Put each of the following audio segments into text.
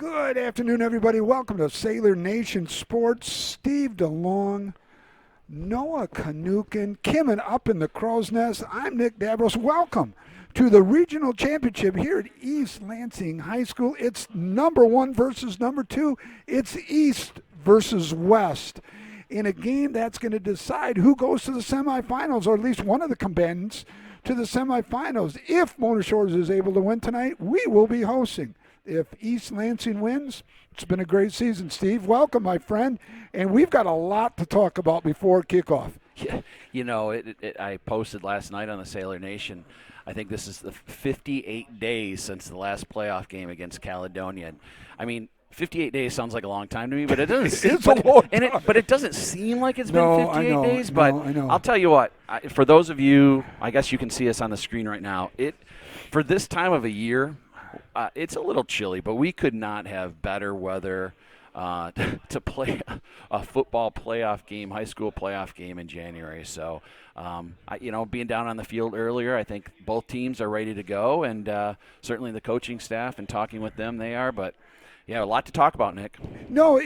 Good afternoon, everybody. Welcome to Sailor Nation Sports. Steve DeLong, Noah Kanukin, Kim and up in the crow's nest. I'm Nick Davros. Welcome to the regional championship here at East Lansing High School. It's number one versus number two. It's East versus West in a game that's going to decide who goes to the semifinals, or at least one of the combatants to the semifinals. If Mona Shores is able to win tonight, we will be hosting. If East Lansing wins, it's been a great season. Steve, welcome, my friend. And we've got a lot to talk about before kickoff. Yeah, you know, I posted last night on the Sailor Nation. I think this is the 58 days since the last playoff game against Caledonia. I mean, 58 days sounds like a long time to me, but it doesn't. It's a long time. But it doesn't seem like it's been 58 days. But I know. I'll tell you what. For those of you, I guess you can see us on the screen right now. For this time of a year, it's a little chilly, but we could not have better weather to play a football playoff game, high school playoff game in January. So, being down on the field earlier, I think both teams are ready to go, and certainly the coaching staff and talking with them, they are. But, yeah, a lot to talk about, Nick. No,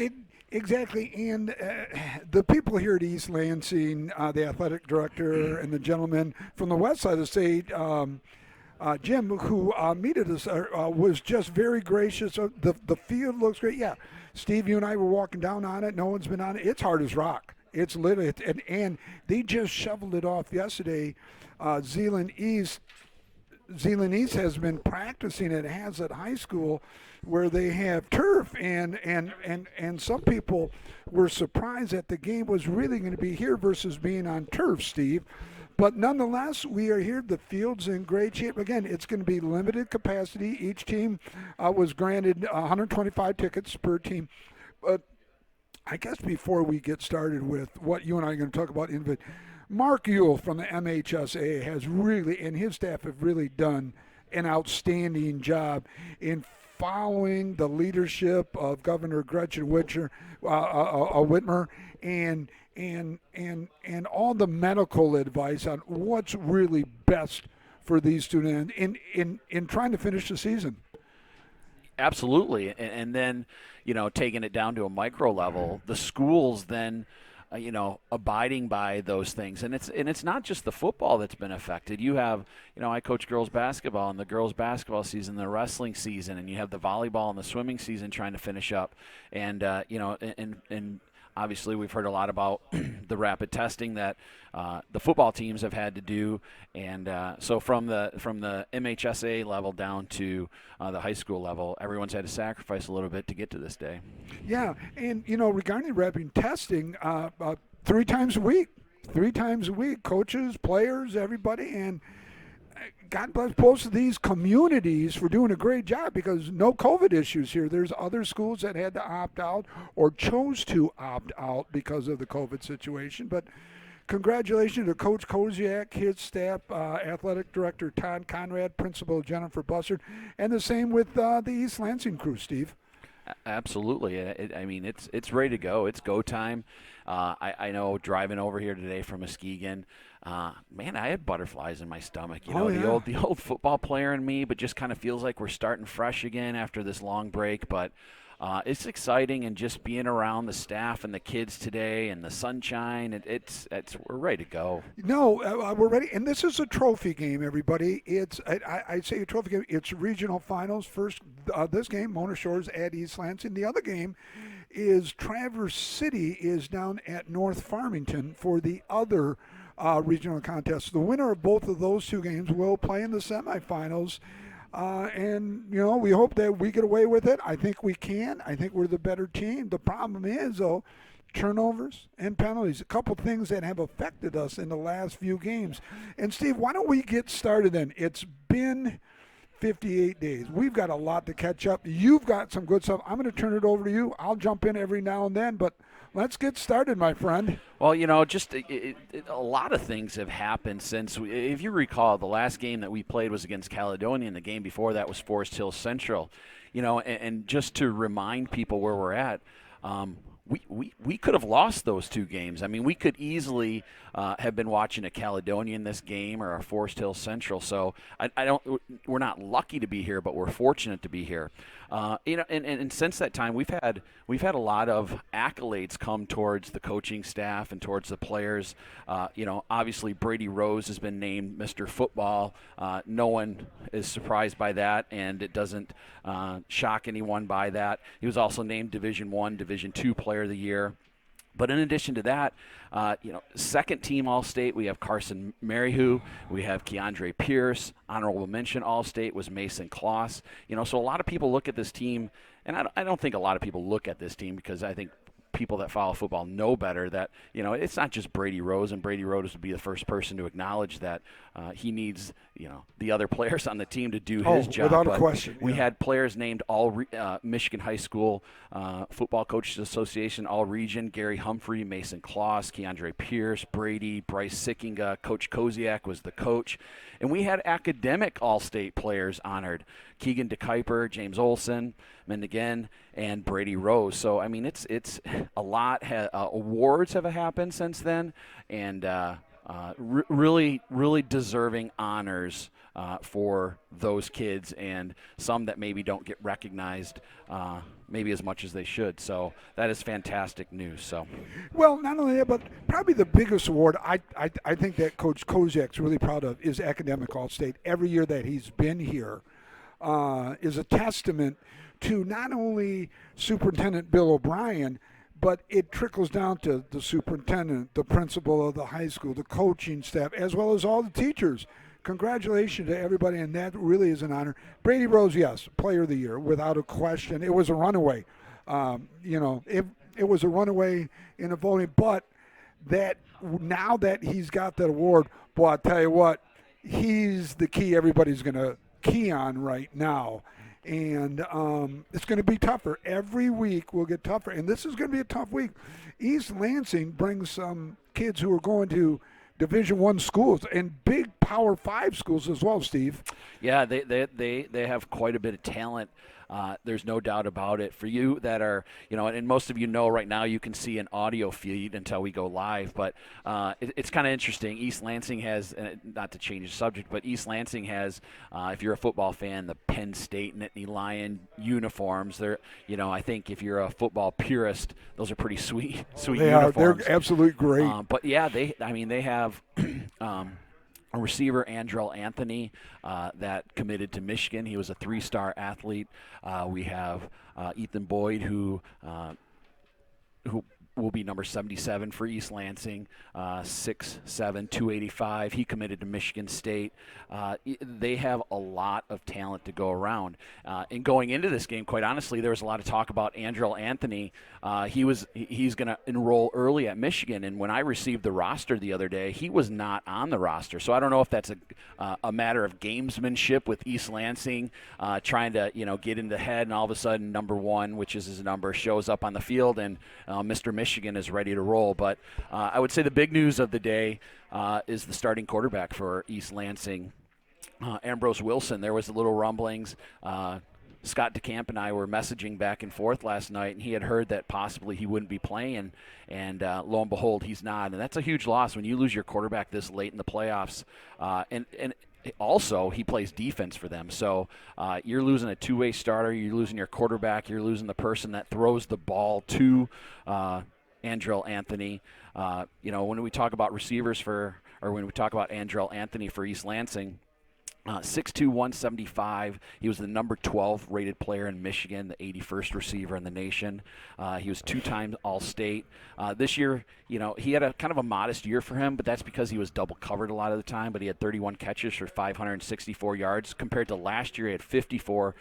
exactly. And the people here at East Lansing, the athletic director and the gentleman from the west side of the state, Jim, who meted us, was just very gracious. The field looks great. Yeah, Steve, you and I were walking down on it. No one's been on it. It's hard as rock. It's literally, and they just shoveled it off yesterday. Zeeland East has been practicing at Hazlitt High School, where they have turf, and some people were surprised that the game was really going to be here versus being on turf, Steve. But nonetheless, we are here. The field's in great shape. Again, it's going to be limited capacity. Each team was granted 125 tickets per team. But I guess before we get started with what you and I are going to talk about, Mark Ewell from the MHSA has really, and his staff have really done an outstanding job in following the leadership of Governor Gretchen Whitmer and all the medical advice on what's really best for these students in trying to finish the season. Absolutely. And then, taking it down to a micro level, the schools then abiding by those things. And it's not just the football that's been affected. You have, I coach girls basketball, and the girls basketball season, the wrestling season, and you have the volleyball and the swimming season trying to finish up. And, and obviously we've heard a lot about the rapid testing that the football teams have had to do. And so from the MHSA level down to the high school level, everyone's had to sacrifice a little bit to get to this day. Yeah, and, regarding rapid testing, 3 times a week, coaches, players, everybody, and God bless both of these communities for doing a great job, because no COVID issues here. There's other schools that had to opt out or chose to opt out because of the COVID situation. But congratulations to Coach Koziak, his staff, athletic director Todd Conrad, principal Jennifer Bussard, and the same with the East Lansing crew, Steve. Absolutely. It's ready to go. It's go time. I know driving over here today from Muskegon, man, I had butterflies in my stomach. The old football player in me, but just kind of feels like we're starting fresh again after this long break. But it's exciting, and just being around the staff and the kids today and the sunshine, we're ready to go. No, we're ready. And this is a trophy game, everybody. I'd say a trophy game. It's regional finals. First, this game, Mona Shores at East Lansing. The other game is Traverse City is down at North Farmington for the other regional contest. The winner of both of those two games will play in the semifinals. And we hope that we get away with it. I think we can. I think we're the better team. The problem is, though, turnovers and penalties, a couple things that have affected us in the last few games. And, Steve, why don't we get started then? It's been 58 days. We've got a lot to catch up. You've got some good stuff. I'm going to turn it over to you. I'll jump in every now and then, but let's get started, my friend. Well, just a lot of things have happened since, if you recall, the last game that we played was against Caledonia, and the game before that was Forest Hill Central. And just to remind people where we're at, we could have lost those two games. I mean, we could easily have been watching a Caledonian this game or a Forest Hill Central. So I don't. We're not lucky to be here, but we're fortunate to be here. And since that time, we've had a lot of accolades come towards the coaching staff and towards the players. Obviously Brady Rose has been named Mr. Football. No one is surprised by that, and it doesn't shock anyone by that. He was also named Division I, Division II Player of the Year. But in addition to that, second team All-State, we have Carson Maryhu, we have Keandre Pierce. Honorable mention All-State was Mason Kloss. So a lot of people look at this team, and I don't think a lot of people look at this team because I think people that follow football know better that it's not just Brady Rose, and Brady Rose would be the first person to acknowledge that he needs the other players on the team to do his job. Without a question. We had players named all Michigan High School Football Coaches Association All-Region: Gary Humphrey, Mason Kloss, Keandre Pierce, Brady, Bryce Sickinga. Coach Koziak was the coach, and we had academic All-State players honored: Keegan DeKuyper, James Olson, Mendigan, and Brady Rose. So I mean, it's a lot. Awards have happened since then, and really deserving honors for those kids, and some that maybe don't get recognized maybe as much as they should. So that is fantastic news. So, well, not only that, but probably the biggest award I think that Coach Koziak's really proud of is Academic All-State. Every year that he's been here is a testament to not only Superintendent Bill O'Brien, but it trickles down to the superintendent, the principal of the high school, the coaching staff, as well as all the teachers. Congratulations to everybody, and that really is an honor. Brady Rose, yes, Player of the Year, without a question. It was a runaway. It was a runaway in the voting, but that now that he's got that award, boy, I tell you what, he's the key everybody's going to key on right now. And it's going to be tougher. Every week will get tougher. And this is going to be a tough week. East Lansing brings some kids who are going to Division I schools and big Power 5 schools as well, Steve. Yeah, they have quite a bit of talent. There's no doubt about it. For you that are, and most of you know right now you can see an audio feed until we go live, but it's kind of interesting. East Lansing has, not to change the subject, but East Lansing has, if you're a football fan, the Penn State Nittany Lion uniforms. They're, I think if you're a football purist, those are pretty sweet uniforms. They're absolutely great. But yeah, they have a receiver, Andrell Anthony, that committed to Michigan. He was a 3-star athlete. We have Ethan Boyd, who will be number 77 for East Lansing, 6'7", 285. He committed to Michigan State. They have a lot of talent to go around. And going into this game, quite honestly, there was a lot of talk about Andrell Anthony. He's going to enroll early at Michigan, and when I received the roster the other day, he was not on the roster. So I don't know if that's a matter of gamesmanship with East Lansing, trying to get in the head, and all of a sudden number 1, which is his number, shows up on the field, and Mr. Michigan is ready to roll. But I would say the big news of the day is the starting quarterback for East Lansing, Ambrose Wilson. There was a little rumblings. Scott DeCamp and I were messaging back and forth last night, and he had heard that possibly he wouldn't be playing, and lo and behold, he's not. And that's a huge loss when you lose your quarterback this late in the playoffs. And also, he plays defense for them. So you're losing a two-way starter. You're losing your quarterback. You're losing the person that throws the ball to Andrell Anthony. When we talk about receivers when we talk about Andrell Anthony for East Lansing, 6'2", 175. He was the number 12 rated player in Michigan, the 81st receiver in the nation. He was 2-time All-State. This year, he had a kind of a modest year for him, but that's because he was double covered a lot of the time. But he had 31 catches for 564 yards. Compared to last year, he had 54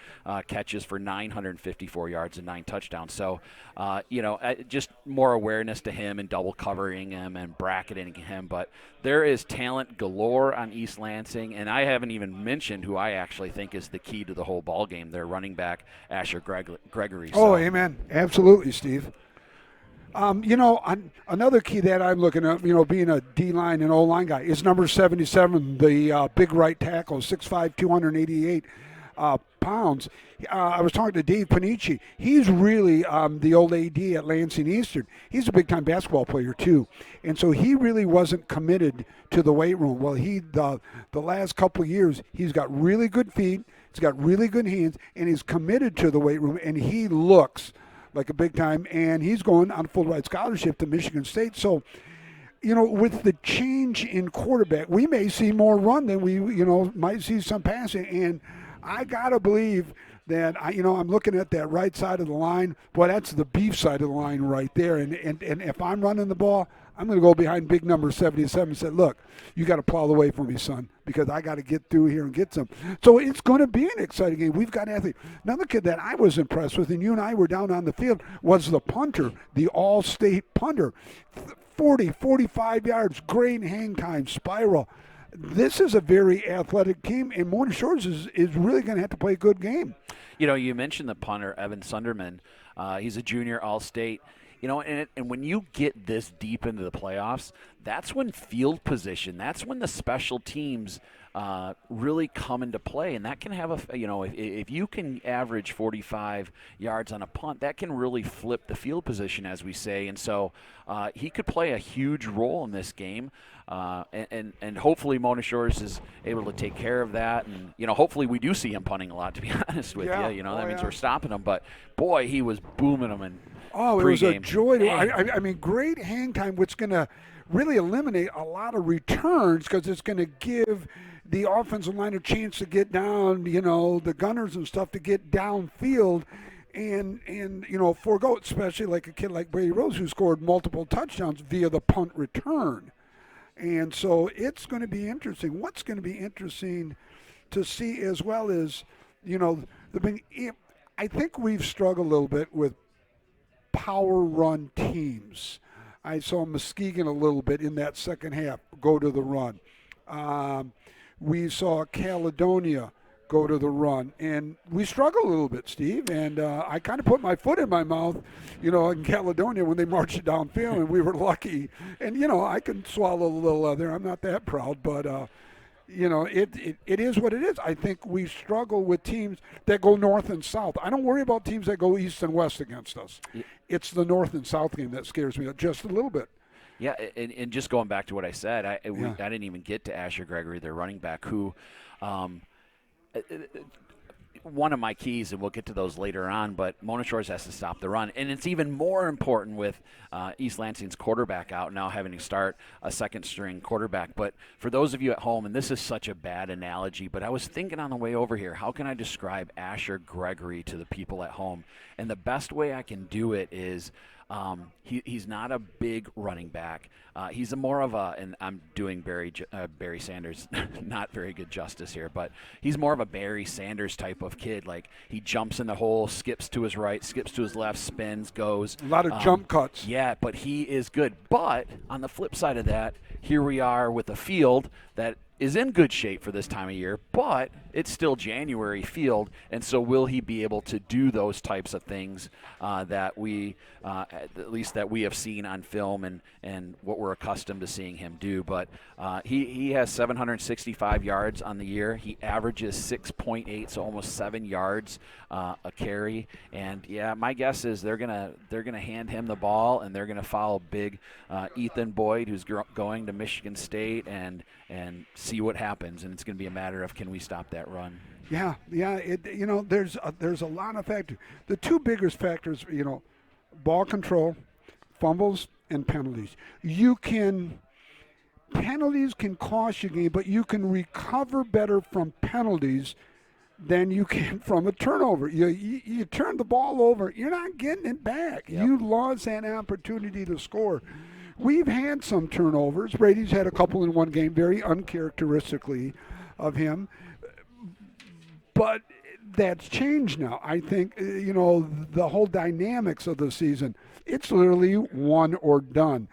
catches for 954 yards and 9 touchdowns. So, just more awareness to him and double covering him and bracketing him. But there is talent galore on East Lansing, and I haven't even mentioned who I actually think is the key to the whole ball game. Their running back, Asher Gregory. Oh, amen. Absolutely, Steve. Another key that I'm looking at, being a D-line and O-line guy, is number 77, the big right tackle, 6'5", 288. pounds. I was talking to Dave Panici. He's really the old AD at Lansing Eastern. He's a big-time basketball player, too. And so he really wasn't committed to the weight room. Well, the last couple of years, he's got really good feet, he's got really good hands, and he's committed to the weight room, and he looks like a big-time, and he's going on a full-ride scholarship to Michigan State. So, with the change in quarterback, we may see more run than we, might see some passing. And I got to believe that, I'm looking at that right side of the line. Boy, that's the beef side of the line right there. And if I'm running the ball, I'm going to go behind big number 77 and say, look, you got to plow the way for me, son, because I got to get through here and get some. So it's going to be an exciting game. We've got athletes. Another kid that I was impressed with, and you and I were down on the field, was the punter, the all-state punter. 40, 45 yards, great hang time, spiral. This is a very athletic team, and Mona Shores is really going to have to play a good game. You mentioned the punter, Evan Sunderman. He's a junior all-state. And when you get this deep into the playoffs, that's when field position, that's when the special teams really come into play, and that can have if you can average 45 yards on a punt, that can really flip the field position, as we say. And so he could play a huge role in this game, and hopefully Mona Shores is able to take care of that. And hopefully we do see him punting a lot, to be honest with you. That means we're stopping him. But boy, he was booming them in. Oh, it was a joy. I mean, great hang time, which is going to really eliminate a lot of returns because it's going to give the offensive line a chance to get down, the gunners and stuff to get downfield and forego, especially like a kid like Brady Rose who scored multiple touchdowns via the punt return. And so it's going to be interesting. What's going to be interesting to see as well is, I think we've struggled a little bit with power run teams. I saw Muskegon a little bit in that second half go to the run. We saw Caledonia go to the run, and we struggled a little bit, Steve, and I kind of put my foot in my mouth, in Caledonia when they marched it downfield, and we were lucky. And, I can swallow a little leather. I'm not that proud, but it is what it is. I think we struggle with teams that go north and south. I don't worry about teams that go east and west against us. Yeah. It's the north and south game that scares me just a little bit. Yeah, and just going back to what I said, I didn't even get to Asher Gregory, their running back, who one of my keys, and we'll get to those later on, but Mona Shores has to stop the run. And it's even more important with East Lansing's quarterback out now, having to start a second-string quarterback. But for those of you at home, and this is such a bad analogy, but I was thinking on the way over here, how can I describe Asher Gregory to the people at home? And the best way I can do it is he's not a big running back. He's more of a, and I'm doing Barry Sanders not very good justice here, but he's more of a Barry Sanders type of kid. Like, he jumps in the hole, skips to his right, skips to his left, spins, goes. A lot of jump cuts. Yeah, but he is good. But on the flip side of that, here we are with a field that is in good shape for this time of year, but it's still January field, and so will he be able to do those types of things that we, at least that we have seen on film and what we're accustomed to seeing him do. But he has 765 yards on the year. He averages 6.8, so almost 7 yards a carry. And yeah, my guess is they're gonna hand him the ball, and they're gonna follow big Ethan Boyd, who's going to Michigan State, and see what happens. And it's going to be a matter of, can we stop that run? Yeah. There's a lot of factors. The two biggest factors, ball control, fumbles, and penalties. Penalties can cost you a game, but you can recover better from penalties than you can from a turnover. You turn the ball over, you're not getting it back. Yep. You lost that opportunity to score. We've had some turnovers. Brady's had a couple in one game, very uncharacteristically of him. But that's changed now. I think, the whole dynamics of the season, it's literally one or done.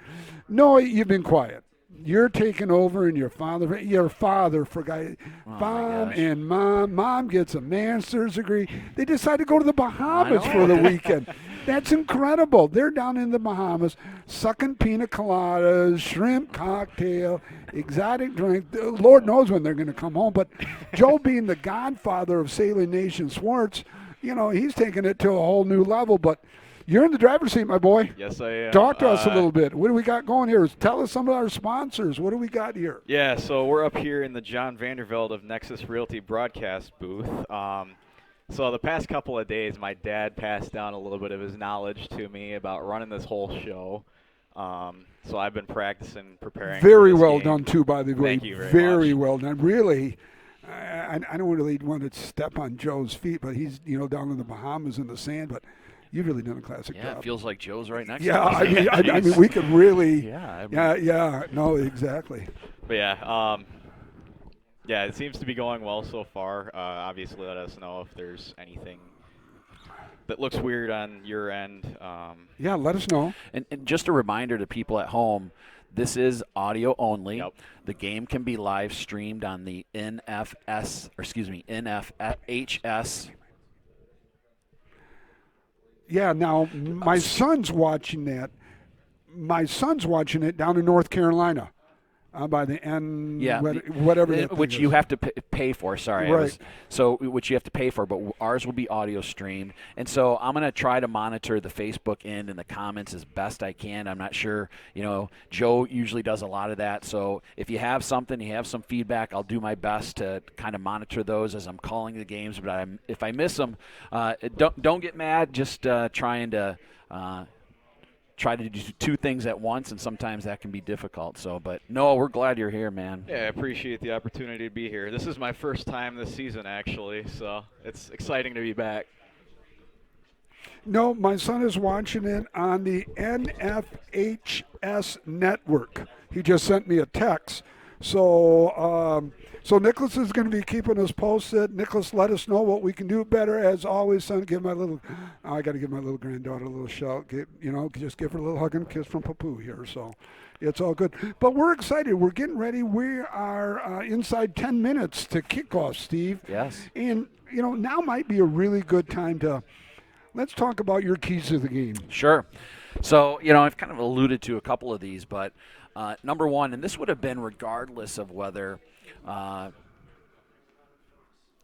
No, you've been quiet. You're taking over, and your father forgot. Mom gets a master's degree. They decide to go to the Bahamas for the weekend. That's incredible. They're down in the Bahamas, sucking pina coladas, shrimp cocktail, exotic drink. Lord knows when they're going to come home. But Joe, being the godfather of Sailing Nation sports, he's taking it to a whole new level. But you're in the driver's seat, my boy. Yes, I am. Talk to us a little bit. What do we got going here? Tell us some of our sponsors. What do we got here? Yeah, so we're up here in the John Vandervelde of Nexus Realty broadcast booth. So the past couple of days, my dad passed down a little bit of his knowledge to me about running this whole show. So I've been practicing, preparing. Very for this well game. done, too, by the way. Thank you very much. Well done. Really, I don't really want to step on Joe's feet, but he's down in the Bahamas in the sand. But you've really done a classic job. Yeah, it feels like Joe's right next Yeah, to me. I mean, we could really. Yeah. No, exactly. But yeah, yeah, it seems to be going well so far. Obviously, let us know if there's anything that looks weird on your end. Yeah, let us know. And just a reminder to people at home, this is audio only. Yep. The game can be live streamed on the NFHS. Yeah, now my son's watching that. My son's watching it down in North Carolina. By the end, whatever that which thing you is. have to pay for. Sorry, Right. Which you have to pay for, but ours will be audio streamed, and so I'm going to try to monitor the Facebook end and the comments as best I can. I'm not sure, Joe usually does a lot of that, so if you have something, you have some feedback, I'll do my best to kind of monitor those as I'm calling the games. But if I miss them, don't get mad. Just trying to. Try to do two things at once, and sometimes that can be difficult. So, but no, we're glad you're here, man. Yeah, I appreciate the opportunity to be here. This is my first time this season, actually, so it's exciting to be back. No, my son is watching it on the NFHS network. He just sent me a text. So Nicholas is going to be keeping us posted. Nicholas, let us know what we can do better. As always, son, I got to give my little granddaughter a little shout. Just give her a little hug and kiss from Papu here. So it's all good. But we're excited. We're getting ready. We are inside 10 minutes to kickoff, Steve. Yes. And, now might be a really good time to let's talk about your keys to the game. Sure. So, I've kind of alluded to a couple of these, but number one, and this would have been regardless of whether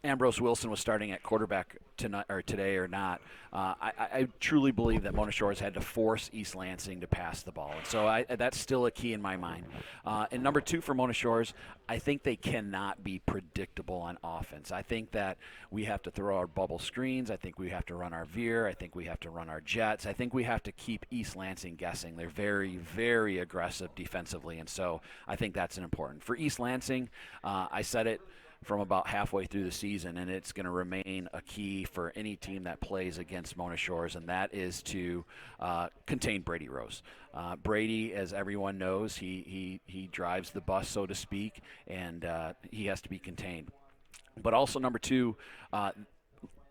Ambrose Wilson was starting at quarterback today or not. I truly believe that Mona Shores had to force East Lansing to pass the ball. And so that's still a key in my mind. And number two for Mona Shores, I think they cannot be predictable on offense. I think that we have to throw our bubble screens. I think we have to run our veer. I think we have to run our jets. I think we have to keep East Lansing guessing. They're very, very aggressive defensively. And so I think that's important. For East Lansing, I said it from about halfway through the season, and it's going to remain a key for any team that plays against Mona Shores, and that is to contain Brady Rose. Brady, as everyone knows, he drives the bus, so to speak, and he has to be contained. But also, number two,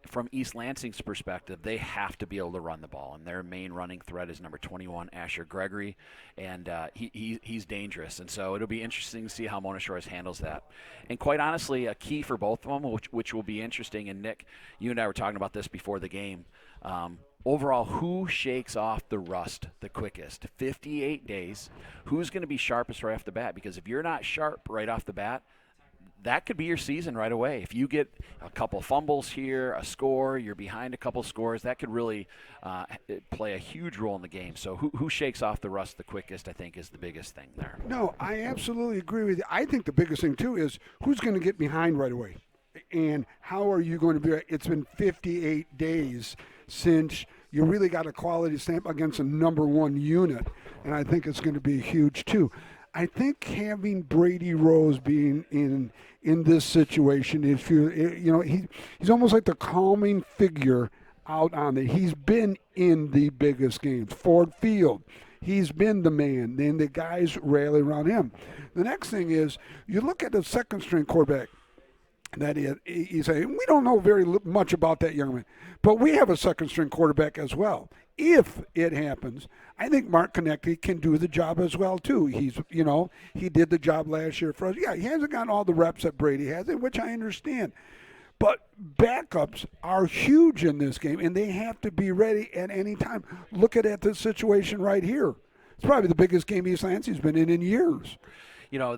from East Lansing's perspective, they have to be able to run the ball, and their main running threat is number 21, Asher Gregory, and he's dangerous. And so it'll be interesting to see how Mona Shores handles that. And quite honestly, a key for both of them, which will be interesting, and Nick, you and I were talking about this before the game, overall, who shakes off the rust the quickest? 58 days. Who's going to be sharpest right off the bat? Because if you're not sharp right off the bat, that could be your season right away. If you get a couple fumbles here, a score, you're behind a couple scores, that could really play a huge role in the game. So who shakes off the rust the quickest, I think, is the biggest thing there. No, I absolutely agree with you. I think the biggest thing, too, is who's going to get behind right away. And how are you going to be? It's been 58 days since you really got a quality stamp against a number one unit. And I think it's going to be huge, too. I think having Brady Rose being in this situation, he's almost like the calming figure out on it. He's been in the biggest games. Ford Field, he's been the man. Then the guys rally around him. The next thing is you look at the second string quarterback. That he's saying, we don't know very much about that young man, but we have a second string quarterback as well. If it happens, I think Mark Konecny can do the job as well too. He did the job last year for us. Yeah, he hasn't gotten all the reps that Brady has, which I understand. But backups are huge in this game, and they have to be ready at any time. Look at the situation right here. It's probably the biggest game East Lansing's been in years. You know,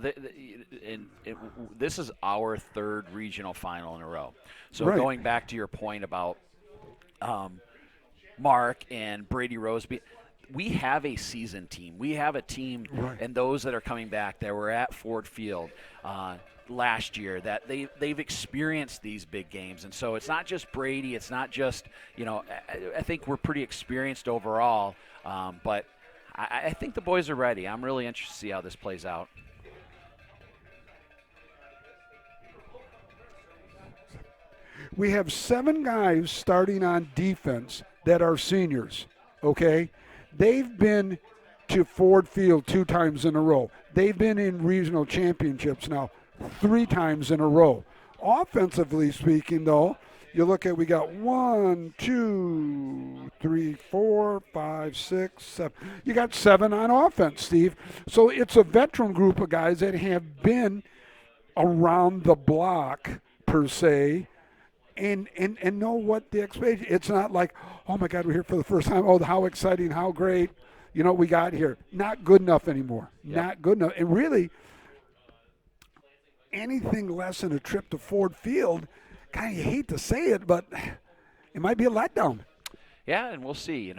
this is our third regional final in a row. So Right. going back to your point about Mark and Brady Roseby, we have a seasoned team. We have a team, Right. and those that are coming back that were at Ford Field last year, that they've experienced these big games. And so it's not just Brady. It's not just, I think we're pretty experienced overall. But I think the boys are ready. I'm really interested to see how this plays out. We have 7 guys starting on defense that are seniors, okay? They've been to Ford Field 2 times in a row. They've been in regional championships now 3 times in a row. Offensively speaking, though, you look at, we got 1, 2, 3, 4, 5, 6, 7. You got 7 on offense, Steve. So it's a veteran group of guys that have been around the block, per se, and know what the expectation. It's not like, oh my God, we're here for the first time. Oh, how exciting, how great, we got here. Not good enough anymore. Yep. Not good enough. And really, anything less than a trip to Ford Field, kind of hate to say it, but it might be a letdown. Yeah, and we'll see.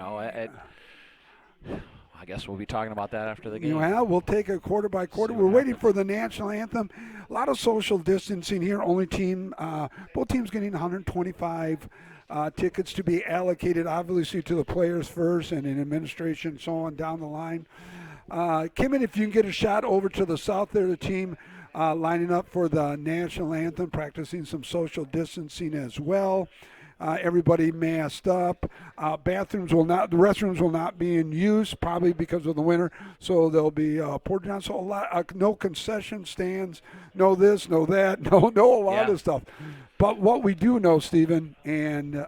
I guess we'll be talking about that after the game. Well, we'll take it quarter by quarter. We're waiting for the national anthem. A lot of social distancing here. Both teams getting 125 tickets to be allocated, obviously, to the players first and in administration, so on down the line. Kim, if you can get a shot over to the south there, the team lining up for the national anthem, practicing some social distancing as well. Everybody masked up. The restrooms will not be in use, probably because of the winter, so they'll be poured down. So no concession stands, no this, no that, no a lot of stuff. But what we do know, Stephen, and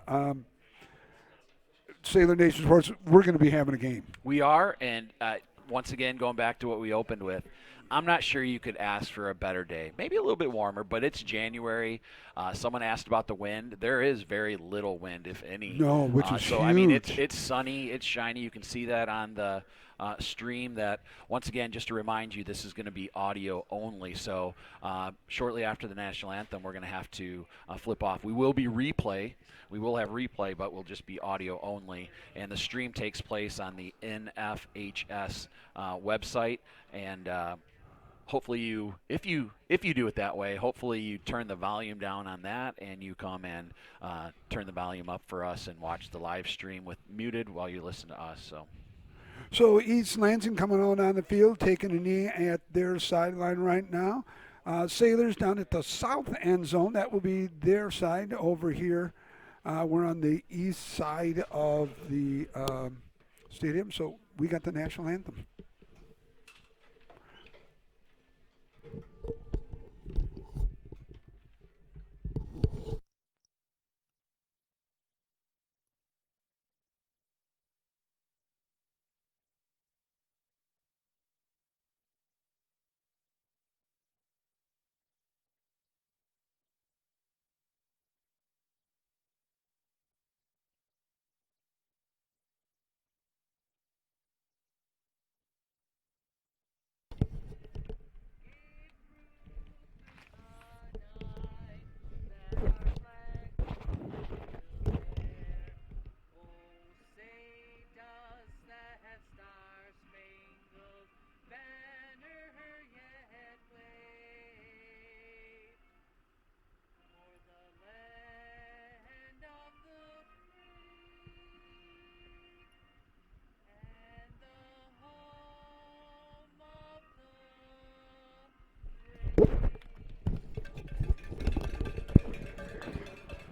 Sailor Nation Sports, we're going to be having a game. We are, and once again, going back to what we opened with, I'm not sure you could ask for a better day. Maybe a little bit warmer, but it's January. Someone asked about the wind. There is very little wind, if any. No, which is so, huge. I mean, it's sunny, it's shiny. You can see that on the stream. That, once again, just to remind you, this is going to be audio only. So shortly after the national anthem, we're going to have to flip off. We will have replay, but we'll just be audio only. And the stream takes place on the NFHS website. And hopefully if you do it that way, hopefully you turn the volume down on that and you come and turn the volume up for us and watch the live stream with muted while you listen to us. So East Lansing coming on the field, taking a knee at their sideline right now. Sailors down at the south end zone. That will be their side over here. We're on the east side of the stadium, so we got the national anthem.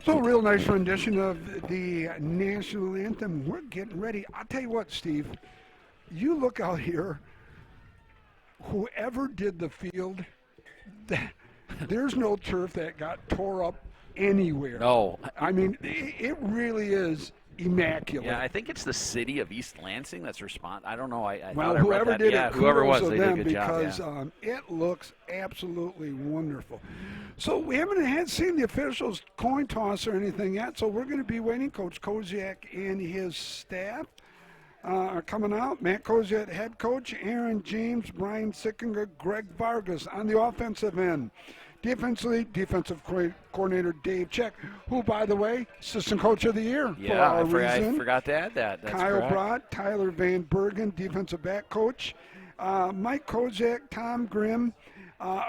So, a real nice rendition of the national anthem. We're getting ready. I'll tell you what, Steve. You look out here. Whoever did the field, there's no turf that got tore up anywhere. No. I mean, it really is immaculate. Yeah, I think it's the city of East Lansing that's I don't know. I Well, thought I read whoever that. did Yeah, it, whoever kudos was, to they did a them good because job. it looks absolutely wonderful. So we haven't seen the officials coin toss or anything yet, so we're going to be waiting. Coach Koziak and his staff are coming out. Matt Koziak, head coach, Aaron James, Brian Sickinger, Greg Vargas on the offensive end. Defensively, defensive coordinator Dave Check, who, by the way, assistant coach of the year for Yeah, our I reason. forgot to add that. That's Kyle correct. Brott, Tyler Van Bergen, defensive back coach. Mike Kozak, Tom Grimm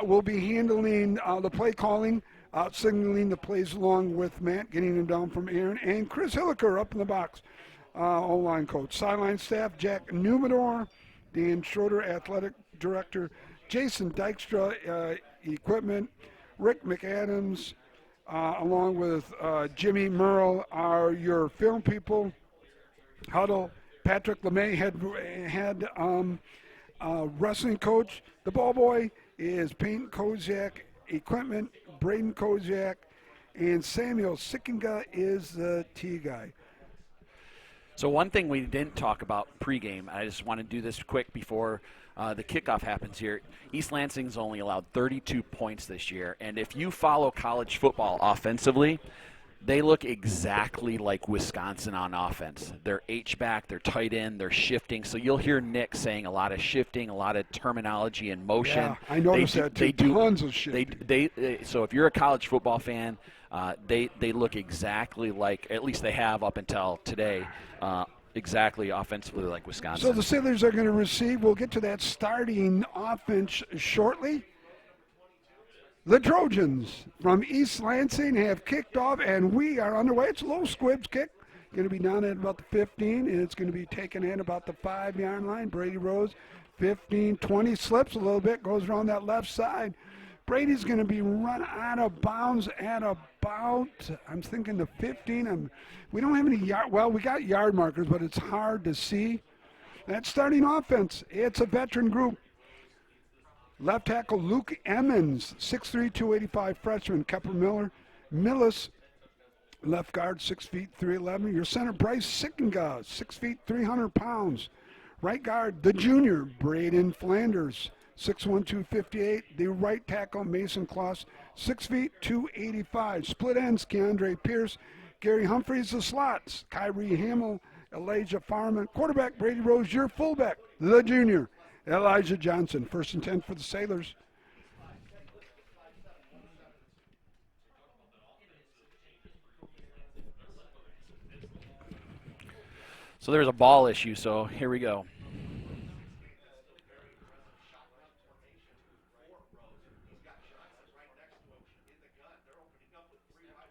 will be handling the play calling, signaling the plays along with Matt, getting them down from Aaron, and Chris Hilliker up in the box, O-line coach. Sideline staff, Jack Numador, Dan Schroeder, athletic director, Jason Dykstra, equipment, Rick McAdams, along with Jimmy Merle are your film people. Huddle, Patrick LeMay, head wrestling coach. The ball boy is Peyton Koziak, equipment, Braden Koziak, and Samuel Sickinga is the T guy. So one thing we didn't talk about pregame, I just want to do this quick before the kickoff happens here. East Lansing's only allowed 32 points this year, and if you follow college football offensively, they look exactly like Wisconsin on offense. They're H-back, they're tight end, they're shifting. So you'll hear Nick saying a lot of shifting, a lot of terminology and motion. Yeah, I noticed that too. Tons of shifting. So if you're a college football fan, they look exactly like, at least they have up until today, exactly offensively like Wisconsin. So the Sailors are going to receive. We'll get to that starting offense shortly. The Trojans from East Lansing have kicked off, and we are underway. It's a low squibs kick. Going to be down at about the 15, and it's going to be taken in about the 5-yard line. Brady Rose, 15, 20, slips a little bit, goes around that left side. Brady's going to be run out of bounds at about, I'm thinking the 15. We don't have any yard. Well, we got yard markers, but it's hard to see. That starting offense, it's a veteran group. Left tackle Luke Emmons, 6'3", 285 freshman. Kepper Millis, left guard, 6 feet 311. Your center Bryce Sickinga, 6 feet 300 pounds. Right guard the junior Braden Flanders, 6'1", 258. The right tackle Mason Kloss, 6 feet 285. Split ends Keandre Pierce, Gary Humphreys. The slots Kyrie Hamill, Elijah Farman. Quarterback Brady Rose. Your fullback the junior Elijah Johnson. 1st and 10 for the Sailors. So there's a ball issue, so here we go.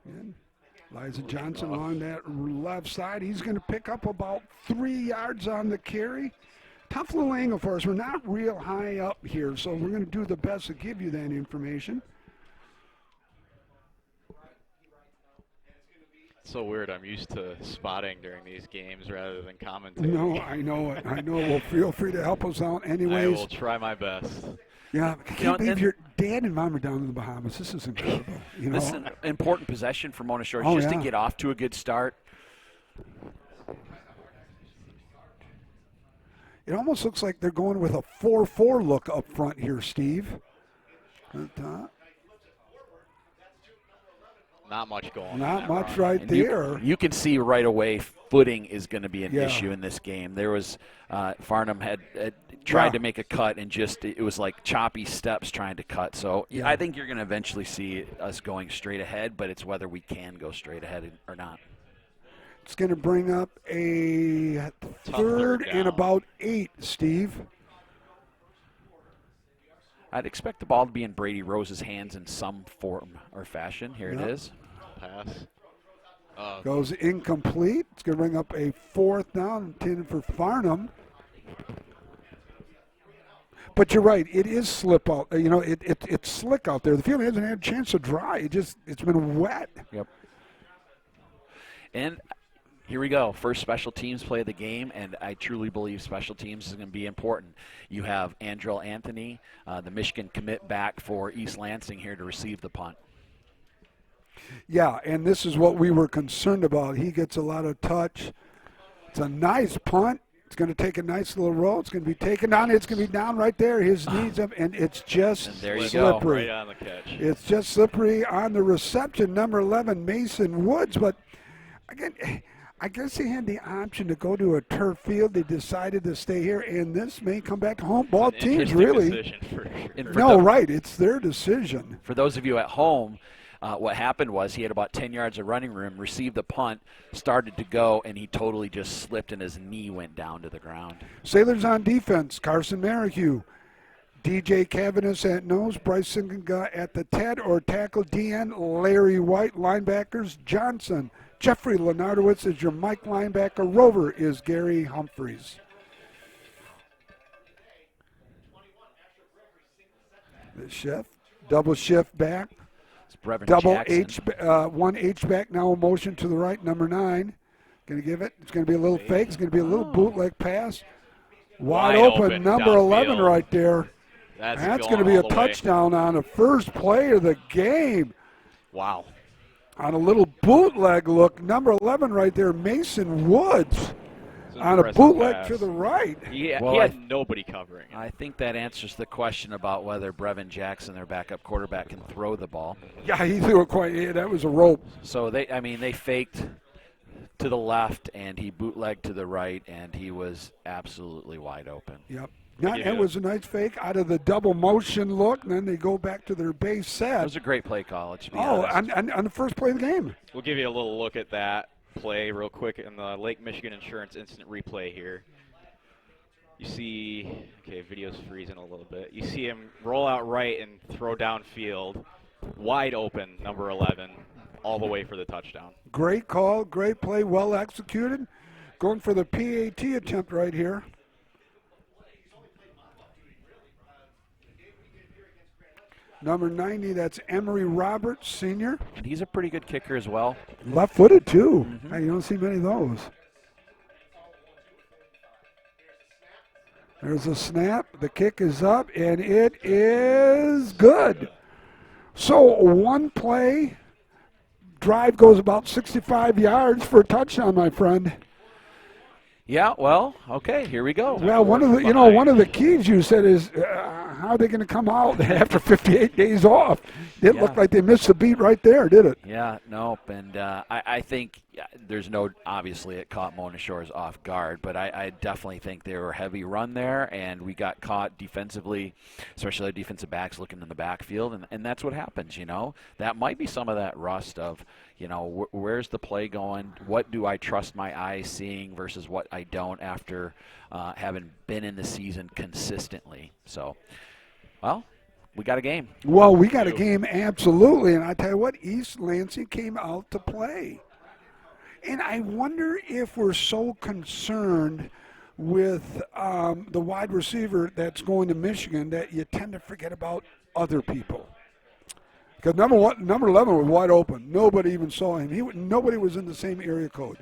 And Elijah Johnson on that left side. He's going to pick up about 3 yards on the carry. Tough little angle for us. We're not real high up here, so we're going to do the best to give you that information. So weird. I'm used to spotting during these games rather than commentating. No, I know it. Well, feel free to help us out anyways. I will try my best. Yeah, I can't believe your dad and mom are down in the Bahamas. This is incredible. This is an important possession for Mona Shores to get off to a good start. It almost looks like they're going with a 4-4 look up front here, Steve. Not much going on. Not much right there. You can see right away footing is going to be an issue in this game. There was Farnham had tried to make a cut and just it was like choppy steps trying to cut. So I think you're going to eventually see us going straight ahead, but it's whether we can go straight ahead or not. It's going to bring up a third and about 8, Steve. I'd expect the ball to be in Brady Rose's hands in some form or fashion. Here it is. Pass. Goes incomplete. It's going to bring up a 4th down intended for Farnham. But you're right. It is slip out. It's slick out there. The field hasn't had a chance to dry. It's been wet. Yep. And here we go. First special teams play of the game, and I truly believe special teams is going to be important. You have Andrell Anthony, the Michigan commit back for East Lansing here to receive the punt. Yeah, and this is what we were concerned about. He gets a lot of touch. It's a nice punt. It's going to take a nice little roll. It's going to be taken down. It's going to be down right there. His knees up, and it's just And there you slippery. go. Right on the catch. It's just slippery on the reception. Number 11, Mason Woods. But, again, I guess he had the option to go to a turf field. They decided to stay here, and this may come back to home. Ball An teams interesting really. decision for sure. And for No, the- right. It's their decision. For those of you at home, what happened was he had about 10 yards of running room, received the punt, started to go, and he totally just slipped and his knee went down to the ground. Sailors on defense, Carson Merrihew. DJ Cavanis at nose, Bryce Singa at the Ted or tackle, DN Larry White, linebackers, Johnson. Jeffrey Lenardowitz is your Mike linebacker. Rover is Gary Humphreys. The shift, double shift back. It's Brevin Double Jackson. one H-back now in motion to the right, number 9. Going to give it. It's going to be a little fake. It's going to be a little bootleg pass. Wide open, number 11 downfield. right there. That's going to be a touchdown on the first play of the game. Wow. On a little bootleg look, number 11 right there, Mason Woods. On a bootleg to the right. He Well, had nobody covering it. I think that answers the question about whether Brevin Jackson, their backup quarterback, can throw the ball. Yeah, he threw it quite. Yeah, that was a rope. So they faked to the left and he bootlegged to the right, and he was absolutely wide open. Yep. Yeah. It was a nice fake out of the double motion look, and then they go back to their base It set. was a great play call. To be Oh, honest. on the first play of the game. We'll give you a little look at that play real quick in the Lake Michigan Insurance instant replay here. You see, okay, video's freezing a little bit. You see him roll out right and throw downfield, wide open, number 11, all the way for the touchdown. Great call, great play, well executed. Going for the PAT attempt right here. Number 90, that's Emery Roberts, senior. And he's a pretty good kicker as well. Left-footed, too. Hey, you don't see many of those. There's a snap. The kick is up, and it is good. So one play, drive goes about 65 yards for a touchdown, my friend. Yeah, well, okay, here we go. Well, one of the keys you said is how are they going to come out after 58 days off? It looked like they missed the beat right there, did it? Yeah, nope. And I think there's obviously it caught Mona Shores off guard, but I definitely think they were heavy run there, and we got caught defensively, especially the defensive backs looking in the backfield, and that's what happens, That might be some of that rust of, where's the play going? What do I trust my eyes seeing versus what I don't after having been in the season consistently. So, well, we got a game. Well, we got a game, absolutely. And I tell you what, East Lansing came out to play. And I wonder if we're so concerned with the wide receiver that's going to Michigan that you tend to forget about other people. Because number 11 was wide open. Nobody even saw him. Nobody was in the same area code.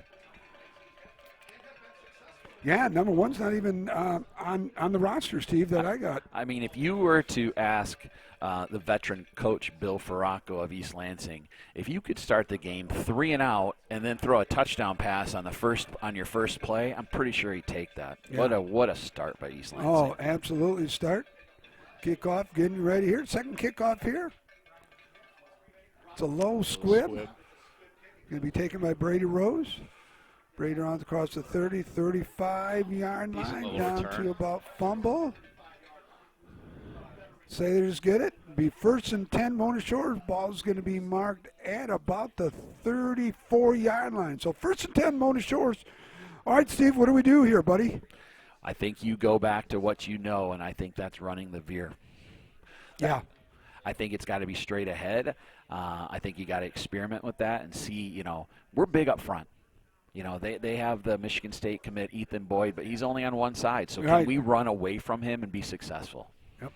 Yeah, number 1's not even on the roster, Steve, that I got. I mean, if you were to ask the veteran coach Bill Farraco of East Lansing, if you could start the game 3 and out and then throw a touchdown pass on your first play, I'm pretty sure he'd take that. Yeah. What a start by East Lansing. Oh, absolutely. Start. Kickoff, getting ready here. Second kickoff here. It's a low squib. Going to be taken by Brady Rose. Brady runs across the 30, 35-yard line, down return. to about fumble. Sailors get it. Be 1st and 10, Mona Shores. Ball is going to be marked at about the 34-yard line. So 1st and 10, Mona Shores. All right, Steve, what do we do here, buddy? I think you go back to what you know, and I think that's running the veer. Yeah. I think it's got to be straight ahead. I think you got to experiment with that and see, we're big up front. They have the Michigan State commit, Ethan Boyd, but he's only on one side. So can we run away from him and be successful? Yep.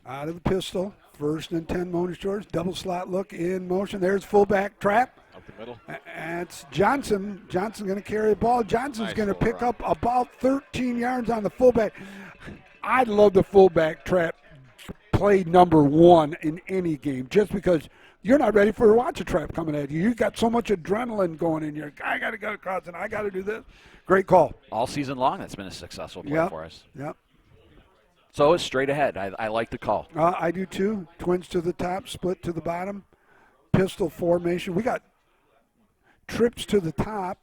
Out of the pistol. 1st and 10, Mona Shores. Double slot look in motion. There's fullback trap. Up the middle. It's Johnson. Johnson's going to carry the ball. Johnson's Nice going to little pick run. up about 13 yards on the fullback. I love the fullback trap play number one in any game just because you're not ready for a watch a trap coming at you. You've got so much adrenaline going in your, I got to go across and I got to do this. Great call. All season long, that's been a successful play for us. Yep. So it's straight ahead. I like the call. I do too. Twins to the top, split to the bottom. Pistol formation. We got trips to the top.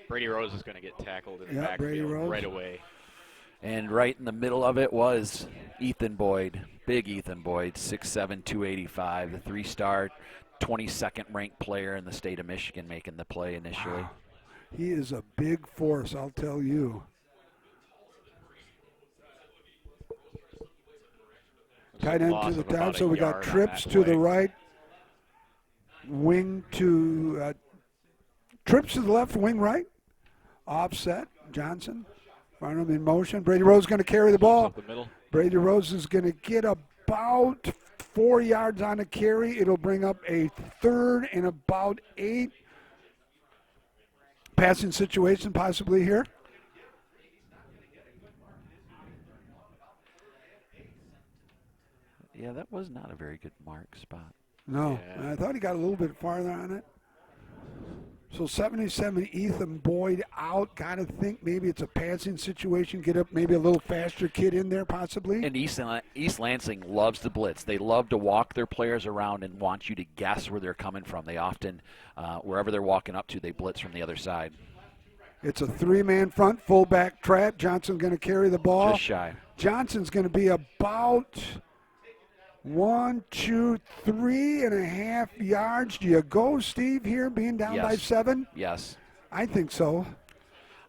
Brady Rose is going to get tackled in the Brady backfield Rose. right away. And right in the middle of it was Ethan Boyd, big Ethan Boyd, 6'7", 285, the 3-star, 22nd ranked player in the state of Michigan making the play initially. Wow. He is a big force, I'll tell you. Tight end to the top, so we got trips to the right, wing to trips to the left, wing right, offset, Johnson, Farnham in motion. Brady Rose is going to carry the ball. Brady Rose is going to get about 4 yards on a carry. It'll bring up a 3rd and about 8. Passing situation possibly here. Yeah, that was not a very good mark spot. No, Yeah. I thought he got a little bit farther on it. So 77, Ethan Boyd out. Got to think maybe it's a passing situation. Get up maybe a little faster kid in there possibly. And East Lansing loves to blitz. They love to walk their players around and want you to guess where they're coming from. They often, wherever they're walking up to, they blitz from the other side. It's a 3-man front, fullback trap. Johnson's going to carry the ball. Just shy. Johnson's going to be about 1, 2, 3.5 yards. Do you go, Steve, here, being down by 7? Yes. I think so.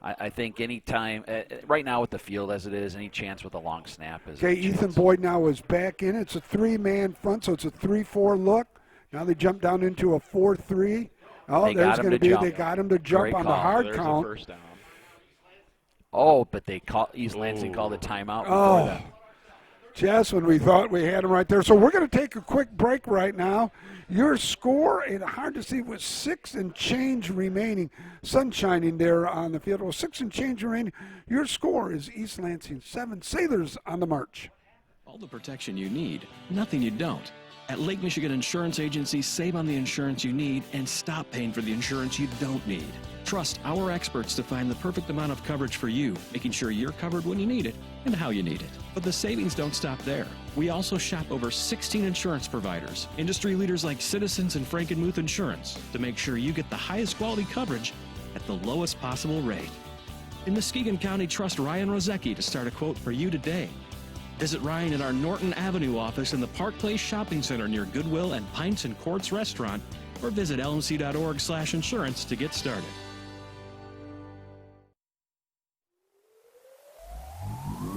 I think any time, right now with the field as it is, any chance with a long snap is Okay, a chance. Ethan Boyd now is back in. It's a 3-man front, so it's a 3-4 look. Now they jump down into a 4-3. Oh, They there's got him going to be. jump. They got him to jump Great on the call. hard There's count. a first down. Oh, but East Lansing called a timeout before Oh, that. just when we thought we had him right there. So we're going to take a quick break right now. Your score, and hard to see, was 6 and change remaining. Sun shining there on the field. Well, 6 and change remaining. Your score is East Lansing 7. Sailors on the march. All the protection you need, nothing you don't. At Lake Michigan Insurance Agency, save on the insurance you need and stop paying for the insurance you don't need. Trust our experts to find the perfect amount of coverage for you, making sure you're covered when you need it and how you need it. But the savings don't stop there. We also shop over 16 insurance providers, industry leaders like Citizens and Frankenmuth Insurance, to make sure you get the highest quality coverage at the lowest possible rate. In Muskegon County, trust Ryan Rozecki to start a quote for you today. Visit Ryan at our Norton Avenue office in the Park Place Shopping Center near Goodwill and Pints and Courts Restaurant, or visit lmc.org/insurance to get started. All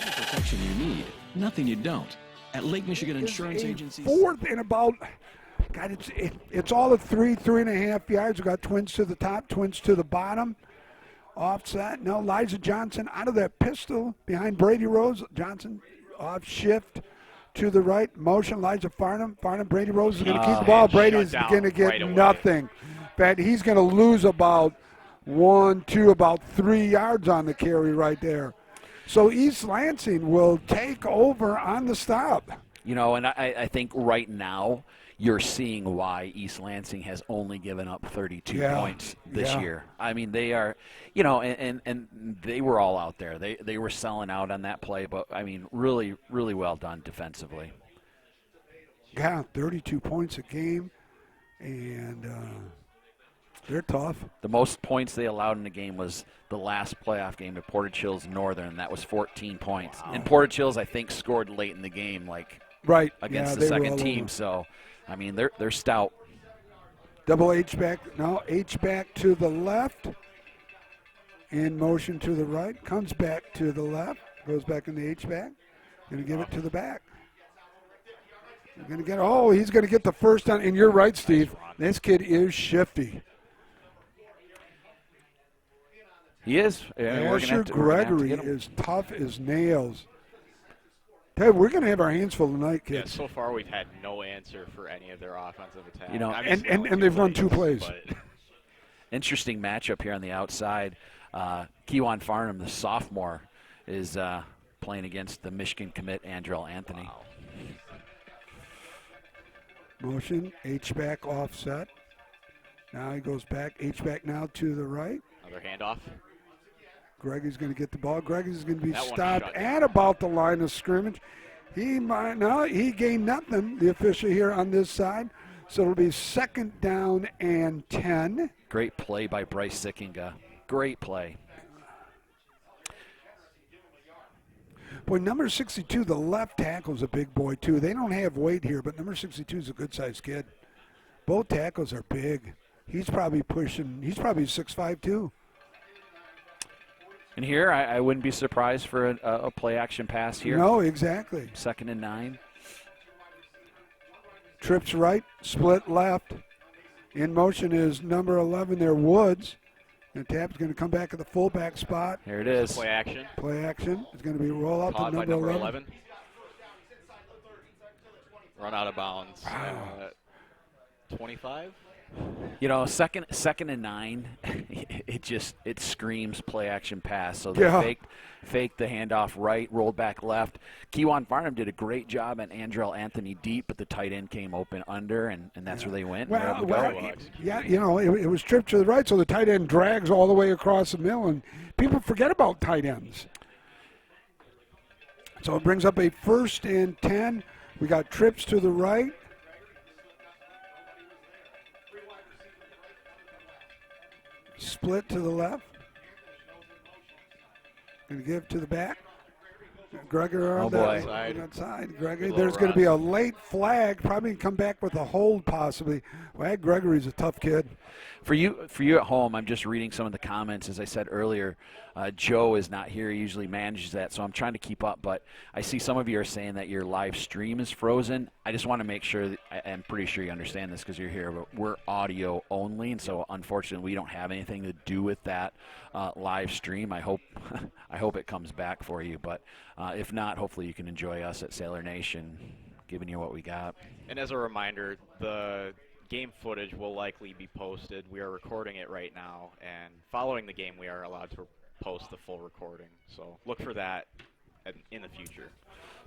the protection you need, nothing you don't. At Lake Michigan Insurance Agency. 4th and about, God, it's all at 3.5 yards. We've got twins to the top, twins to the bottom. Offset. No, Elijah Johnson out of that pistol behind Brady Rose. Johnson off shift to the right. Motion. Elijah Farnham. Brady Rose is going to keep the ball. Brady's going to get right nothing. But he's going to lose about 1, 2, about 3 yards on the carry right there. So East Lansing will take over on the stop. You know, and I think right now you're seeing why East Lansing has only given up 32 points this year. I mean, they are, you know, and they were all out there. They were selling out on that play, but, I mean, really, really well done defensively. Yeah, 32 points a game, and they're tough. The most points they allowed in the game was the last playoff game to Portage Hills Northern. That was 14 points. Wow. And Portage Hills, I think, scored late in the game, like right against the they were second all team. over. So, I mean, they're stout. Double H back. No, H back to the left. In motion to the right. Comes back to the left. Goes back in the H back. Going to give it to the back. Going to get. Oh, he's going to get the first down. And you're right, Steve. This kid is shifty. He is. Asher Gregory is tough as nails. Ted, we're going to have our hands full tonight, Yeah, kids. so far we've had no answer for any of their offensive attack. You know, Obviously, and they've run 2 plays. but Interesting matchup here on the outside. Kewan Farnham, the sophomore, is playing against the Michigan commit, Andrell Anthony. Wow. Motion, H-back offset. Now he goes back, H-back now to the right. Another handoff. Gregory's going to get the ball. Gregory's going to be That one stopped shut at down. about the line of scrimmage. He gained nothing, the official here on this side. So it'll be 2nd down and 10. Great play by Bryce Sickinga. Great play. Boy, number 62, the left tackle's a big boy, too. They don't have weight here, but number 62 is a good-sized kid. Both tackles are big. He's probably 6'5", too. And here, I wouldn't be surprised for a play-action pass here. No, exactly. 2nd and 9. Trips right, split left. In motion is number 11 there, Woods. And Tap's going to come back at the fullback spot. Here it is. Play action. Play action. It's going to be roll out Caught to by number number 11. 11. Run out of bounds. 25. You know, second and 9, it screams play action pass. So they Yeah. faked the handoff right, rolled back left. Kewan Farnham did a great job on Andrell Anthony deep, but the tight end came open under, and that's where they went. and were able to go. Yeah, you know, it was tripped to the right, so the tight end drags all the way across the middle, and people forget about tight ends. So it brings up a 1st and 10. We got trips to the right. Split to the left. Going to give to the back. Gregory on boy. that side. Gregory. Little There's going to be run. a late flag. Probably come back with a hold possibly. Well, Gregory's a tough kid. For you at home, I'm just reading some of the comments. As I said earlier, Joe is not here. He usually manages that, so I'm trying to keep up. But I see some of you are saying that your live stream is frozen. I just want to make sure that I'm pretty sure you understand this because you're here. But we're audio only, and so unfortunately, we don't have anything to do with that live stream. I hope I hope it comes back for you. But if not, hopefully you can enjoy us at Sailor Nation, giving you what we got. And as a reminder, the game footage will likely be posted. We are recording it right now, and following the game, we are allowed to post the full recording. So look for that in the future.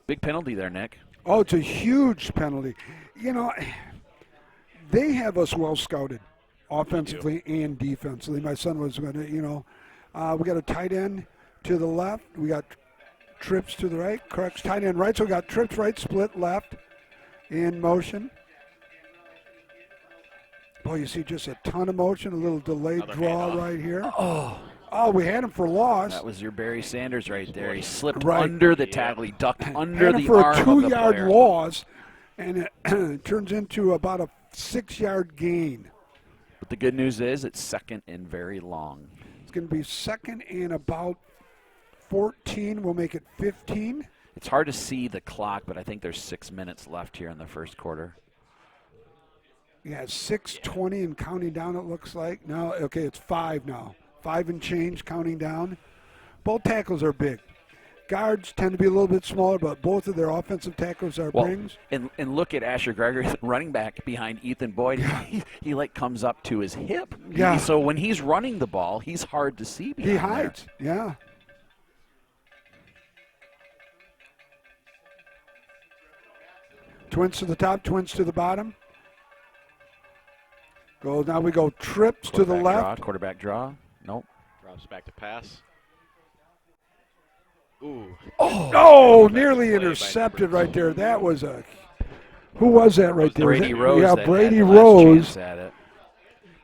Big penalty there, Nick. Oh, it's a huge penalty. You know, they have us well scouted, offensively and defensively. My son was going to, we got a tight end to the left. We got trips to the right. Correct, tight end right. So we got trips right, split left in motion. Boy, you see just a ton of motion, a little delayed Another draw handoff. right here. Oh, we had him for loss. That was your Barry Sanders right there. He slipped Right. under the tackle. He ducked under Had him the for arm a of the 2-yard player. loss, and it turns into about a 6-yard gain. But the good news is it's 2nd and very long. It's going to be 2nd and about 14. We'll make it 15. It's hard to see the clock, but I think there's 6 minutes left here in the first quarter. Yeah, 6:20 and counting down, it looks like. Now, okay, it's 5 now. 5 and change, counting down. Both tackles are big. Guards tend to be a little bit smaller, but both of their offensive tackles are brings. And look at Asher Gregory, running back behind Ethan Boyd. He like comes up to his hip. Yeah. So when he's running the ball, he's hard to see. He behind hides, yeah. Twins to the top, twins to the bottom. Now we go trips to the left. Quarterback draw. Nope. Drops back to pass. Ooh. Oh, nearly Play by intercepted number right there. That was a. Who was that right there? Brady Was Rose. Yeah, that Brady had the last Rose. chance at it.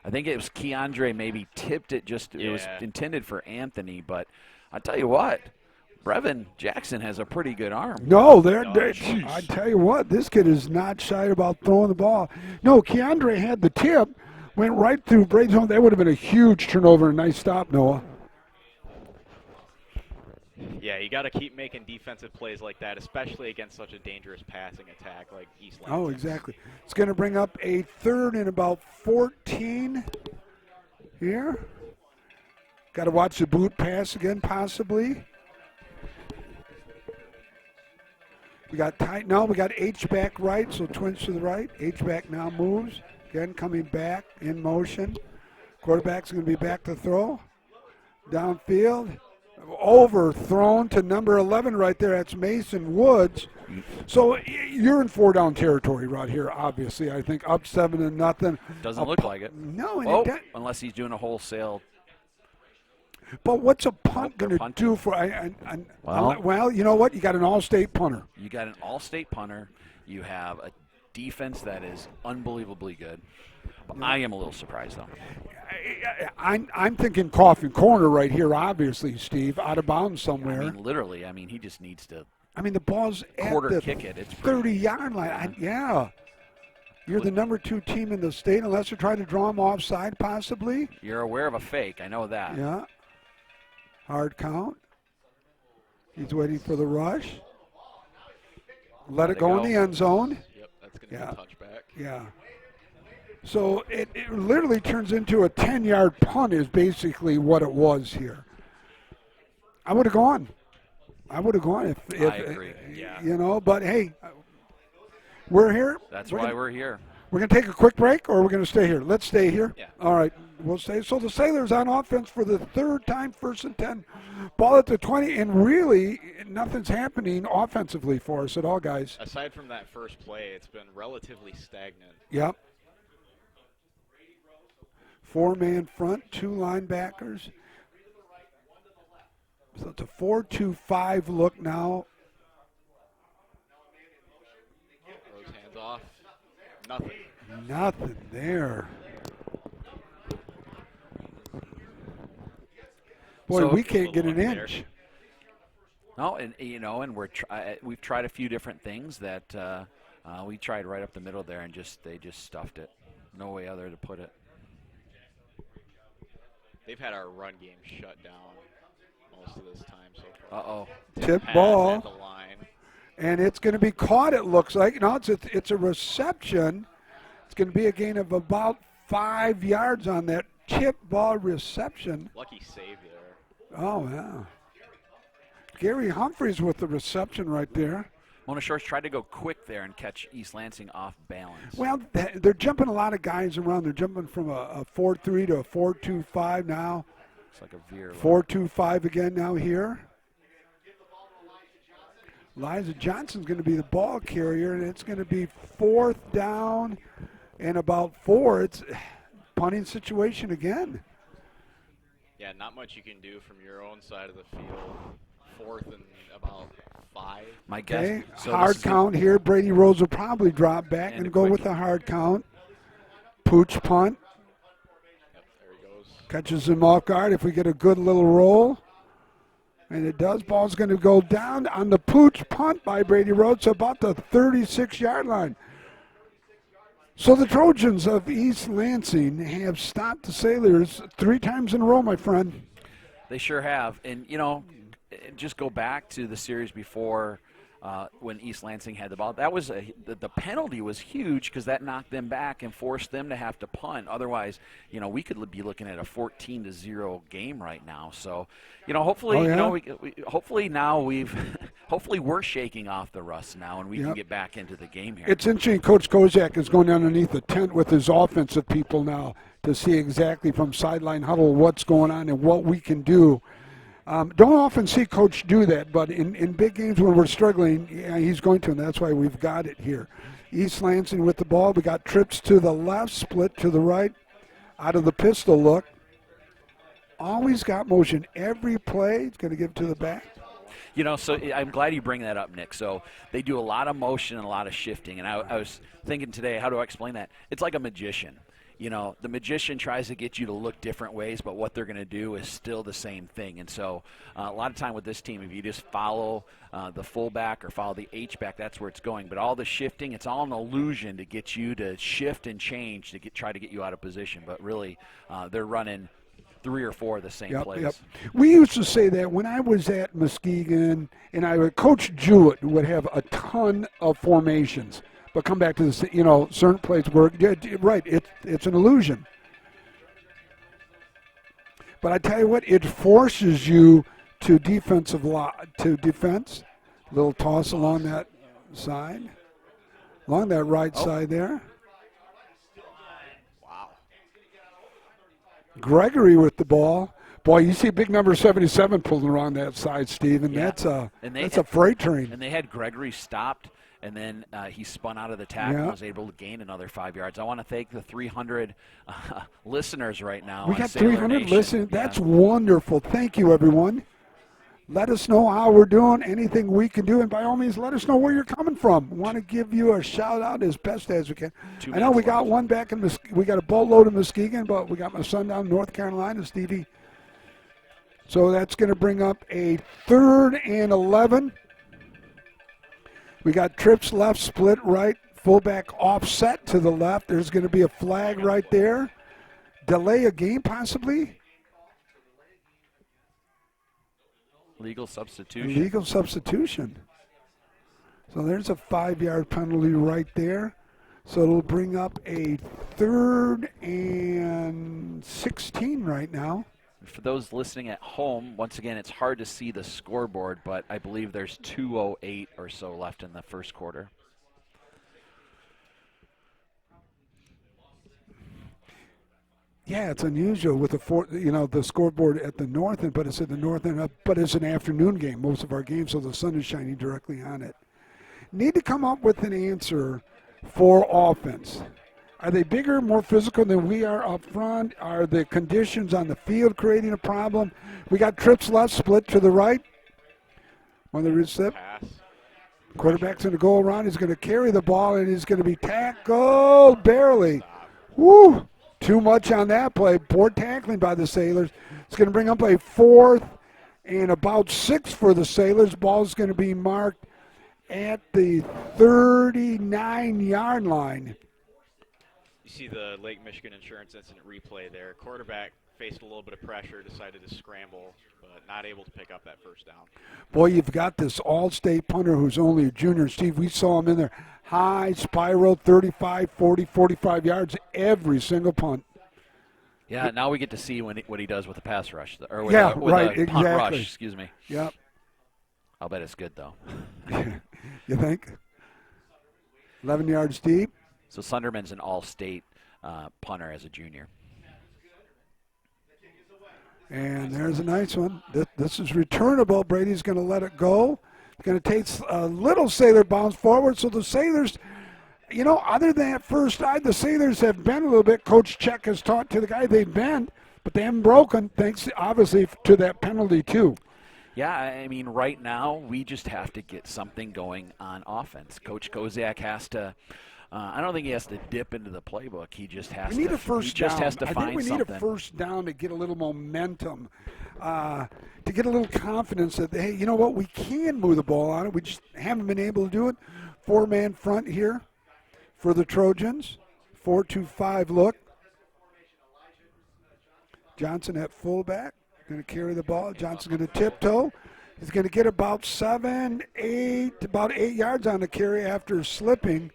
I think it was Keandre maybe tipped it. It was Yeah. intended for Anthony, but I tell you what, Brevin Jackson has a pretty good arm. No, jeez. I tell you what, this kid is not shy about throwing the ball. No, Keandre had the tip, went right through Brady's home. That would have been a huge turnover. Nice stop, Noah. Yeah, you got to keep making defensive plays like that, especially against such a dangerous passing attack like East Lansing. Oh, exactly. It's going to bring up a 3rd and about 14 here. Got to watch the boot pass again, possibly. We got tight. No, we got H back right, so twins to the right. H back now moves. Again, coming back in motion. Quarterback's going to be back to throw. Downfield. Overthrown to number 11 right there. That's Mason Woods. So you're in 4-down territory right here, obviously. I think up 7-0. Doesn't look like it. No, and Oh, it unless he's doing a wholesale. but what's a punt They're going to punting. do for? Well- Well, you know what? You got an all-state punter. You got an all-state punter. You have a defense that is unbelievably good. But I am a little surprised, though. I'm thinking coffin corner right here, obviously, Steve, out of bounds somewhere. I mean, literally. I mean, he just needs to the ball's quarter at the kick it. It's pretty, 30-yard line. Yeah. You're the number 2 team in the state, unless you're trying to draw him offside, possibly. you're aware of a fake. I know that. Yeah. Hard count. He's waiting for the rush. Let it go in the end zone. Yep, that's going to Yeah. be a touchback. Yeah. So it literally turns into a 10-yard punt is basically what it was here. I would have gone. If I agree. Yeah. But hey, we're here. That's why we're here. We're going to take a quick break, or we're going to stay here? Let's stay here. Yeah. All right, we'll stay. So the Sailors on offense for the third time, 1st and 10. Ball at the 20, and really nothing's happening offensively for us at all, guys. Aside from that first play, it's been relatively stagnant. Yep. 4-man front, 2 linebackers. So it's a 4-2-5 look now. Rose hands off. Nothing. Nothing there. Boy, So- we can't get an Little one inch. No, and we've tried a few different things that we tried right up the middle there, and they just stuffed it. No way other to put it. They've had our run game shut down most of this time so far. Uh-oh. Tip Pass ball. at the line. And it's going to be caught, it looks like. No, it's a reception. It's going to be a gain of about 5 yards on that tip ball reception. Lucky save there. Oh, yeah. Gary Humphreys with the reception right there. Mona Shores tried to go quick there and catch East Lansing off balance. Well, they're jumping a lot of guys around. They're jumping from a 4-3 to a 4-2-5 now. It's like a veer. 4-2-5 again now here. Elijah Johnson's going to be the ball carrier, and it's going to be 4th down and about 4. It's punting situation again. Yeah, not much you can do from your own side of the field. 4th and about 5. My guess. Okay, So hard this is count here. Brady Rose will probably drop back And and a go quick- with the hard count. Pooch punt. Yep, there he goes. Catches him off guard if we get a good little roll. And it does. Ball's going to go down on the Pooch punt by Brady Rhodes, so about the 36-yard line. So the Trojans of East Lansing have stopped the Sailors 3 times in a row, my friend. They sure have. And, just go back to the series before when East Lansing had the ball. That was the penalty was huge because that knocked them back and forced them to have to punt. Otherwise, we could be looking at a 14-0 game right now. So, hopefully, Oh, yeah? hopefully now hopefully we're shaking off the rust now and we can Yep. get back into the game here. It's interesting. Coach Kozak is going underneath the tent with his offensive people now to see exactly from sideline huddle what's going on and what we can do. Don't often see Coach do that, but in big games when we're struggling, yeah, he's going to, and that's why we've got it here. East Lansing with the ball. We got trips to the left, split to the right, out of the pistol look. Always got motion. Every play, he's going to give to the back. So I'm glad you bring that up, Nick. So they do a lot of motion and a lot of shifting. And I was thinking today, how do I explain that? It's like a magician. The magician tries to get you to look different ways, but what they're going to do is still the same thing. And so a lot of time with this team, if you just follow the fullback or follow the H-back, that's where it's going. But all the shifting, it's all an illusion to get you to shift and change to try to get you out of position. But really, they're running 3 or 4 of the same plays. Yep. We used to say that when I was at Muskegon, and Coach Jewett would have a ton of formations. But come back to this, certain plays where, right, it's an illusion. But I tell you what, it forces you to defense. Little toss along that side, along that right side there. Wow. Gregory with the ball. Boy, you see big number 77 pulling around that side, Steve, and Yeah. that's a freight train. And they had Gregory stopped, and then he spun out of the tackle and was able to gain another 5 yards. I want to thank the 300 listeners right now. We on got Sailor 300 Nation. listeners. That's wonderful. Thank you, everyone. Let us know how we're doing, anything we can do, and by all means, let us know where you're coming from. We want to give you a shout-out as best as we can. I know we got one back in we got a boatload in Muskegon, but we got my son down in North Carolina, Stevie. So that's going to bring up a 3rd and 11. We got trips left, split right, fullback offset to the left. There's going to be a flag right there. Delay a game, possibly. Legal substitution. Legal substitution. So there's a 5-yard penalty right there. So it'll bring up a 3rd and 16 right now. For those listening at home, once again, it's hard to see the scoreboard, but I believe there's 2:08 or so left in the first quarter. Yeah, it's unusual with the scoreboard at the north end, but it's at the north end, but it's an afternoon game, most of our games, so the sun is shining directly on it. Need to come up with an answer for offense. Are they bigger, more physical than we are up front? Are the conditions on the field creating a problem? We got trips left, split to the right. On the receipt. Quarterback's going to go around. He's going to carry the ball, and he's going to be tackled barely. Woo! Too much on that play. Poor tackling by the Sailors. It's going to bring up a 4th and about 6 for the Sailors. Ball's going to be marked at the 39-yard line. You see the Lake Michigan Insurance Incident replay there. Quarterback faced a little bit of pressure, decided to scramble, but not able to pick up that first down. Boy, you've got this all-state punter who's only a junior. Steve, we saw him in there. High spiral, 35, 40, 45 yards every single punt. Yeah, now we get to see what he does with the pass rush. Or with Yeah, a, with right, a punt exactly. rush, excuse me. Yep. I'll bet it's good, though. You think? 11 yards deep. So Sunderman's an all-state punter as a junior. And there's a nice one. This is returnable. Brady's going to let it go. He's going to take a little Sailor bounce forward. So the Sailors, other than that first side, the Sailors have been a little bit. Coach Check has taught to the guy they've been, but they haven't broken, thanks obviously to that penalty too. Yeah, I mean, right now we just have to get something going on offense. Coach Koziak has to. I don't think he has to dip into the playbook. He just has to. We need a first down. Just has to I find think we something. need a first down to get a little momentum, to get a little confidence that, hey, you know what, we can move the ball on it. We just haven't been able to do it. 4-man front here for the Trojans. 4-2-5 look. Johnson at fullback. Going to carry the ball. Johnson's going to tiptoe. He's going to get about 8 yards on the carry after slipping.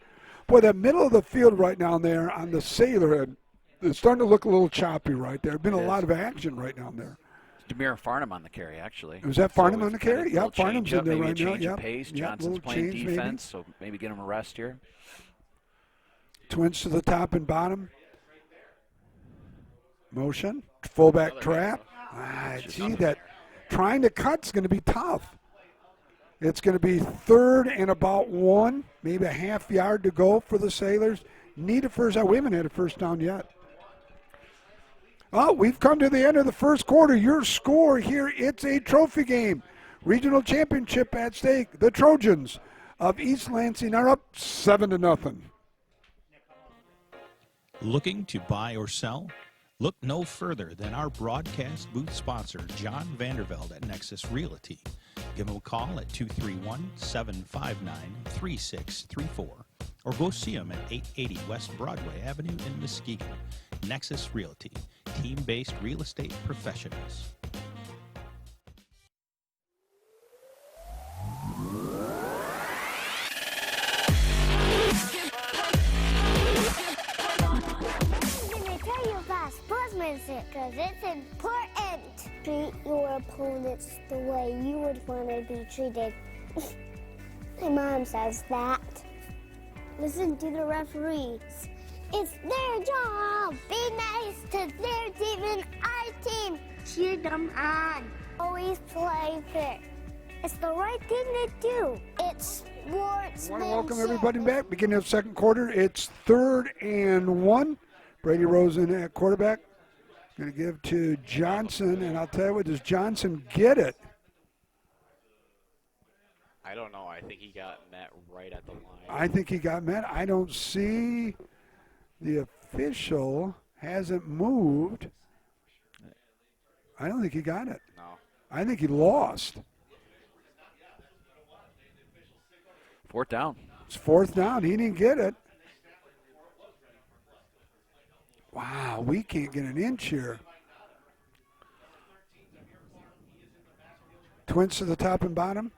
Boy, the middle of the field right now there on the Sailor, it's starting to look a little choppy right there. There's been a lot of action right down there. Demir Farnham on the carry, actually. Was that Farnham on the carry? Yeah, Farnham's in there right now. Maybe a change of pace. Johnson's playing defense, so maybe get him a rest here. Twins to the top and bottom. Motion. Fullback trap. See that. Trying to cut's going to be tough. It's going to be 3rd and about 1, maybe a half yard to go for the Sailors. Need a first down. We haven't had a first down yet. Oh, we've come to the end of the first quarter. Your score here, it's a trophy game. Regional championship at stake. The Trojans of East Lansing are up 7-0. Looking to buy or sell? Look no further than our broadcast booth sponsor, John Vandervelde at Nexus Realty. Give him a call at 231-759-3634 or go see him at 880 West Broadway Avenue in Muskegon. Nexus Realty, team-based real estate professionals. Because it's important. Treat your opponents the way you would want to be treated. My mom says that. Listen to the referees. It's their job. Be nice to their team and our team. cheer them on. Always play fair. It's the right thing to do. It's sportsmanship. I want to welcome everybody back. Beginning of second quarter. It's 3rd and 1. Brady Rosen at quarterback. Going to give to Johnson, and I'll tell you what, does Johnson get it? I don't know. I think he got met right at the line. I think he got met. I don't see the official hasn't moved. I don't think he got it. No. I think he lost. 4th down. It's 4th down. He didn't get it. Wow, we can't get an inch here. Twins to the top and bottom.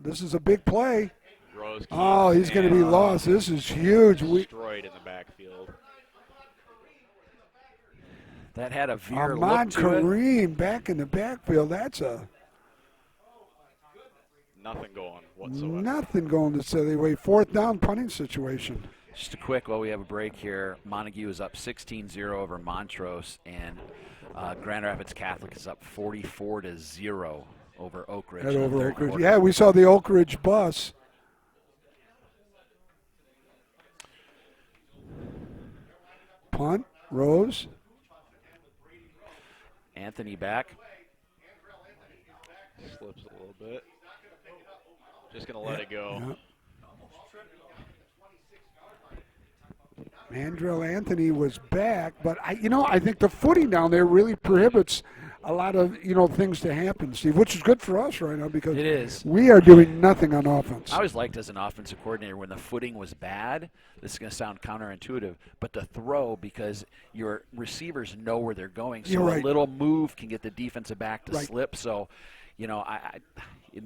This is a big play. Rose Oh, he's going to be lost. This is huge. Destroyed in the backfield. That had a veer Ahmad look to it. Kareem back in the backfield. That's Nothing going whatsoever. nothing going to say. Way 4th down punting situation. Just a quick, while we have a break here, Montague is up 16-0 over Montrose, and Grand Rapids Catholic is up 44-0 over Oak Ridge. Head in the over third Oak Ridge. quarter. Yeah, we saw the Oak Ridge bus. Punt, Rose. Anthony back. Slips a little bit. Just going to let it go. Yep. Mandrell Anthony was back, but I think the footing down there really prohibits a lot of things to happen, Steve, which is good for us right now because It is. we are doing nothing on offense. I always liked as an offensive coordinator when the footing was bad. This is going to sound counterintuitive, but the throw, because your receivers know where they're going, so You're right. a little move can get the defensive back to Right. slip. So, I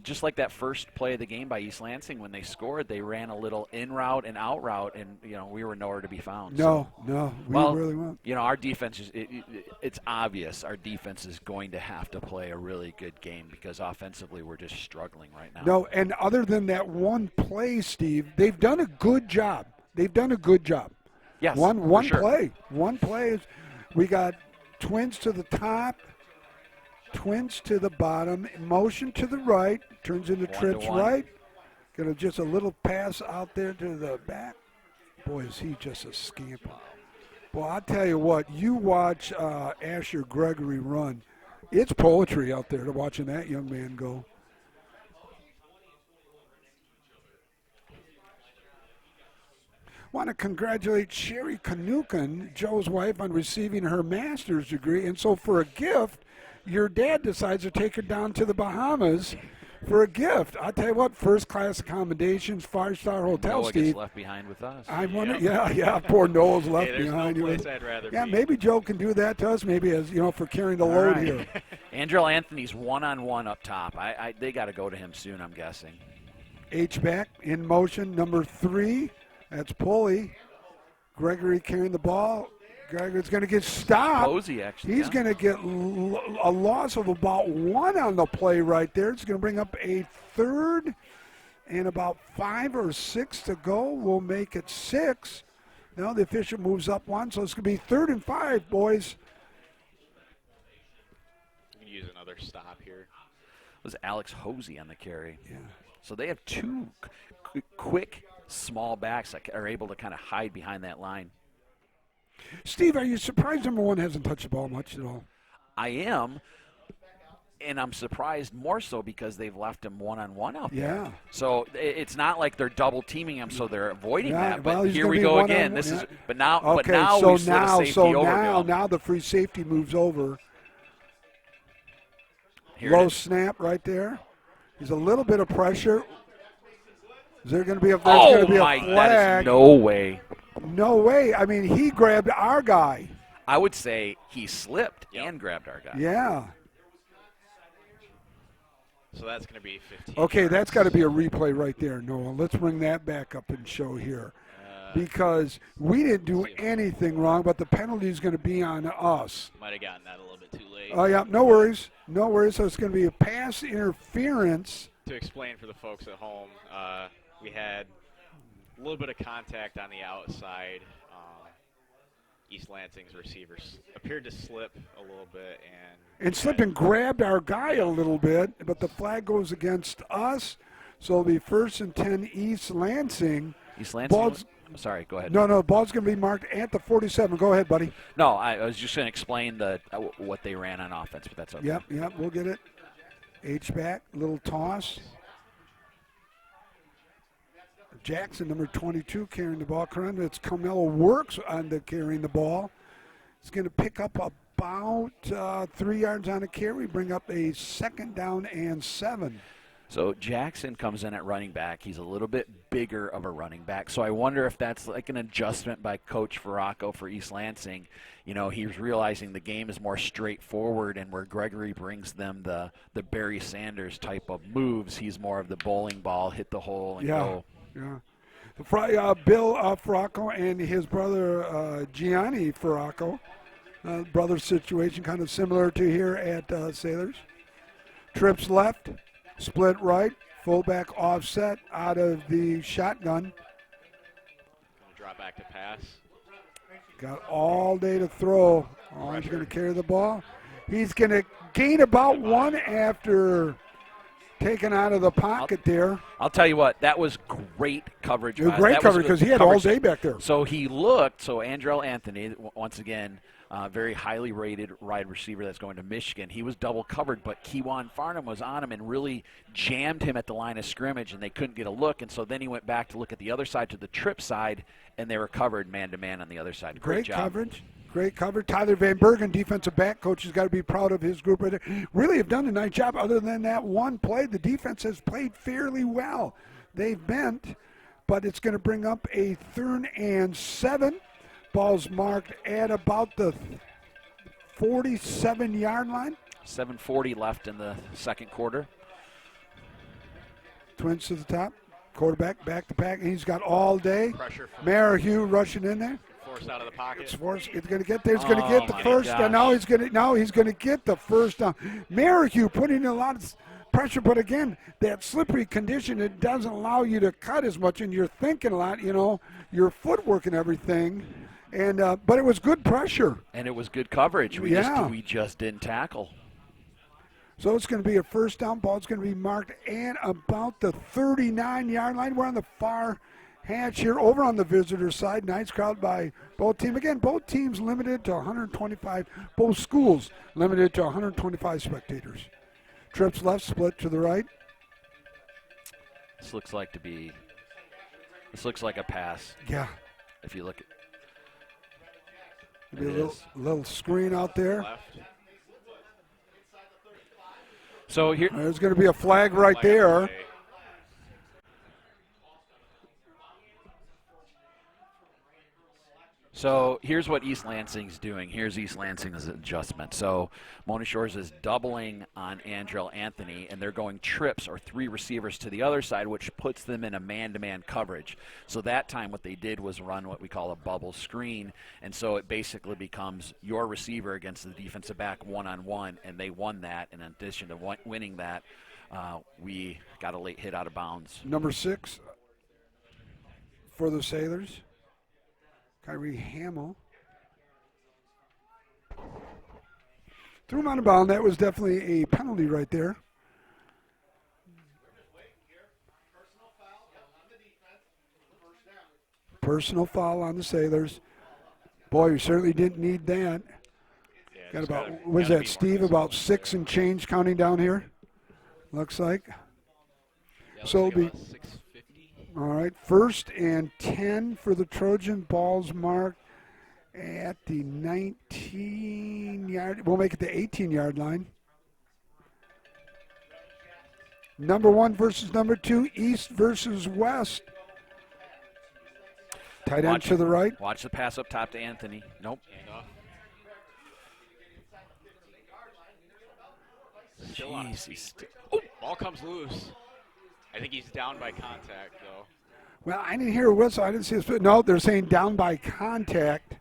just like that first play of the game by East Lansing when they scored, they ran a little in route and out route, and we were nowhere to be found. No, we Well, really won't. Our defense is it's obvious our defense is going to have to play a really good game because offensively we're just struggling right now. No, and other than that one play, Steve, they've done a good job. Yes, One for sure. play. One play is we got Twins to the top, Twins to the bottom, motion to the right, turns into 1-to-1. trips right. Gonna just a little pass out there to the back. Boy, is he just a scamper. Boy, I'll tell you what, you watch Asher Gregory run. It's poetry out there to watching that young man go. Want to congratulate Sherry Kanukin, Joe's wife, on receiving her master's degree. And so for a gift, your dad decides to take her down to the Bahamas for a gift. I'll tell you what, first-class accommodations, five-star hotel, Noah Steve. gets left behind with us. I wonder, yeah, poor Noah's left Hey, there's behind. no place I'd rather Yeah, be. maybe Joe can do that to us, maybe as, for carrying the load here. Andrell Anthony's one-on-one up top. They got to go to him soon, I'm guessing. H-back in motion, number 3. That's Pulley. Gregory carrying the ball. Gregory's going to get stopped. Posey, actually. He's yeah. going to get a loss of about 1 on the play right there. It's going to bring up a 3rd and about 5 or 6 to go. We'll make it 6. Now the official moves up 1, so it's going to be 3rd and 5, boys. You can use another stop here. It was Alex Hosey on the carry. Yeah. So they have 2 quick, small backs that are able to kind of hide behind that line. Steve, are you surprised number 1 hasn't touched the ball much at all? I am, and I'm surprised more so because they've left him one-on-one out there. Yeah. So it's not like they're double teaming him, so they're avoiding Yeah, that. well, But he's here gonna we be go one-on-one, again. This yeah. is, but now, Okay, we've slid a safety over to him. now the free safety moves over. Here Low it is. snap right there. There's a little bit of pressure. Is there going to be a, Oh be a my! flag? That is no way. No way. I mean, he grabbed our guy. I would say he slipped and grabbed our guy. Yeah. So that's going to be 15 Okay, yards. that's got to be a replay right there, Noah. Let's bring that back up and show here. Because we didn't do anything wrong, but the penalty is going to be on us. Might have gotten that a little bit too late. Oh, yeah, no worries. No worries. So it's going to be a pass interference. To explain for the folks at home, we had a little bit of contact on the outside. East Lansing's receivers appeared to slip a little bit. And slipped and grabbed our guy a little bit, but the flag goes against us. So it'll be 1st and 10 East Lansing. East Lansing? Ball's, sorry, go ahead. No, the ball's going to be marked at the 47. Go ahead, buddy. No, I was just going to explain what they ran on offense, but that's okay. Yep, we'll get it. H-back, little toss. Jackson, number 22, carrying the ball. Correct. It's Carmelo Works on the carrying the ball. He's going to pick up about 3 yards on a carry, bring up a 2nd down and 7. So Jackson comes in at running back. He's a little bit bigger of a running back. So I wonder if that's like an adjustment by Coach Farraco for East Lansing. You know, he's realizing the game is more straightforward, and where Gregory brings them the Barry Sanders type of moves, he's more of the bowling ball, hit the hole and go. Yeah. Bill Farraco and his brother Gianni Farraco. Brother situation kind of similar to here at Sailors. Trips left, split right, fullback offset out of the shotgun. Drop back to pass. Got all day to throw. Oh, he's going to carry the ball. He's going to gain about 1 after taken out of the pocket there. I'll tell you what, that was great coverage. It was great coverage because he had all day back there. So he looked, Andrell Anthony, once again, very highly rated wide receiver that's going to Michigan. He was double covered, but Kewan Farnham was on him and really jammed him at the line of scrimmage, and they couldn't get a look. And so then he went back to look at the other side, to the trip side, and they were covered man-to-man on the other side. Great job. Great coverage. Tyler Van Bergen, defensive back coach, has got to be proud of his group right there. Really have done a nice job. Other than that one play, the defense has played fairly well. They've bent, but it's going to bring up a 3rd and 7. Ball's marked at about the 47-yard line. 7:40 left in the second quarter. Twins to the top. Quarterback back to pack, and he's got all day. Pressure from Merrihew rushing in there. forced out of the pocket. It's forced. It's going to get there. He's going to get the first. gosh. And now he's going to get the first down. Merrihew putting in a lot of pressure, but again, that slippery condition, it doesn't allow you to cut as much, and you're thinking a lot. Your footwork and everything. And but it was good pressure. And it was good coverage. We just didn't tackle. So it's going to be a first down ball. It's going to be marked at about the 39-yard line. We're on the far hatch here, over on the visitor side. Nice crowd by both teams. Again, both teams limited to 125. Both schools limited to 125 spectators. Trips left, split to the right. This looks like a pass. Yeah. If you look at Maybe a little screen out there. Left. So here, There's going to be a flag right there. So here's what East Lansing's doing. Here's East Lansing's adjustment. So Mona Shores is doubling on Andrell Anthony, and they're going trips or three receivers to the other side, which puts them in a man-to-man coverage. So that time what they did was run what we call a bubble screen, and so it basically becomes your receiver against the defensive back one-on-one, and they won that. And in addition to winning that, we got a late hit out of bounds. Number 6 for the Sailors. Kyrie Hamill. Threw him out of bounds. That was definitely a penalty right there. Personal foul on the Sailors. Boy, we certainly didn't need that. Got about, was that, Steve, about 6 and change counting down here? Looks like. So it'll be. All right, 1st and 10 for the Trojan. Ball's marked at the 19-yard. We'll make it the 18-yard line. Number 1 versus number 2, East versus West. Tight end to the right. Watch the pass up top to Anthony. Nope. Jeez, ball comes loose. I think he's down by contact, though. Well, I didn't hear a whistle. I didn't see a spit. No, they're saying down by contact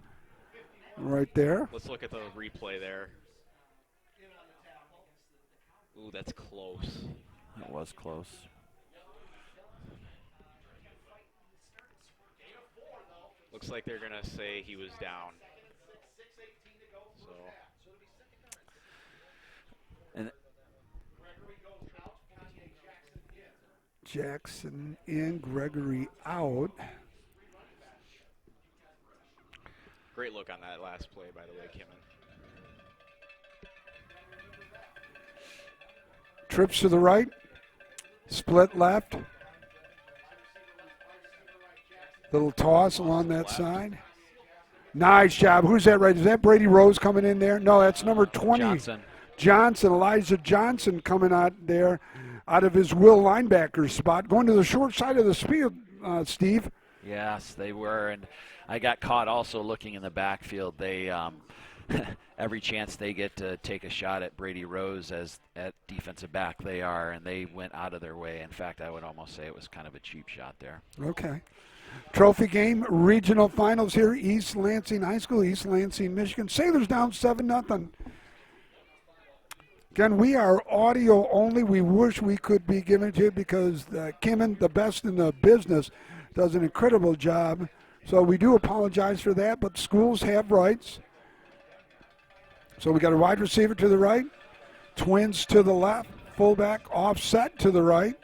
right there. Let's look at the replay there. Ooh, that's close. It was close. Looks like they're going to say he was down. Jackson and Gregory out. Great look on that last play, by the way, Kimmin. Trips to the right. Split left. Little toss along that side. Nice job. Who's that right? Is that Brady Rose coming in there? No, that's number 20. Johnson, Elijah Johnson coming out there out of his will linebacker spot, going to the short side of the field, Steve. Yes, they were, and I got caught also looking in the backfield. They every chance they get to take a shot at Brady Rose as at defensive back, they are, and they went out of their way. In fact, I would almost say it was kind of a cheap shot there. Okay. Trophy game, regional finals here, East Lansing High School, East Lansing, Michigan. Sailors down 7-0. Again, we are audio only. We wish we could be giving it to you because Kimmin, the best in the business, does an incredible job. So we do apologize for that, but schools have rights. So we got a wide receiver to the right, twins to the left, fullback offset to the right,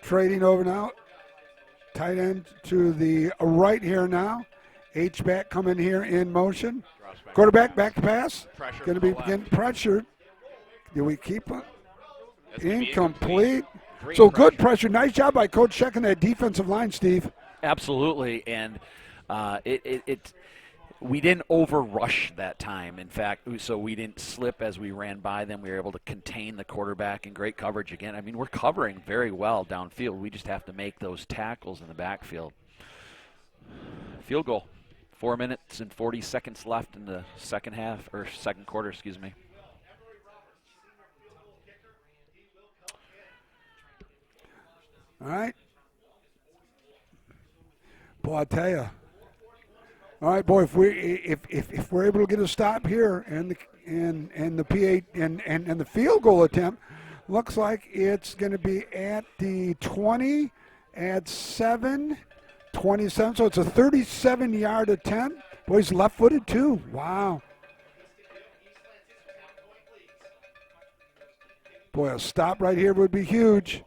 trading over now. Tight end to the right here now. H-back coming here in motion. Quarterback back to pass. Going to be getting pressured. Do we keep it? Incomplete. So good pressure. Nice job by Coach checking that defensive line, Steve. Absolutely, and we didn't overrush that time. In fact, so we didn't slip as we ran by them. We were able to contain the quarterback in great coverage again. I mean, we're covering very well downfield. We just have to make those tackles in the backfield. Field goal. 4 minutes and 40 seconds left in the second quarter, excuse me. All right. Boy, I tell you. All right, boy. If we're able to get a stop here and the PA and the field goal attempt, looks like it's going to be at the 20 at 7:27. So it's a 37-yard attempt. Boy, he's left-footed too. Wow. Boy, a stop right here would be huge.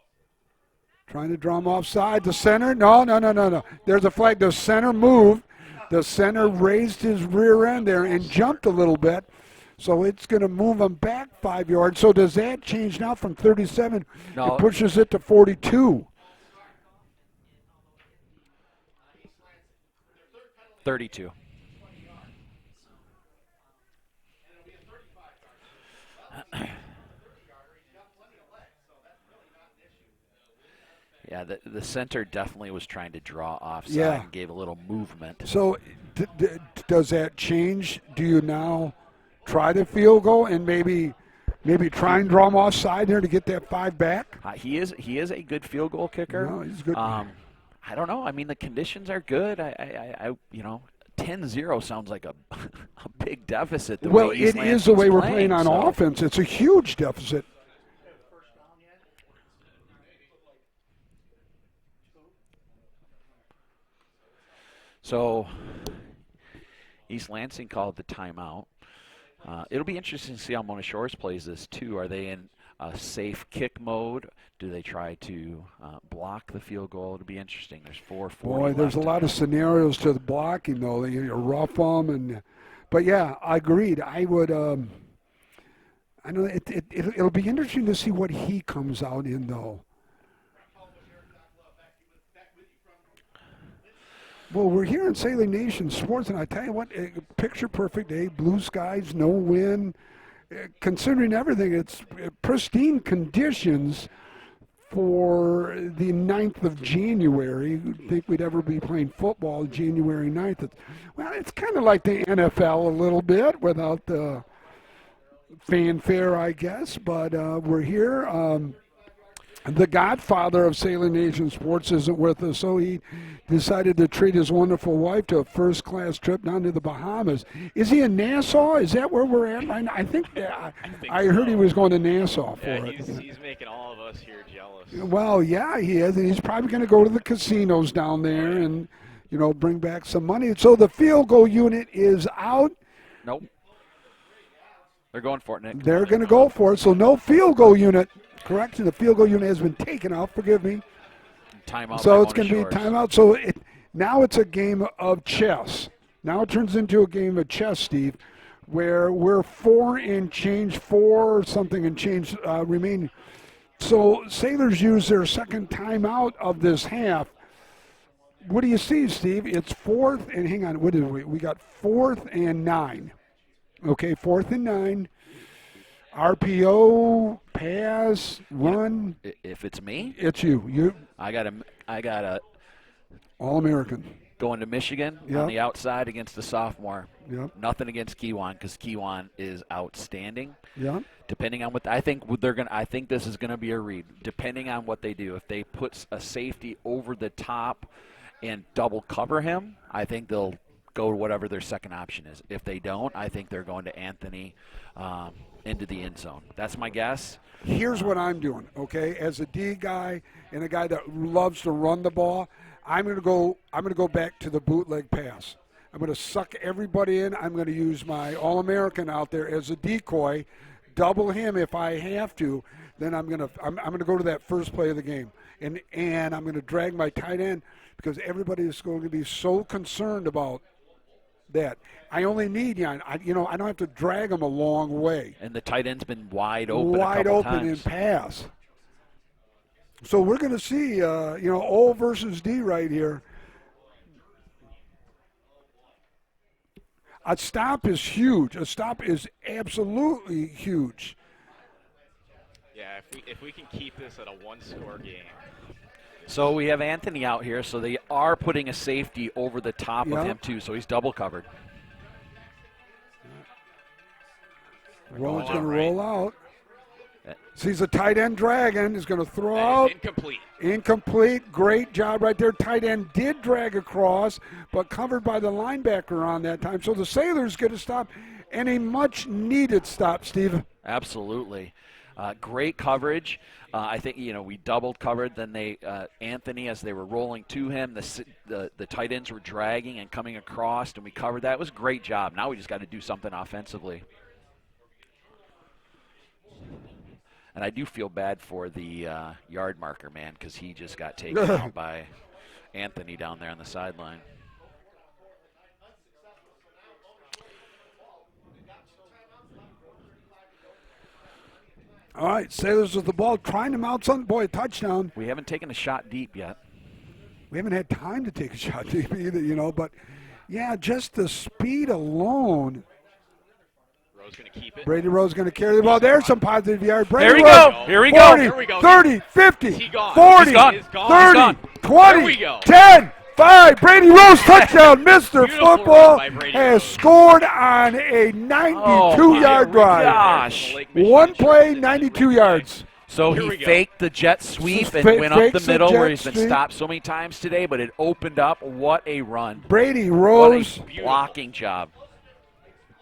Trying to draw him offside. The center, no. There's a flag. The center moved. The center raised his rear end there and jumped a little bit. So it's going to move him back 5 yards. So does that change now from 37? No. It pushes it to 42. 32. Yeah, the center definitely was trying to draw offside and gave a little movement. So does that change? Do you now try the field goal and maybe try and draw him offside there to get that 5 back? He is a good field goal kicker. No, he's good. I don't know. I mean, the conditions are good. I 10-0 sounds like a big deficit. Well, it is the way we're playing on offense. It's a huge deficit. So East Lansing called the timeout. It'll be interesting to see how Mona Shores plays this, too. Are they in a safe kick mode? Do they try to block the field goal? It'll be interesting. There's 4:40 Boy, there's a lot of scenarios to the blocking, though. You rough them. But, yeah, I agreed. I would I know it'll be interesting to see what he comes out in, though. Well, we're here in Sailor Nation Sports, and I tell you what, picture perfect day, blue skies, no wind. Considering everything, it's pristine conditions for the 9th of January. You'd think we'd ever be playing football January 9th. It's kind of like the NFL a little bit without the fanfare, I guess, but we're here. The godfather of Sailor Nation Sports isn't with us, so he decided to treat his wonderful wife to a first-class trip down to the Bahamas. Is he in Nassau? Is that where we're at right now? I think I heard he was going to Nassau for it. He's making all of us here jealous. Well, yeah, he is, and he's probably going to go to the casinos down there and, bring back some money. So the field goal unit is out. Nope. They're going for it, Nick. They're going to go for it, so no field goal unit. Correction, the field goal unit has been taken out. Forgive me. Timeout. So by it's going to be Mona Shores. timeout. So now it's a game of chess. Now it turns into a game of chess, Steve, where we're 4 something and change remaining. So Sailors use their second timeout of this half. What do you see, Steve? It's 4th and hang on. What did we? We got 4th and 9. Okay, 4th and 9. RPO, pass, run. If it's me, It's you. I got a All-American. going to Michigan Yep. on the outside against the sophomore. Yep. Nothing against Kiwan because Kiwan is outstanding. Yeah. Depending on what I think this is going to be a read. Depending on what they do, if they put a safety over the top and double cover him, I think they'll go to whatever their second option is. If they don't, I think they're going to Anthony into the end zone. That's my guess. Here's what I'm doing, okay? As a D guy and a guy that loves to run the ball, I'm going to go back to the bootleg pass. I'm going to suck everybody in. I'm going to use my All-American out there as a decoy, double him if I have to. Then I'm going to go to that first play of the game, and I'm going to drag my tight end because everybody is going to be so concerned about that. I only need I don't have to drag them a long way. And the tight end's been wide open. Wide a couple open times. and pass. So we're going to see, O versus D right here. A stop is huge. A stop is absolutely huge. Yeah, if we can keep this at a one-score game. So we have Anthony out here, so they are putting a safety over the top of him too, so he's double covered. Roller's going going to out roll out. Sees a tight end dragging. He's going to throw out. Incomplete. Incomplete. Great job right there. Tight end did drag across, but covered by the linebacker on that time. So the Sailors get a stop, and a much-needed stop, Steve. Absolutely. Great coverage. I think, we doubled covered. Then Anthony, as they were rolling to him, the tight ends were dragging and coming across, and we covered that. It was a great job. Now we just got to do something offensively. And I do feel bad for the yard marker, man, because he just got taken out by Anthony down there on the sideline. All right, Sailors with the ball, trying to mount something. Boy, touchdown. We haven't taken a shot deep yet. We haven't had time to take a shot deep either, but, yeah, just the speed alone. Rose going to keep it. Brady Rose going to carry the ball. There's some positive yards. There Brady we Rose, go. Here we 40, go. Here we go. 30, 50, He gone. 40, He's gone. He's gone. 30, He's gone. 20, There we go. 10, 5. Brady Rose touchdown. Mr. Beautiful Football run by Brady has Rose. scored on a 92-yard drive. Gosh. One play, 92 yards. So Here he we go. faked the jet sweep and Fa- went up the fakes the middle jet where he's been sweep. stopped so many times today, but it opened up. What a run. Brady What Rose. a blocking job.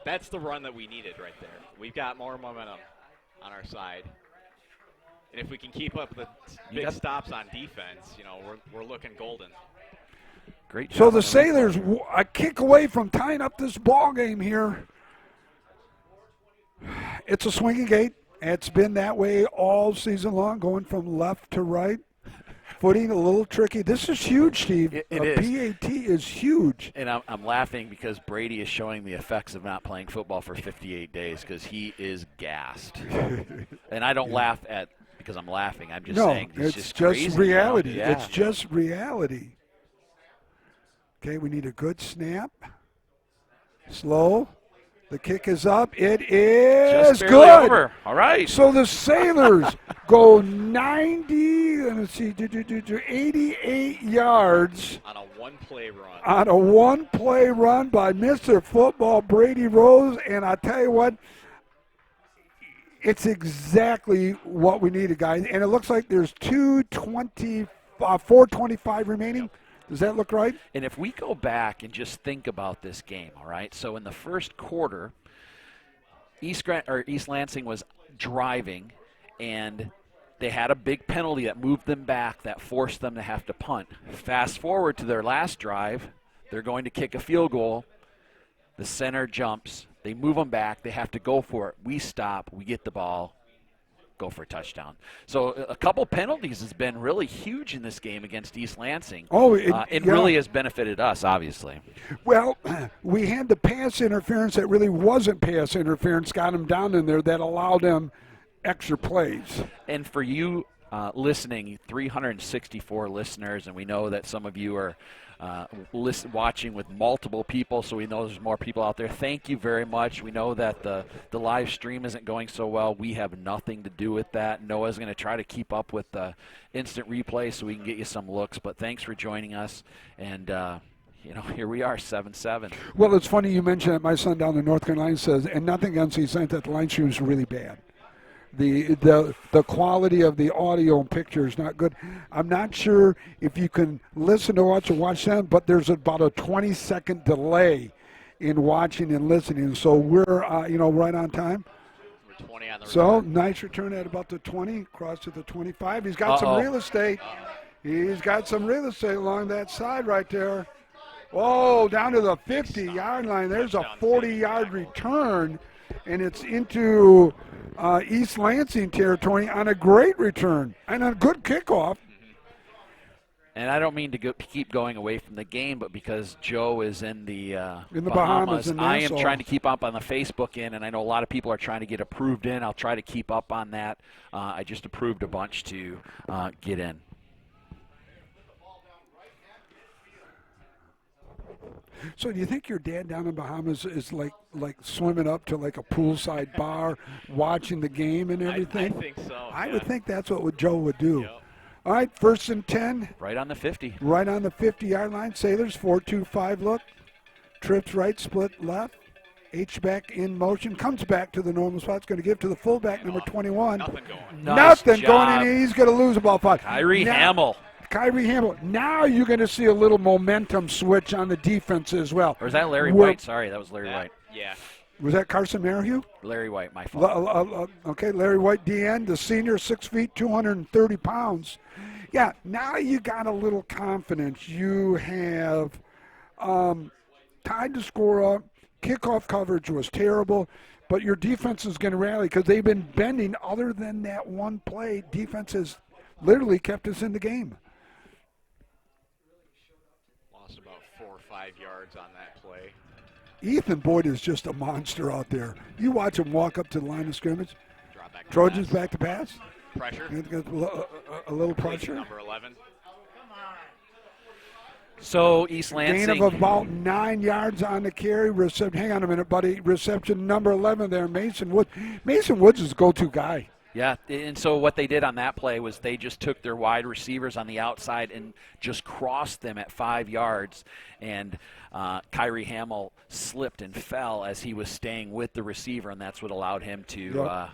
That's the run that we needed right there. We've got more momentum on our side. And if we can keep up the big stops on defense, we're looking golden. Great job. So on the the Sailors a kick away from tying up this ball game here. It's a swinging gate. It's been that way all season long, going from left to right. Footing a little tricky. This is huge, Steve. It a is. PAT is huge. And I'm laughing because Brady is showing the effects of not playing football for 58 days because he is gassed. And I don't laugh because I'm laughing. I'm just saying it's just just crazy, reality. Yeah. It's just reality. Okay, we need a good snap. Slow. The kick is up. It is just barely good. over. All right. So the Sailors go 90, let's see, 88 yards On a one-play run. on a one-play run by Mr. Football Brady Rose. And I tell you what, it's exactly what we needed, guys. And it looks like there's 4:25 remaining. Does that look right? And if we go back and just think about this game, all right? So in the first quarter, East Lansing was driving, and they had a big penalty that moved them back, that forced them to have to punt. Fast forward to their last drive, they're going to kick a field goal. The center jumps. They move them back. They have to go for it. We stop. We get the ball. go for a touchdown. So a couple penalties has been really huge in this game against East Lansing. Oh, it really has benefited us, obviously. Well, we had the pass interference that really wasn't pass interference, got them down in there, that allowed them extra plays. And for you listening, 364 listeners, and we know that some of you are watching with multiple people, so we know there's more people out there. Thank you very much. We know that the live stream isn't going so well. We have nothing to do with that. Noah's going to try to keep up with the instant replay so we can get you some looks, but thanks for joining us, and here we are, 7-7. Well, it's funny you mentioned that. My son down in North Carolina says, and nothing against East Lansing, that the line stream is really bad. The quality of the audio and picture is not good. I'm not sure if you can listen to us or watch them, but there's about a 20-second delay in watching and listening. So we're right on time. We're 20 on the So return. nice return at about the 20, cross to the 25. He's got some real estate. He's got some real estate along that side right there. Oh, down to the 50-yard line. There's a 40-yard return, and it's into East Lansing territory on a great return and a good kickoff. And I don't mean to keep going away from the game, but because Joe is in the Bahamas and I am Nassau. trying to keep up on the Facebook and I know a lot of people are trying to get approved in. I'll try to keep up on that. I just approved a bunch to get in. So do you think your dad down in Bahamas is like swimming up to like a poolside bar, watching the game and everything? I think so. I would think that's what Joe would do. Yep. All right, 1st and 10. Right on the 50. Right on the 50-yard line. Sailors, 4-2-5 look. Trips right, split left. H-back in motion. Comes back to the normal spot. It's going to give to the fullback, number 21. Nothing going. Nothing Nice going job. in. He's going to lose about 5. Kyrie Now- Hamill. Kyrie Hamill. Now you're going to see a little momentum switch on the defense as well. Or is that Larry We're- White? Sorry, that was Larry White. Yeah. Was that Carson Merrihew? Larry White, my fault. Okay, Larry White, DN, the senior, 6 feet, 230 pounds. Yeah, now you got a little confidence. You have tied the score up. Kickoff coverage was terrible, but your defense is going to rally because they've been bending. Other than that one play, defense has literally kept us in the game. Lost about 4 or 5 yards on that play. Ethan Boyd is just a monster out there. You watch him walk up to the line of scrimmage. Drop back. Trojans back to pass. Pressure. A little pressure. Number 11. So East Gain Lansing. of about 9 yards on the carry. Hang on a minute, buddy. Reception number 11 there, Mason Woods. Mason Woods is the go-to guy. Yeah, and so what they did on that play was they just took their wide receivers on the outside and just crossed them at 5 yards, and Kyrie Hamill slipped and fell as he was staying with the receiver, and that's what allowed him to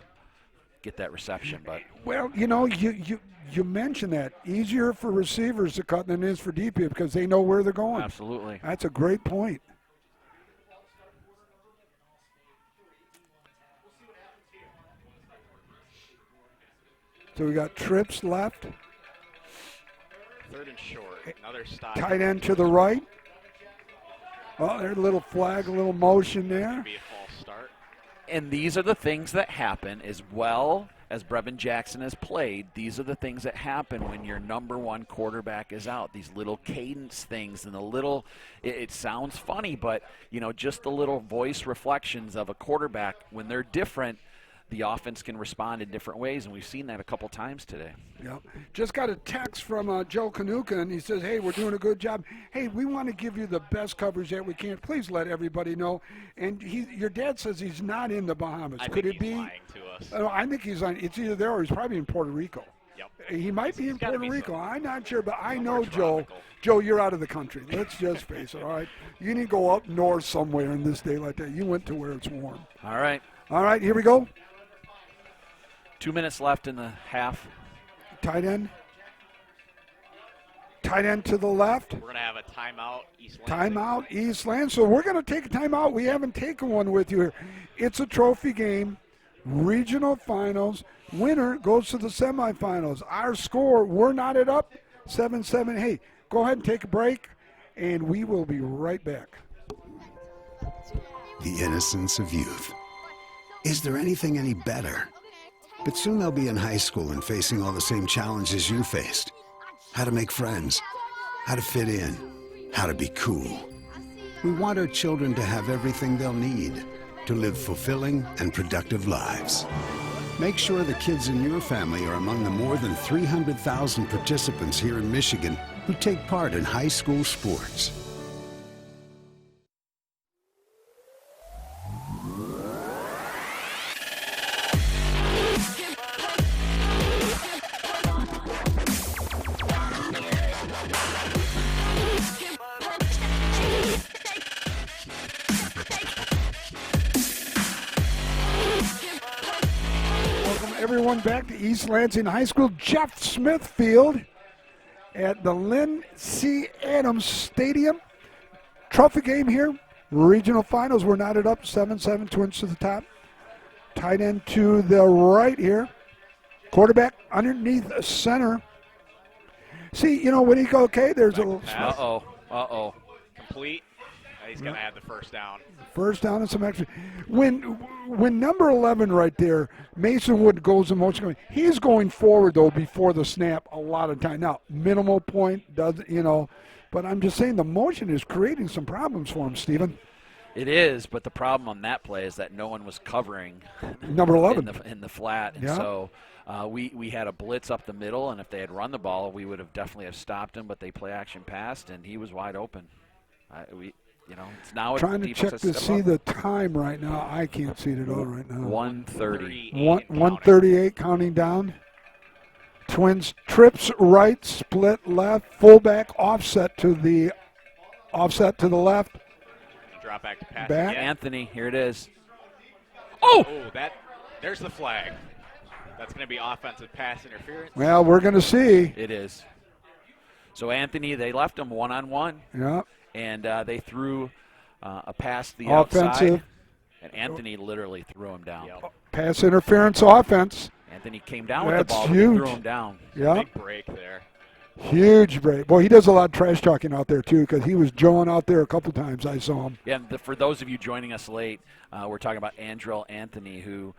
get that reception. But Well, you mentioned that. Easier for receivers to cut than it is for DP because they know where they're going. absolutely. That's a great point. So we got trips left. 3rd and short. Another stop. Tight end to the right. Oh, there's a little flag, a little motion there. Be a false start. And these are the things that happen as well as Brevin Jackson has played. These are the things that happen when your number one quarterback is out. These little cadence things and the little, it sounds funny, but, just the little voice reflections of a quarterback, when they're different, the offense can respond in different ways, and we've seen that a couple times today. Yep. Just got a text from Joe Kanuka, and he says, hey, we're doing a good job. Hey, we want to give you the best coverage that we can. Please let everybody know. And your dad says he's not in the Bahamas. I Could think it be? he's lying to us. Oh, I think he's on. It's either there or he's probably in Puerto Rico. Yep. He might be in gotta Puerto be Rico. somewhere. I'm not sure, but I Somewhere know, Joe. tropical. Joe, you're out of the country. Let's just face it, all right? You need to go up north somewhere in this day like that. You went to where it's warm. All right. All right, here we go. 2 minutes left in the half. Tight end. Tight end to the left. We're going to have a timeout. East Lansing. Timeout, East Lansing. So we're going to take a timeout. We haven't taken one with you here. It's a trophy game. Regional finals. Winner goes to the semifinals. Our score, we're knotted up 7-7. Hey, go ahead and take a break, and we will be right back. The innocence of youth. Is there anything any better? But soon they'll be in high school and facing all the same challenges you faced. How to make friends, how to fit in, how to be cool. We want our children to have everything they'll need to live fulfilling and productive lives. Make sure the kids in your family are among the more than 300,000 participants here in Michigan who take part in high school sports. Everyone back to East Lansing High School, Jeff Smith Field at the Lynn C. Adams Stadium. Trophy game here. Regional finals were knotted up 7-7, Twins to the top. Tight end to the right here. Quarterback underneath center. See, when he go, okay, there's a little. Uh-oh. Complete. He's going to have the first down. First down and some extra. When number 11 right there, Mason Wood goes in motion, he's going forward, though, before the snap a lot of time. Now, minimal point, but I'm just saying the motion is creating some problems for him, Stephen. It is, but the problem on that play is that no one was covering number 11 in the flat. And so we had a blitz up the middle, and if they had run the ball, we would have definitely have stopped him, but they play action passed, and he was wide open. It's now trying to check to see the time right now. I can't see it at all right now. 1:30. 1:38 counting down. Twins trips right, split left, fullback offset to the left. Drop back to pass. Back. Anthony, here it is. There's the flag. That's going to be offensive pass interference. Well, we're going to see. It is. So Anthony, they left him one-on-one. Yeah. And they threw a pass to the offensive outside, and Anthony literally threw him down. Yep. Pass interference offense. Anthony came down with the ball, huge. but threw him down. Yeah. Big break there. Huge break. Boy, he does a lot of trash talking out there, too, because he was joeing out there a couple times. I saw him. Yeah, for those of you joining us late, we're talking about Andrell Anthony, who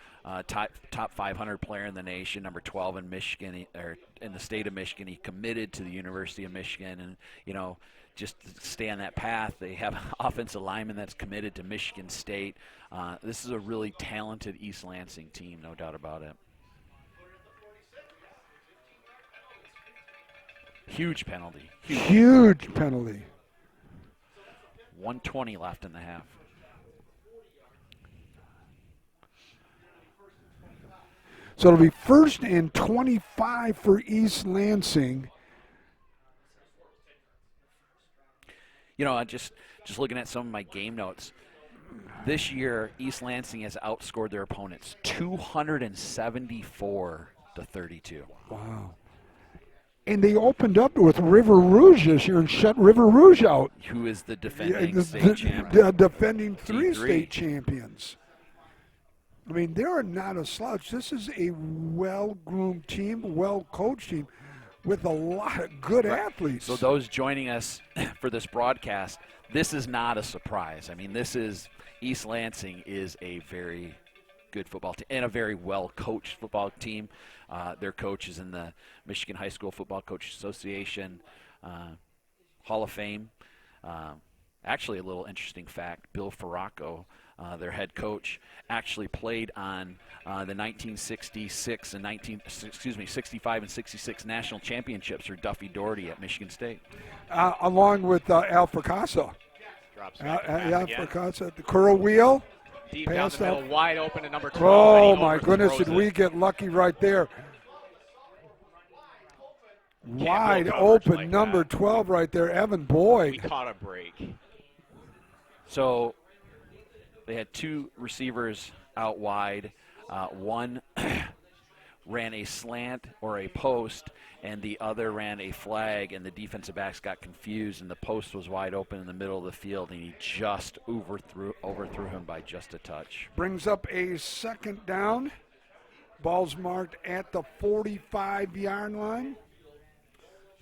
top 500 player in the nation, number 12 in Michigan, or in the state of Michigan. He committed to the University of Michigan, and, just to stay on that path, they have an offensive lineman that's committed to Michigan State. This is a really talented East Lansing team, no doubt about it. Huge penalty. Huge penalty. 1:20 left in the half. So it'll be 1st and 25 for East Lansing. Just looking at some of my game notes, this year East Lansing has outscored their opponents 274-32. Wow. And they opened up with River Rouge this year and shut River Rouge out. Who is the defending state champion? The defending three T3. state champions. I mean, they are not a slouch. This is a well-groomed team, well-coached team with a lot of good athletes. So those joining us for this broadcast, this is not a surprise. I mean, East Lansing is a very good football team and a very well-coached football team. Their coach is in the Michigan High School Football Coaches Association Hall of Fame. Actually, a little interesting fact, Bill Farraco, their head coach, actually played on the 1966 and 65 and 66 national championships for Duffy Doherty at Michigan State. Along with Al Fracassa. Al Fracassa, the curl wheel. Deep down the middle, wide open to number 12. Oh, my goodness, did we get lucky right there. Wide open, like number 12 right there, Evan Boyd. We caught a break. So they had two receivers out wide. One ran a slant or a post, and the other ran a flag, and the defensive backs got confused, and the post was wide open in the middle of the field, and he just overthrew him by just a touch. Brings up a second down. Ball's marked at the 45-yard line.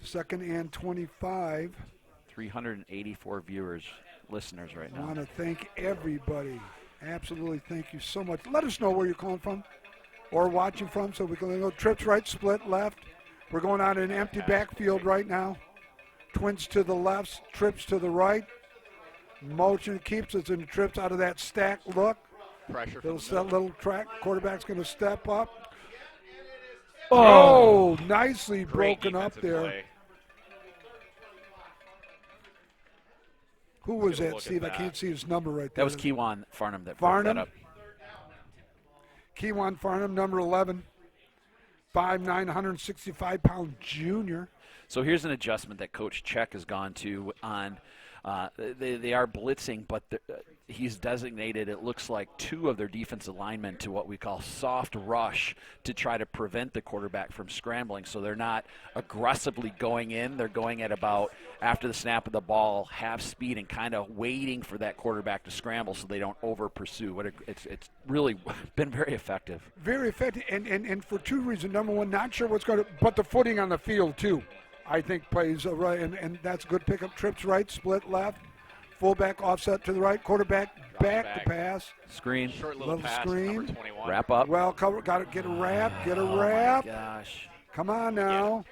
2nd and 25. 384 listeners right now. I want to thank everybody. Absolutely, thank you so much. Let us know where you're calling from. or watching from, so we can go trips right, split left. We're going on an empty backfield right now. Twins to the left, trips to the right. Motion keeps us in trips out of that stack look. Pressure from Little track. Quarterback's going to step up. Oh, nicely Great broken up defensive there. play. Who was Good that, look at Steve? I that. can't see his number right there. That was Kewan Farnham that broke Farnham? that up. Kewan Farnham, number 11. 5'9", 165-pound junior. So here's an adjustment that Coach Check has gone to on. They are blitzing, but he's designated, it looks like, 2 of their defensive linemen to what we call soft rush to try to prevent the quarterback from scrambling. So they're not aggressively going in. They're going at about, after the snap of the ball, half speed and kind of waiting for that quarterback to scramble so they don't over-pursue. It's really been very effective. Very effective, and for 2 reasons. Number one, not sure what's going to, but the footing on the field, too, I think plays right, and that's a good pickup. Trips right, split left, fullback offset to the right, quarterback back to pass. Screen. Short little Little pass screen. from number 21. Wrap up. Well covered, got to get a wrap, Gosh. Come on now.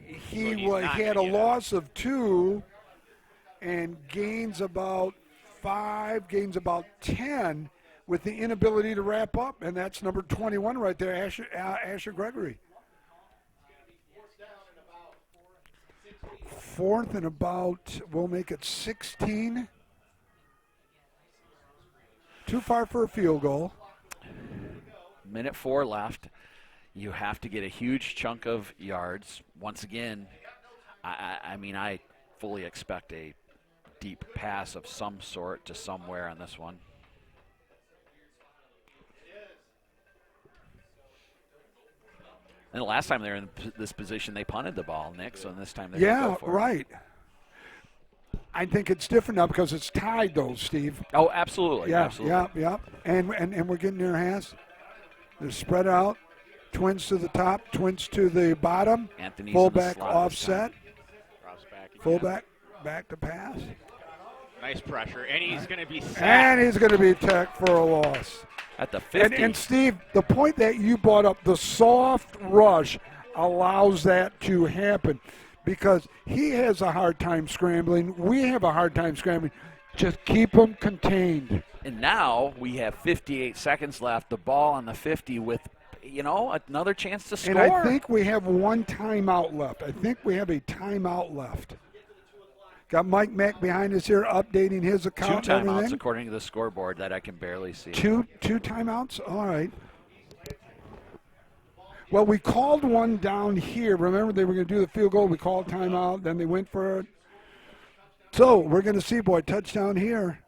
He he's not had a gonna get loss of 2 and gains about 5, gains about 10 with the inability to wrap up, and that's number 21 right there, Asher Gregory. 4th and about, we'll make it 16. Too far for a field goal. Minute 4 left. You have to get a huge chunk of yards. Once again, I mean, I fully expect a deep pass of some sort to somewhere on this one. And the last time they were in this position, they punted the ball, Nick, so this time they're going to go for it. Right. I think it's different now because it's tied, though, Steve. Oh, absolutely. Yeah, absolutely. yeah. And we're getting their hands. They're spread out. Twins to the top, twins to the bottom. Anthony's fullback in the slot offset. Drops back again. Fullback back to pass. Nice pressure, and he's going to be sacked. And he's going to be tacked for a loss. At the 50. And Steve, the point that you brought up, the soft rush allows that to happen because he has a hard time scrambling. We have a hard time scrambling. Just keep them contained. And now we have 58 seconds left, the ball on the 50 with, another chance to score. And I think we have 1 timeout left. I think we have a timeout left. Got Mike Mack behind us here updating his account. 2 and timeouts everything. according to the scoreboard that I can barely see. Two timeouts? All right. Well, we called one down here. Remember, they were going to do the field goal. We called timeout. Then they went for it. So we're going to see, boy, touchdown here.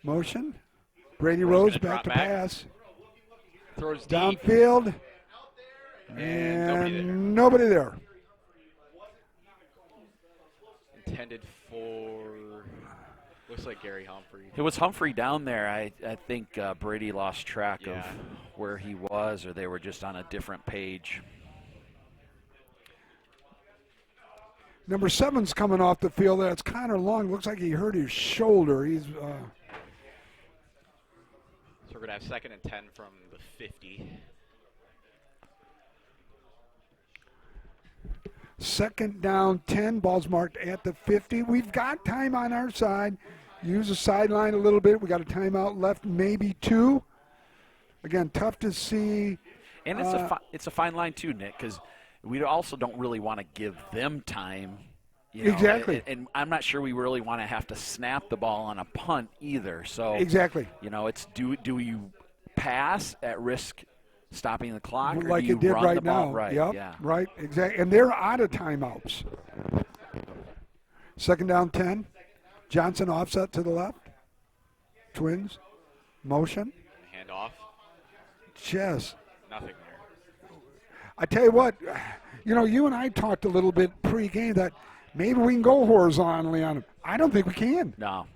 Motion. Brady Rose back to pass. Throws deep. Downfield. And nobody there. Intended for, looks like Gary Humphrey. It was Humphrey down there. I think Brady lost track of Yeah. where he was, or they were just on a different page. Number 7's coming off the field. That's Connor Long. Looks like he hurt his shoulder. He's So we're going to have 2nd and 10 from the 50. second down 10. Ball's marked at the 50. We've got time on our side. Use the sideline a little bit. We got a timeout left, maybe 2. Again, tough to see. And it's a fine line too, Nick, because we also don't really want to give them time. Exactly. And I'm not sure we really want to have to snap the ball on a punt either. So Exactly. It's do you pass at risk stopping the clock, or Like do you it did run right the ball now. right? Yep, Yeah. right, exactly. And they're out of timeouts. 2nd down 10. Johnson offset to the left. Twins. Motion. Hand off. Chess. Nothing there. I tell you what, you and I talked a little bit pre-game that maybe we can go horizontally on them. I don't think we can. No.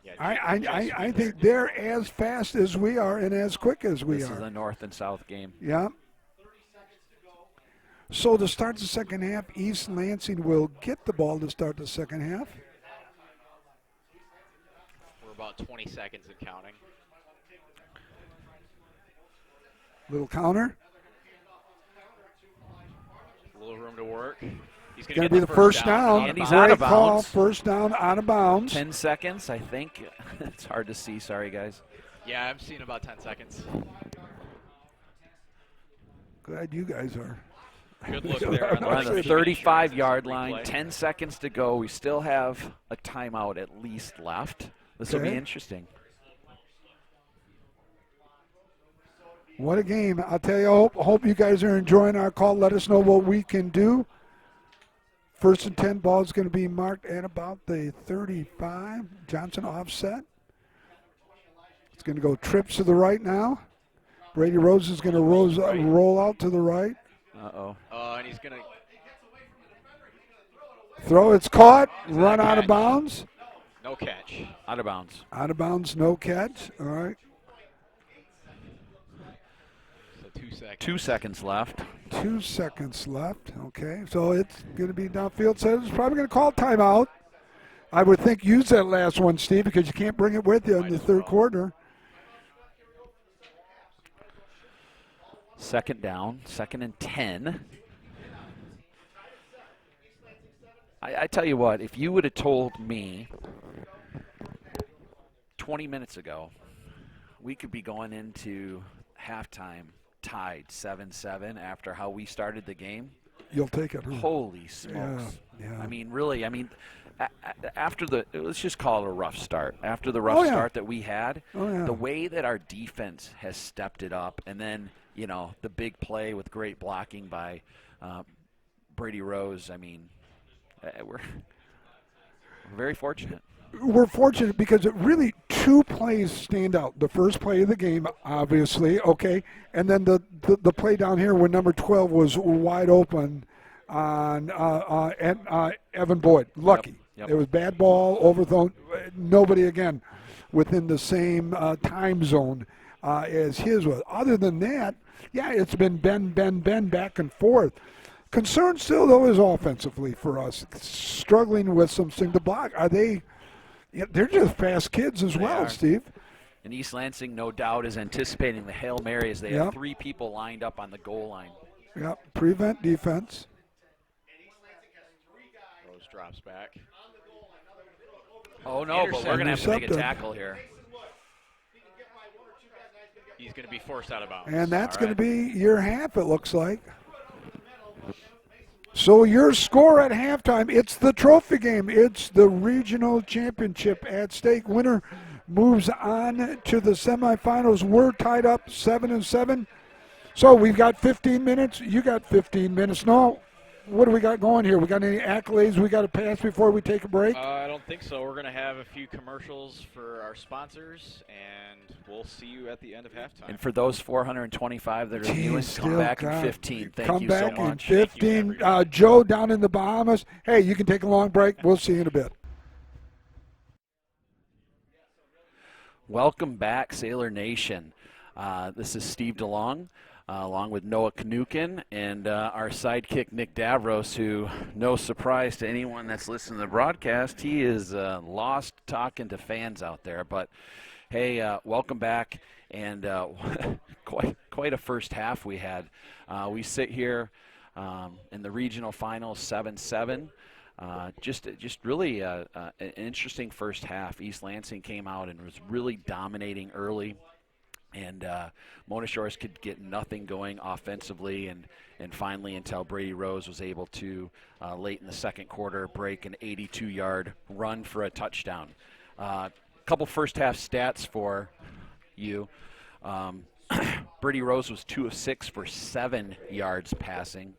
Yeah, I think they're as fast as we are and as quick as we This are. is a north and south game. Yeah. So to start the second half, East Lansing will get the ball to start the second half. We're about 20 seconds and counting. Little counter. A little room to work. He's Going to be the first down. And he's Great out of call. bounds. First down, out of bounds. 10 seconds, I think. It's hard to see. Sorry, guys. Yeah, I'm seeing about 10 seconds. Glad you guys are. Good look there. We're on the 35-yard line. 10 seconds to go. We still have a timeout at least left. This will be Okay. interesting. What a game. I'll tell you, I hope you guys are enjoying our call. Let us know what we can do. First and 10 ball is going to be marked at about the 35. Johnson offset. It's going to go trips to the right now. Brady Rose is going to roll out to the right. Uh-oh. And he's going to Throw, it's caught. Is that Run a out of catch? bounds. no catch. Out of bounds. Out of bounds, no catch. All right. So 2 seconds. 2 seconds left. 2 seconds left. Okay, so it's going to be downfield. So it's probably going to call timeout. I would think use that last one, Steve, because you can't bring it with you in the third quarter. Second down. 2nd and 10. I tell you what, if you would have told me 20 minutes ago we could be going into halftime tied 7-7 after how we started the game, You'll take it. Huh? holy smokes. Yeah. I mean, really, after let's just call it a rough start. After the rough start that we had, the way that our defense has stepped it up, and then, the big play with great blocking by Brady Rose, I mean, we're very fortunate. We're fortunate because it really two plays stand out. The first play of the game, obviously, okay, and then the play down here when number 12 was wide open on Evan Boyd. Lucky. Yep. It was bad ball, overthrown. Nobody, again, within the same time zone as his was. Other than that, yeah, it's been bend, back and forth. Concern still, though, is offensively for us. Struggling with something to block. Are they – they're just fast kids as well, are. Steve. And East Lansing, no doubt, is anticipating the Hail Mary as they have 3 people lined up on the goal line. Yep, prevent defense. Rose drops back. Oh, no, but we're going to have to make a Intercepted. tackle here. He's going to be forced out of bounds. And that's All going to be your half, it looks like. So your score at halftime, it's the trophy game. It's the regional championship at stake. Winner moves on to the semifinals. We're tied up 7-7. So we've got 15 minutes. You got 15 minutes. No, what do we got going here? We got any accolades we got to pass before we take a break? I don't think so. We're going to have a few commercials for our sponsors, and we'll see you at the end of halftime. And for those 425 that are viewing, come back in 15. Thank you so Come back in much. 15. Joe down in the Bahamas. Hey, you can take a long break. We'll see you in a bit. Welcome back, Sailor Nation. This is Steve DeLong, along with Noah Knukin and our sidekick, Nick Davros, who, no surprise to anyone that's listening to the broadcast, he is lost talking to fans out there. But, hey, welcome back, and quite a first half we had. We sit here in the regional finals 7-7. Just really an interesting first half. East Lansing came out and was really dominating early, and Mona Shores could get nothing going offensively, and finally until Brady Rose was able to, late in the second quarter, break an 82-yard run for a touchdown. Couple first half stats for you. Brady Rose was 2 of 6 for 7 yards passing.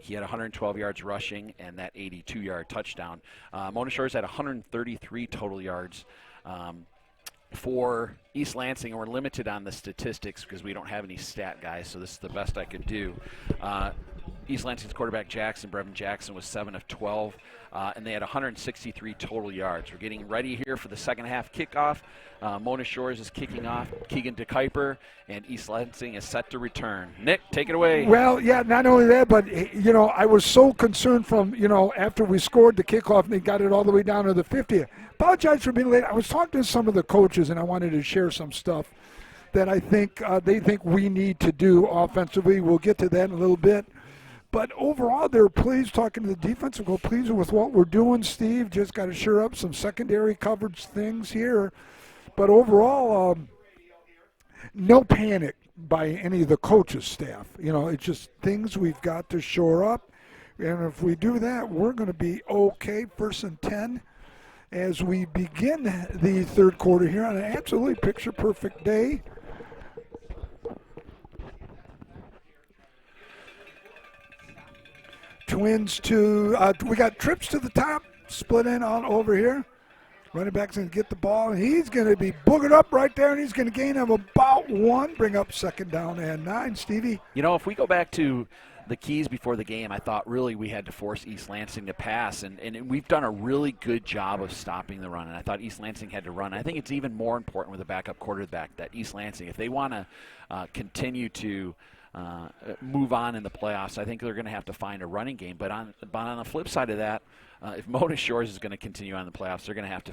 He had 112 yards rushing and that 82-yard touchdown. Mona Shores had 133 total yards for East Lansing, and we're limited on the statistics because we don't have any stat guys, so this is the best I could do. East Lansing's quarterback Brevin Jackson was 7 of 12, and they had 163 total yards. We're getting ready here for the second half kickoff. Mona Shores is kicking off, Keegan DeKuyper, and East Lansing is set to return. Nick, take it away. Well, yeah, not only that, but, I was so concerned from, after we scored the kickoff and they got it all the way down to the 50. Apologize for being late. I was talking to some of the coaches, and I wanted to share some stuff that I think they think we need to do offensively. We'll get to that in a little bit. But overall, they're pleased, talking to the defensive coach, pleased with what we're doing, Steve. Just got to shore up some secondary coverage things here. But overall, no panic by any of the coaches' staff. It's just things we've got to shore up. And if we do that, we're going to be okay. 1st and 10 as we begin the third quarter here on an absolutely picture-perfect day. Twins we got trips to the top, split in on over here. Running back's going to get the ball, and he's going to be boogered up right there, and he's going to gain of about 1, bring up 2nd down and 9. Stevie? If we go back to the keys before the game, I thought really we had to force East Lansing to pass, and we've done a really good job of stopping the run, and I thought East Lansing had to run. I think it's even more important with a backup quarterback that East Lansing, if they want to continue to move on in the playoffs, I think they're going to have to find a running game. But on the flip side of that, if Mona Shores is going to continue on the playoffs, they're going to have to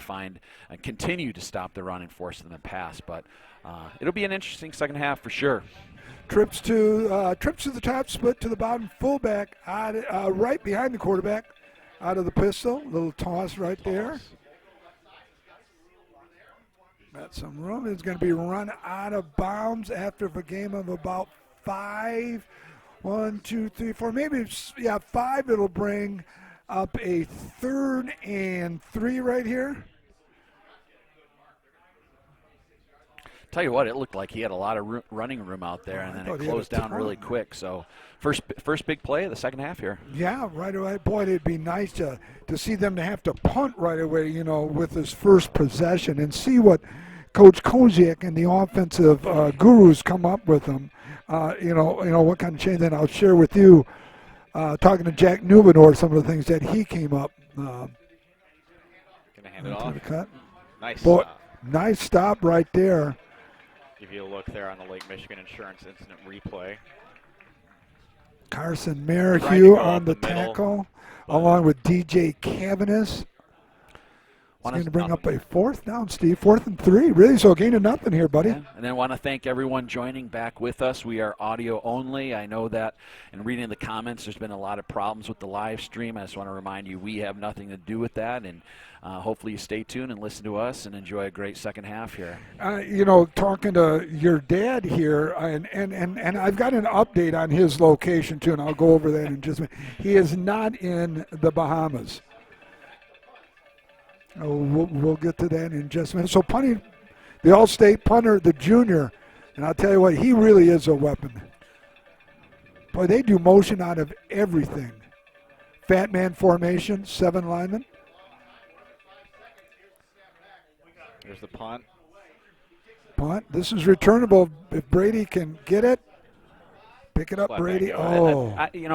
continue to stop the run and force them to pass. But it'll be an interesting second half for sure. Trips to the top, split to the bottom, fullback right behind the quarterback, out of the pistol. Little toss right there. Got some room. It's going to be run out of bounds after a game of about 5. 1, 2, 3, 4. Maybe 5. It'll bring up a 3rd and 3 right here. Tell you what, it looked like he had a lot of running room out there, and then it closed down really quick. So first big play of the second half here. Yeah, right away. Boy, it'd be nice to see them to have to punt right away, with his first possession, and see what Coach Koziak and the offensive gurus come up with them. What kind of change. Then I'll share with you, talking to Jack Newman, or some of the things that he came up. Gonna hand it off. Cut. Nice. Boy, nice stop right there. Give you a look there on the Lake Michigan Insurance Incident replay. Carson Merrihew on the tackle, along with DJ Cavanis. It's going to bring up a 4th down, Steve. 4th and 3. Really, so a gain of nothing here, buddy. Yeah. And then I want to thank everyone joining back with us. We are audio only. I know that in reading the comments, there's been a lot of problems with the live stream. I just want to remind you we have nothing to do with that. And hopefully you stay tuned and listen to us and enjoy a great second half here. Talking to your dad here, and I've got an update on his location, too, and I'll go over that in just a minute. He is not in the Bahamas. We'll get to that in just a minute. So punting, the All-State punter, the junior, and I'll tell you what, he really is a weapon. Boy, they do motion out of everything. Fat man formation, 7 linemen. There's the punt. This is returnable if Brady can get it. Pick it up, Flat Brady. back, It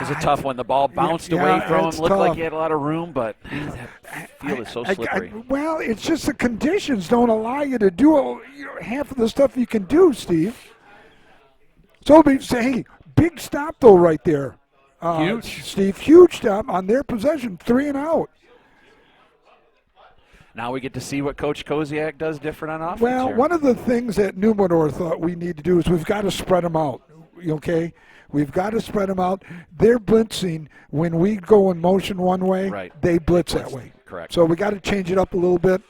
was a tough one. The ball bounced away from him. Looked like he had a lot of room, but that field is so slippery. Well, it's just the conditions don't allow you to do half of the stuff you can do, Steve. So hey, big stop though right there. Huge. Steve, huge stop on their possession, 3 and out. Now we get to see what Coach Koziak does different on offense. Well, here. one of the things that Numenor thought we need to do is we've got to spread them out, okay? We've got to spread them out. They're blitzing. When we go in motion one way, right. They blitz that way. Correct. So we got to change it up a little bit.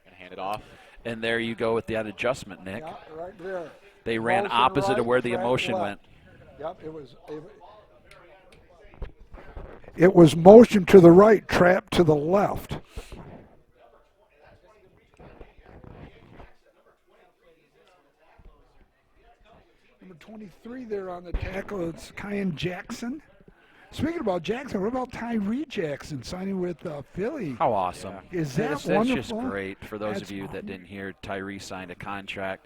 And hand it off. And there you go with that adjustment, Nick. Yeah, right there. They ran Motion opposite right, of where the track emotion left. went. Yep, it was motion to the right, trap to the left. Number 23 there on the tackle, it's Kyan Jackson. Speaking about Jackson, what about Tyree Jackson signing with Philly? How awesome. Is that that's wonderful? That's just great. For those of you that didn't hear, Tyree signed a contract.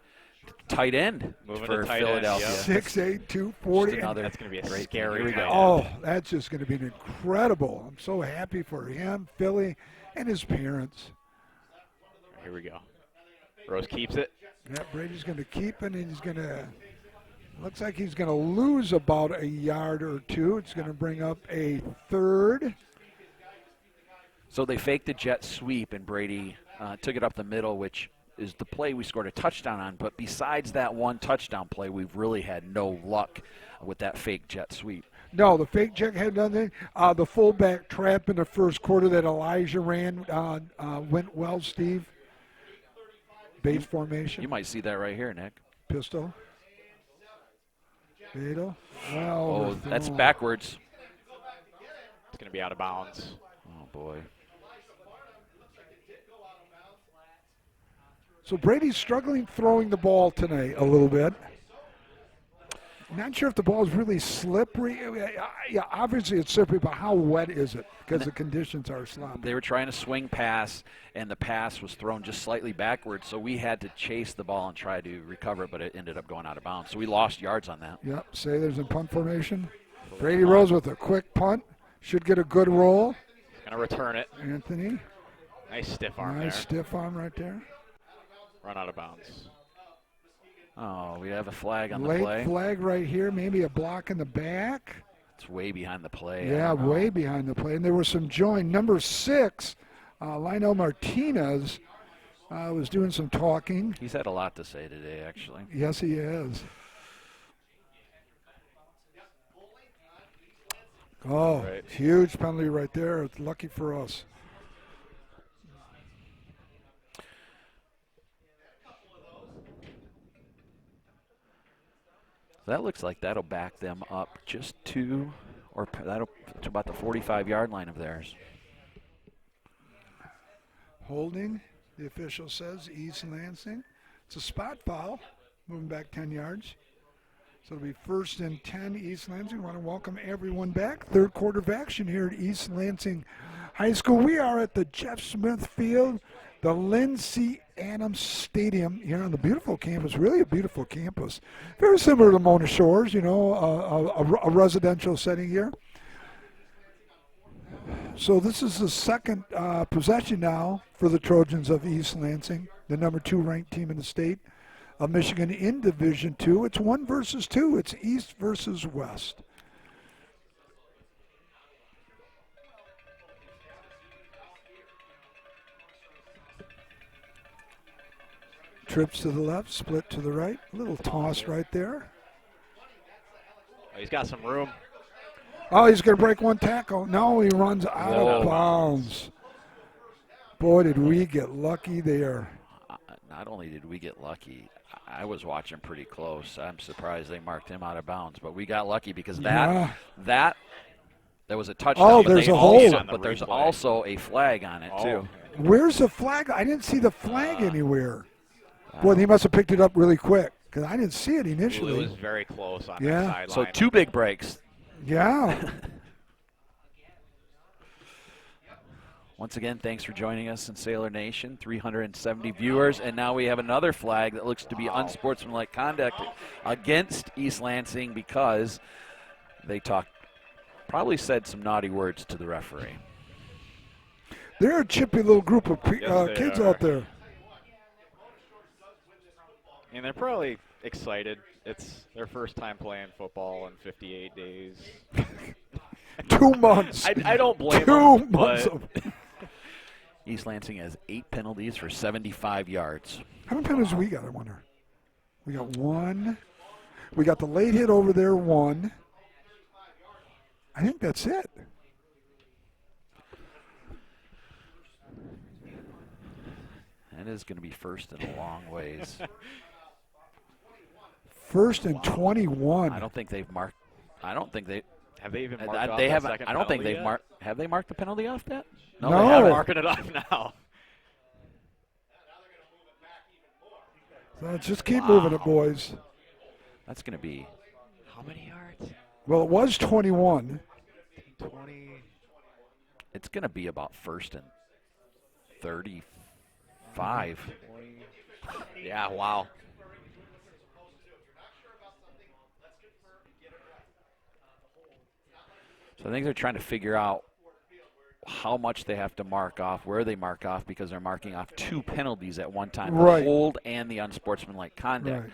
Tight end Moving for to tight Philadelphia. end, yep. 6'8", 240. That's going to be a great scary Here we go. guy. Oh, that's just going to be incredible. I'm so happy for him, Philly, and his parents. Here we go. Rose keeps it. Yeah, Brady's going to keep it, and he's going to – looks like he's going to lose about a yard or two. It's going to bring up a 3rd. So they faked the jet sweep, and Brady took it up the middle, which is the play we scored a touchdown on. But besides that one touchdown play, we've really had no luck with that fake jet sweep. No, the fake check had nothing. The fullback trap in the first quarter that Elijah ran went well, Steve. Base formation. You might see that right here, Nick. Pistol. Beto. Well, Oh, that's backwards. It's going to be out of bounds. Oh, boy. So Brady's struggling throwing the ball tonight a little bit. Not sure if the ball is really slippery. Yeah, obviously it's slippery, but how wet is it? Because the conditions are sloppy. They were trying to swing pass, and the pass was thrown just slightly backwards, so we had to chase the ball and try to recover it, but it ended up going out of bounds. So we lost yards on that. Yep, Sailors in punt formation. Brady Rose with a quick punt. Should get a good roll. Going to return it. Anthony. Nice stiff arm Nice there. stiff arm right there. Run out of bounds. Oh, we have a flag on the Late play. flag right here. Maybe a block in the back. It's way behind the play. Yeah, way behind the play. And there was some join. Number 6, Lionel Martinez, was doing some talking. He's had a lot to say today, actually. Yes, he is. Oh, Right. huge penalty right there. It's lucky for us. That looks like that'll back them up just to about the 45-yard line of theirs. Holding, the official says, East Lansing. It's a spot foul, moving back 10 yards. So it'll be 1st and 10, East Lansing. I want to welcome everyone back. Third quarter of action here at East Lansing High School. We are at the Jeff Smith Field, the Lynn C. Adams Stadium here on the beautiful campus, really a beautiful campus. Very similar to Mona Shores, you know, a residential setting here. So this is the second possession now for the Trojans of East Lansing, the number 2 ranked team in the state of Michigan in Division II. It's 1 versus 2. It's East versus West. Trips to the left, split to the right. A little toss right there. Oh, he's got some room. Oh, he's going to break one tackle. No, he runs out of bounds. Boy, did we get lucky there. Not only did we get lucky, I was watching pretty close. I'm surprised they marked him out of bounds, but we got lucky because that was a touchdown. Oh, but there's they a hold. also- But there's also a flag on it, too. Where's the flag? I didn't see the flag anywhere. Boy, he must have picked it up really quick because I didn't see it initially. It was very close on Yeah. that So sideline. 2 big breaks. Yeah. Once again, thanks for joining us in Sailor Nation. 370 viewers, and now we have another flag that looks to be unsportsmanlike conduct against East Lansing because they probably said some naughty words to the referee. They're a chippy little group of Yes, they kids are. out there. And they're probably excited. It's their first time playing football in 58 days. 2 months. I don't blame 2 them. months. But East Lansing has 8 penalties for 75 yards. How many penalties we got, I wonder? We got 1. We got the late hit over there, 1. I think that's it. That is going to be first in a long ways. 1st and 21. I don't think they've marked. I don't think they. have they even marked They off that haven't. second I don't think penalty they've yet? marked. Have they marked the penalty off yet? No. they They're haven't. marking it off now. So just keep moving it, boys. That's going to be. How many yards? Well, it was 21. 20. It's going to be about 1st and 35. 20. Yeah, wow. So I think they're trying to figure out how much they have to mark off, where they mark off, because they're marking off 2 penalties at one time, Right. the hold and the unsportsmanlike conduct. Right.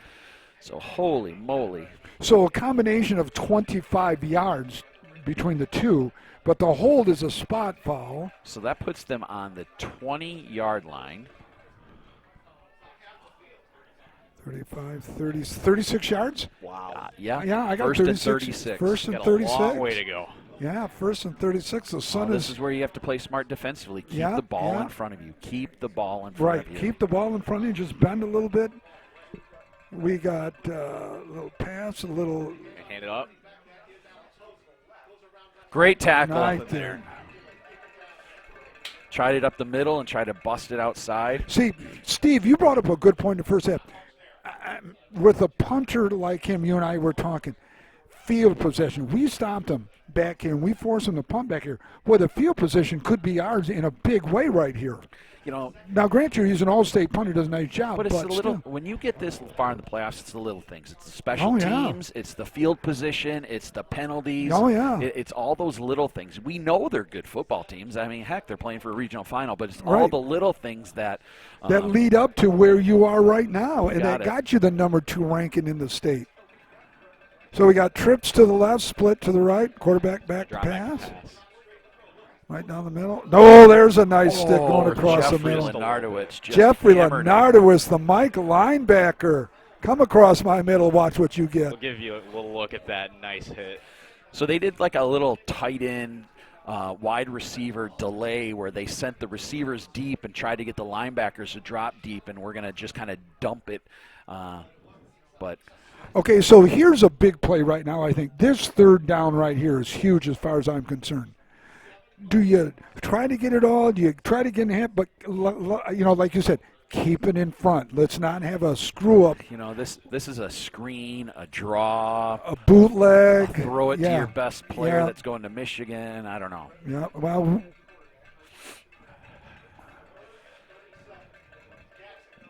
So holy moly. So a combination of 25 yards between the two. But the hold is a spot foul. So that puts them on the 20-yard line. 35, 30, 36 yards? Wow. Yeah. Yeah, I got First 36. and 36. First and Got 36. a long way to go. Yeah, first and 36. The sun This is where you have to play smart defensively. Keep Yeah, the ball yeah. in front of you. Keep the ball in front right. of you. Keep the ball in front of you. Just bend a little bit. We got a little pass, a little Hand it up. Great tackle. right there. Tried it up the middle and tried to bust it outside. See, Steve, you brought up a good point in the first half. With a punter like him, you and I were talking, field possession. We stopped him back here, and we forced him to punt back here. Well, the field position could be ours in a big way right here. You know, Now, granted, he's an all-state punter, does a nice job. but it's the little. still. When you get this far in the playoffs, it's the little things. It's the special Oh, yeah. teams. It's the field position. It's the penalties. Oh, yeah. It's all those little things. We know they're good football teams. I mean, heck, they're playing for a regional final, but it's all Right. the little things that That lead up to where you are right now, and got that it. got you the number 2 ranking in the state. So we got trips to the left, split to the right, quarterback back to Drop back pass. to pass. Right down the middle. No, there's a nice stick going across the Jeffrey middle. Lenardowicz just Jeffrey hammered it. Lenardowicz, the Mike linebacker. Come across my middle, watch what you get. We'll give you a little look at that nice hit. So they did like a little tight end wide receiver delay where they sent the receivers deep and tried to get the linebackers to drop deep, and we're going to just kind of dump it. But Okay, so here's a big play right now, I think. This third down right here is huge as far as I'm concerned. Do you try to get it all? Do you try to get in hand? But, like you said, keep it in front. Let's not have a screw-up, you know, this is a screen, a draw, a bootleg. throw it to Yeah. your best player Yeah. that's going to Michigan. I don't know. Yeah, well,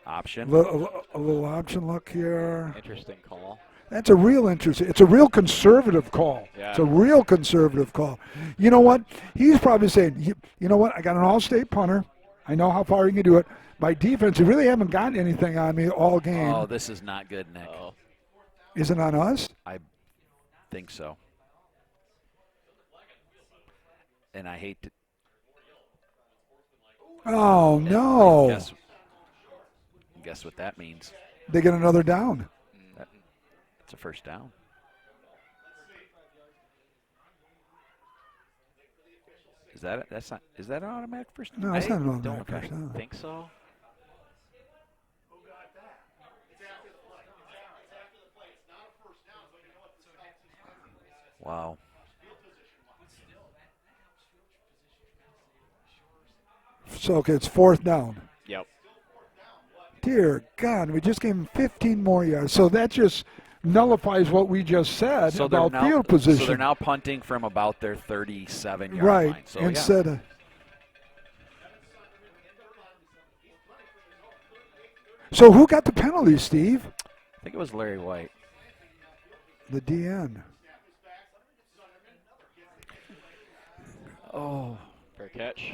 Option. a little option look here. Interesting call. That's a real interesting. It's a real conservative call. Yeah. It's a real conservative call. You know what? He's probably saying, you know what? I got an all-state punter. I know how far he can do it. My defense, they really haven't gotten anything on me all game. Oh, this is not good, Nick. Is it on us? I think so. And I hate to Oh, no. guess what that means. They get another down. It's a first down. Is that an automatic first down? No, it's not an I automatic don't first down. think so. Wow. So, okay, it's fourth down. Yep. Dear God, we just gave him 15 more yards. So that just nullifies what we just said So they're about now, field position. So they're now punting from about their 37-yard right, line. So instead of. So who got the penalty, Steve? I think it was Larry White. The DN. Oh. Fair catch.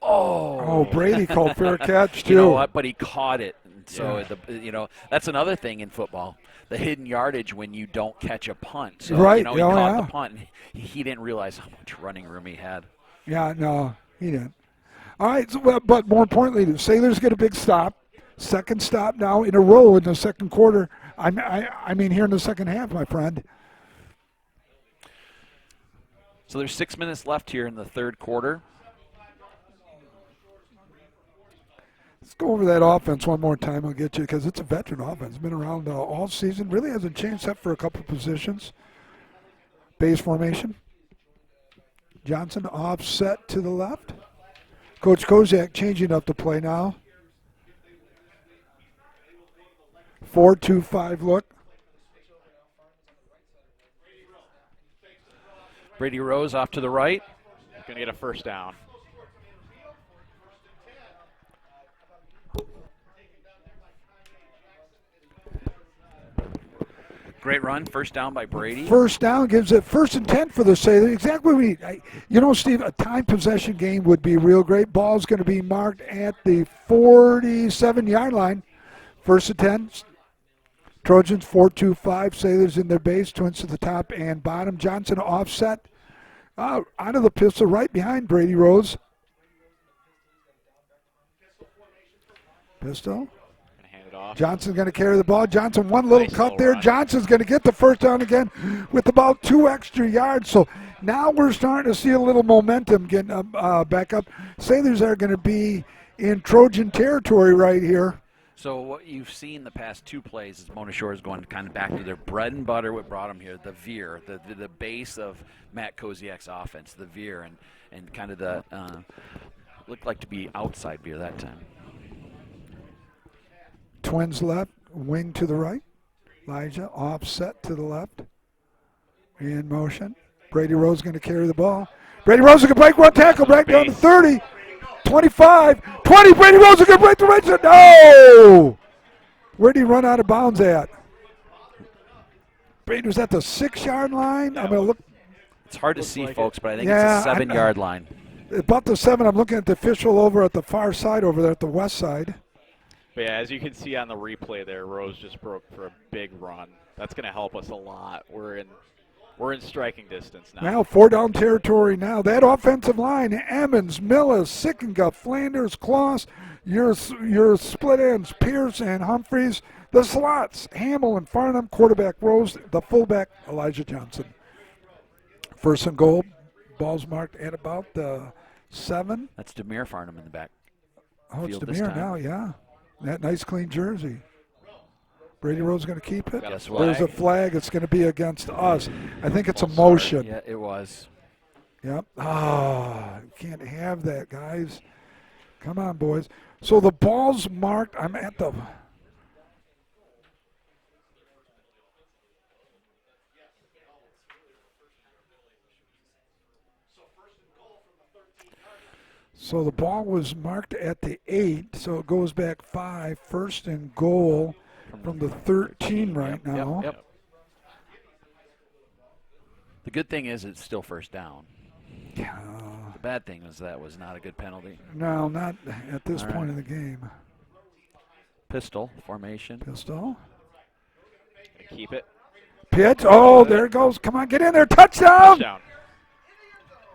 Oh, Brady called fair catch, too. You know what? But he caught it. And so, Yeah. that's another thing in football. The hidden yardage when you don't catch a punt. So, Right. he Oh, caught yeah. the punt. And he didn't realize how much running room he had. Yeah, no, he didn't. All right, so, but more importantly, the Sailors get a big stop. Second stop now in a row in the second quarter. I mean, here in the second half, my friend. So there's 6 minutes left here in the third quarter. Let's go over that offense one more time. I'll get you because it's a veteran offense. It's been around all season. Really hasn't changed except for a couple positions. Base formation. Johnson offset to the left. Coach Kozak changing up the play now. 4-2-5 look. Brady Rose off to the right. Going to get a first down. Great run. First down by Brady. First down gives it first and 10 for the Sailors. Exactly what we need. Steve, a time possession game would be real great. Ball's going to be marked at the 47-yard line. First and 10. Trojans 4-2-5. Sailors in their base. Twins to the top and bottom. Johnson offset. Out of the pistol right behind Brady Rose. Pistol. Gonna hand it off. Johnson's going to carry the ball. Johnson, one little Nice cut low there. run. Johnson's going to get the first down again with about 2 extra yards. So now we're starting to see a little momentum getting back up. Sailors are going to be in Trojan territory right here. So what you've seen the past 2 plays is Mona Shore is going kind of back to their bread and butter, what brought them here, the veer, the base of Matt Koziak's offense, the veer, and kind of the looked like to be outside veer that time. Twins left, wing to the right. Elijah offset to the left. In motion. Brady Rose going to carry the ball. Brady Rose is going to break one tackle, back down to 30. 25, 20, Brady Rose is going to break the right side. No! Where'd he run out of bounds at? Brady was at the 6-yard line. I'm going to look. It's hard to see, like folks, but I think Yeah, it's a 7-yard line. About the 7. I'm looking at the official over at the far side over there at the west side. But yeah, as you can see on the replay there, Rose just broke for a big run. That's going to help us a lot. We're in striking distance now. Now 4-down territory now. That offensive line, Emmons, Millis, Sickenguff, Flanders, Kloss, your split ends, Pierce and Humphreys. The slots, Hamill and Farnham, quarterback Rose, the fullback Elijah Johnson. First and goal, ball's marked at about the 7. That's Demir Farnham in the back. Oh, it's Field this Demir time. now, yeah. That nice clean jersey. Brady Rose going to keep it. Guess what? There's a flag. It's going to be against us. I think it's a motion. Yeah, it was. Yep. You can't have that, guys. Come on, boys. So the ball's marked. I'm at the. So the ball was marked at the 8, so it goes back 5. First and goal from the 13 right now. Yep. The good thing is it's still first down. The bad thing was that was not a good penalty. No, not at this All point right. in the game. Pistol formation. Pistol. Gonna keep it. Pitch. Oh, there it goes. Come on, get in there. Touchdown. Touchdown.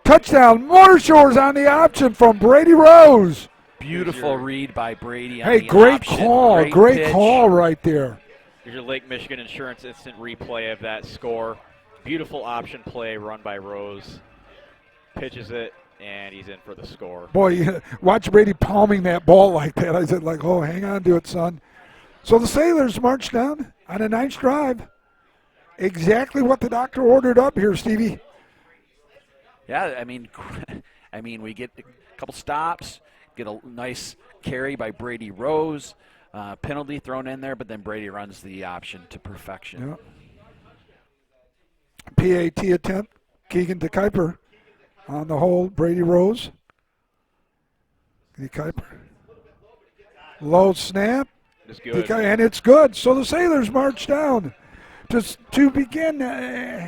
Touchdown. Motorshore's on the option from Brady Rose. Beautiful read by Brady. On Hey, the great option. call. Great pitch. call right there. Here's your Lake Michigan Insurance instant replay of that score. Beautiful option play run by Rose. Pitches it, and he's in for the score. Boy, watch Brady palming that ball like that. I said, like, oh, hang on to it, son. So the Sailors march down on a nice drive. Exactly what the doctor ordered up here, Stevie. Yeah, I mean, we get a couple stops, get a nice carry by Brady Rose, penalty thrown in there, but then Brady runs the option to perfection. Yep. PAT attempt, Keegan to Kuiper on the hold, Brady Rose. Kuiper. Low snap. It's good. And it's good. So the Sailors march down to begin.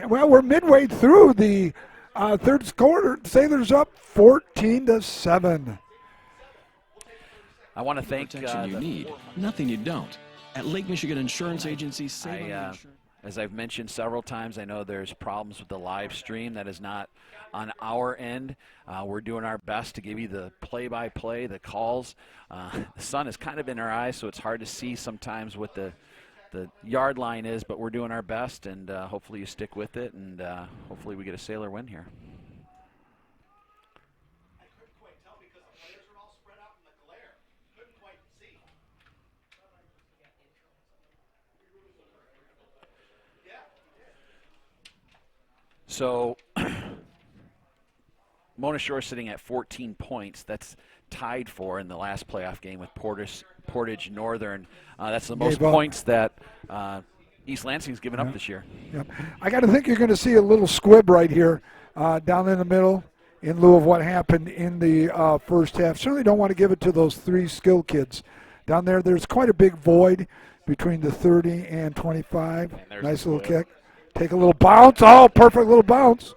Well, we're midway through the third quarter. Sailors up 14-7. I want to thank Protection you need, nothing you don't. At Lake Michigan Insurance Agency, save on the insurance. as I've mentioned several times, I know there's problems with the live stream. That is not on our end. We're doing our best to give you the play-by-play, the calls. The sun is kind of in our eyes, so it's hard to see sometimes what the yard line is, but we're doing our best, and hopefully you stick with it, and hopefully we get a Sailor win here. So Mona Shore sitting at 14 points. That's tied for in the last playoff game with Portage Northern. That's the most points that East Lansing's given up this year. Yep. I got to think you're going to see a little squib right here down in the middle in lieu of what happened in the first half. Certainly don't want to give it to those 3 skill kids. Down there, there's quite a big void between the 30 and 25. Nice little kick. Take a little bounce. Oh, perfect little bounce.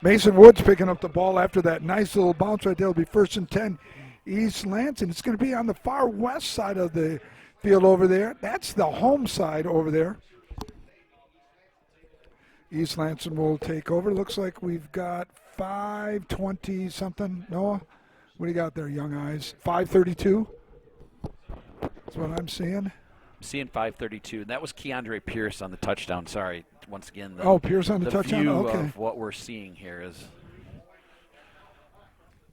Mason Woods picking up the ball after that nice little bounce right there. It'll be 1st and 10 East Lansing. It's going to be on the far west side of the field over there. That's the home side over there. East Lansing will take over. Looks like we've got 5:20 something. Noah, what do you got there, young eyes? 5:32. That's what I'm seeing. Seeing 5:32, and that was Keandre Pierce on the touchdown. Sorry, once again. Pierce on the touchdown. View Okay. of what we're seeing here is,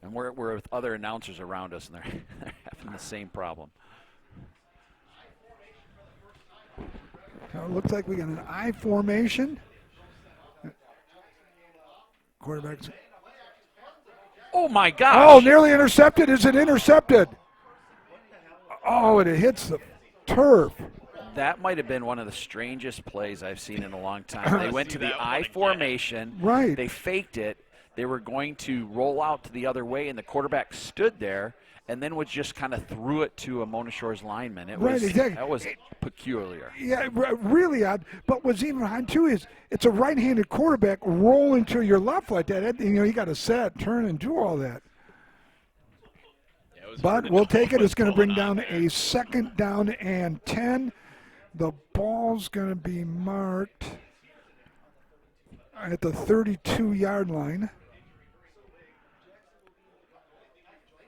and we're with other announcers around us, and they're having the same problem. Now it looks like we got an I formation. Quarterback's. Oh my gosh! Oh, nearly intercepted. Is it intercepted? Oh, and it hits the turf. That might have been one of the strangest plays I've seen in a long time. They went to the I formation. Right. They faked it. They were going to roll out to the other way, and the quarterback stood there and then just kind of threw it to a Mona Shores lineman. It was, exactly. That was peculiar. Yeah, really odd. But what's even odd, too, is it's a right-handed quarterback rolling to your left like that. You got to set, turn, and do all that. But we'll take it. It's going to bring down a 2nd down and 10. The ball's going to be marked at the 32-yard line.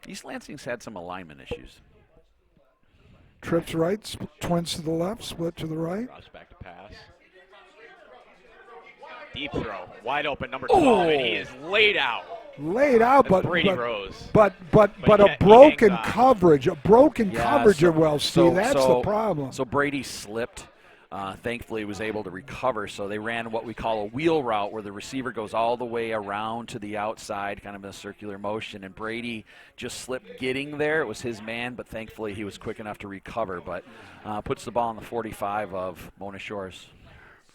East Lansing's had some alignment issues. Trips right, twins to the left, split to the right. Drops back to pass. Deep throw, wide open, number 12, and he is laid out. Laid out, That's but Brady Rose. But he a hangs broken on. coverage, coverage so- of well, Steve. That's the problem. So Brady slipped. Thankfully, was able to recover. So they ran what we call a wheel route, where the receiver goes all the way around to the outside, kind of in a circular motion. And Brady just slipped getting there. It was his man, but thankfully he was quick enough to recover. But puts the ball on the 45 of Mona Shores.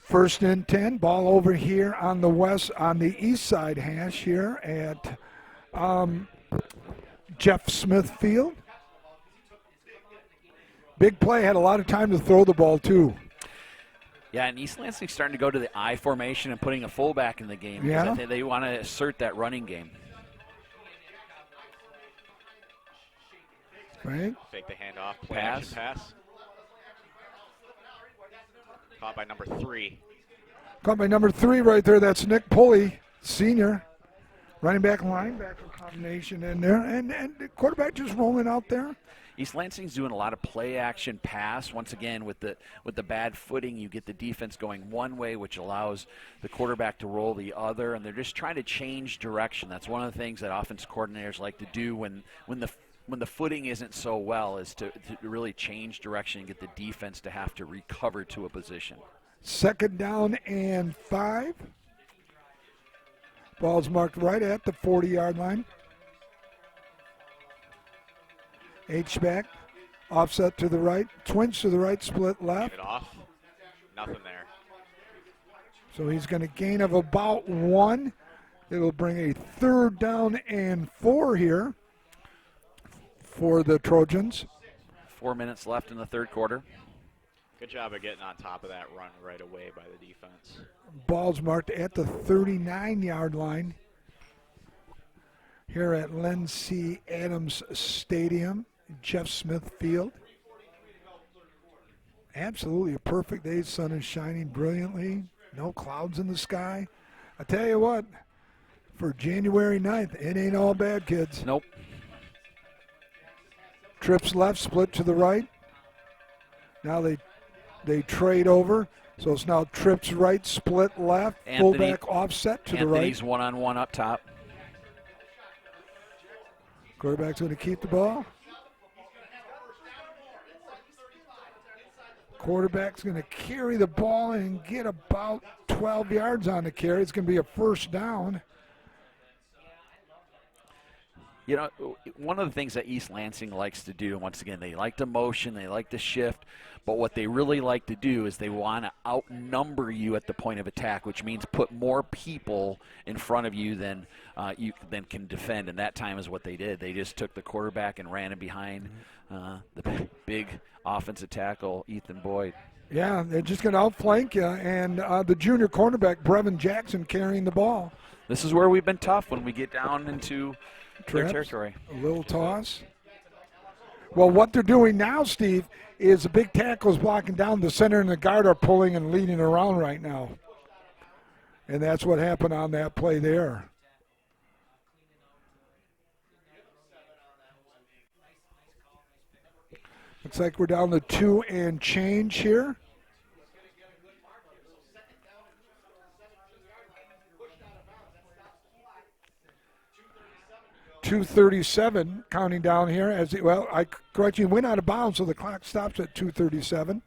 1st and 10. Ball over here on the east side hash here at Jeff Smith Field. Big play. Had a lot of time to throw the ball too. Yeah, and East Lansing's starting to go to the I formation and putting a fullback in the game. Because Yeah. I think they want to assert that running game. Right. Fake the handoff, play action pass. Caught by number 3. Caught by number 3 right there. That's Nick Pulley, senior. Running back, linebacker combination in there. And the quarterback just rolling out there. East Lansing's doing a lot of play action pass. Once again, with the bad footing, you get the defense going one way, which allows the quarterback to roll the other, and they're just trying to change direction. That's one of the things that offense coordinators like to do when the footing isn't so well, is to really change direction and get the defense to have to recover to a position. 2nd down and 5. Ball's marked right at the 40-yard line. H-back, offset to the right, twins to the right, split left. Get it off. Nothing there. So he's going to gain of about 1. It'll bring a 3rd down and 4 here for the Trojans. 4 minutes left in the third quarter. Good job of getting on top of that run right away by the defense. Ball's marked at the 39-yard line here at Len C. Adams Stadium, Jeff Smith Field. Absolutely a perfect day. Sun is shining brilliantly. No clouds in the sky. I tell you what, for January 9th, it ain't all bad, kids. Nope. Trips left, split to the right. Now they trade over. So it's now trips right, split left, fullback offset to the right. Anthony's one-on-one up top. Quarterback's going to keep the ball. Quarterback's going to carry the ball and get about 12 yards on the carry. It's going to be a 1st down. You know, one of the things that East Lansing likes to do, once again, they like to motion, they like to shift, but what they really like to do is they want to outnumber you at the point of attack, which means put more people in front of you than you can defend, and that time is what they did. They just took the quarterback and ran him behind the big offensive tackle, Ethan Boyd. Yeah, they're just going to outflank you, and the junior cornerback, Brevin Jackson, carrying the ball. This is where we've been tough when we get down into their Traps, territory. A little toss. Well, what they're doing now, Steve, is the big tackle's blocking down. The center and the guard are pulling and leading around right now. And that's what happened on that play there. Looks like we're down to 2 and change here. .237 counting down here. I correct you, went out of bounds, so the clock stops at 2:37.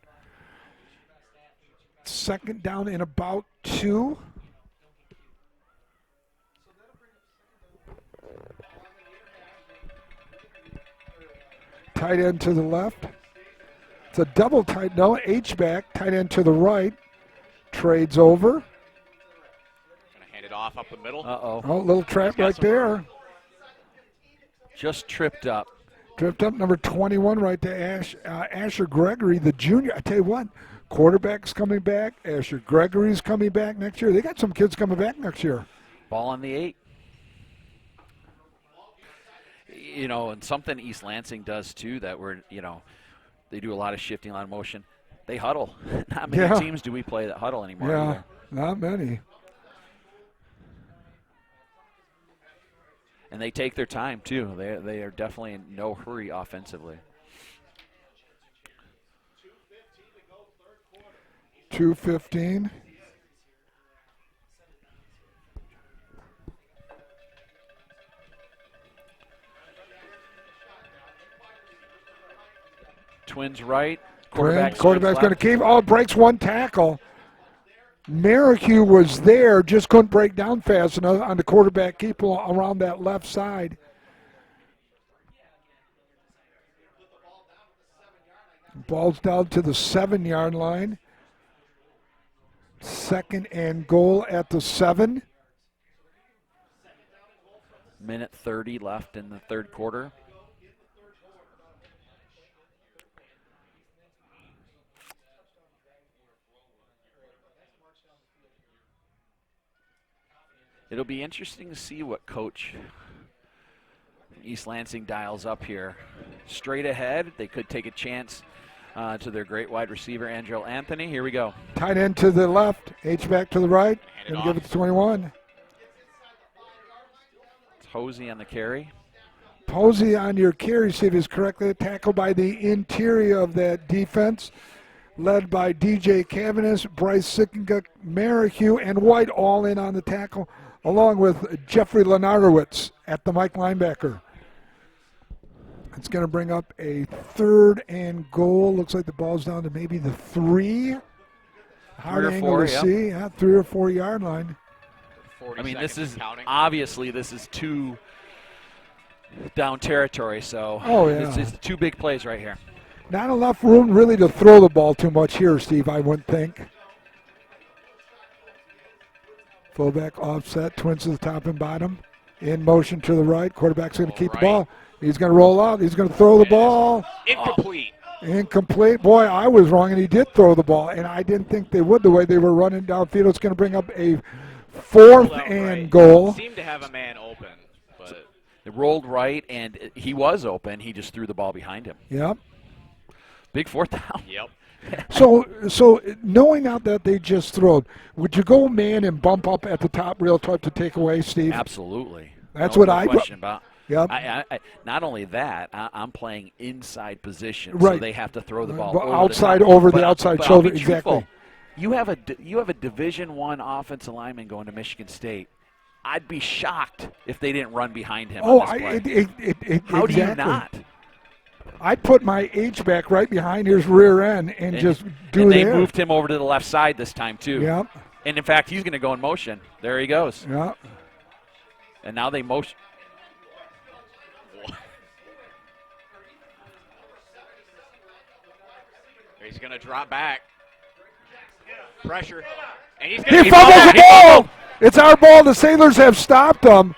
Second down in about 2. Tight end to the left. It's a double tight, no, H-back, tight end to the right. Trades over. Gonna hand it off up the middle. Uh-oh. Oh, little trap right there. Just tripped up. Tripped up number 21 right to Asher Gregory, the junior. I tell you what, quarterback's coming back. Asher Gregory's coming back next year. They got some kids coming back next year. Ball on the 8. You know, and something East Lansing does too that they do a lot of shifting, a lot of motion. They huddle. Not many teams do we play that huddle anymore either. Not many. And they take their time too. They are definitely in no hurry offensively. 2:15. Twins right. Quarterback's going to keep. Oh, breaks one tackle. Merrihew was there, just couldn't break down fast enough on the quarterback keep around that left side. Ball's down to the 7-yard line. Second and goal at the 7. Minute 30 left in the third quarter. It'll be interesting to see what coach East Lansing dials up here. Straight ahead, they could take a chance to their great wide receiver, Angel Anthony. Here we go. Tight end to the left, H-back to the right. Going to give it to 21. It's Hosey on the carry. Posey on your carry, see if he's correctly tackled by the interior of that defense, led by DJ Cavaness, Bryce Sickinga, Merrihew, and White all in on the tackle, along with Jeffrey Lenarowitz at the Mike linebacker. It's going to bring up a third and goal. Looks like the ball's down to maybe the 3. Hard angle to see. Yeah, 3 or 4 yard line. I mean, this is obviously 2 down territory, so it's 2 big plays right here. Not enough room really to throw the ball too much here, Steve, I wouldn't think. Fullback offset, twins to the top and bottom. In motion to the right. Quarterback's going to keep the ball. He's going to roll out. He's going to throw the ball. Incomplete. Incomplete. Boy, I was wrong, and he did throw the ball, and I didn't think they would the way they were running downfield. It's going to bring up a 4th and goal. Seemed to have a man open, but it rolled right, and he was open. He just threw the ball behind him. Yep. Big 4th down. Yep. So knowing now that they just throwed, would you go man and bump up at the top real tough to take away, Steve? Absolutely. That's no what I question about. Yep. I not only that, I'm playing inside position, right. So they have to throw the ball outside over the outside shoulder. Exactly. You have a Division I offensive lineman going to Michigan State. I'd be shocked if they didn't run behind him. Oh, on this play. How do you not? I'd put my H-back right behind his rear end and just do and they there. moved him over to the left side this time too. Yep. And in fact, he's going to go in motion. There he goes. Yeah. And now they motion. He's going to drop back. Pressure. And he fumbles the ball. It's our ball. The Sailors have stopped him.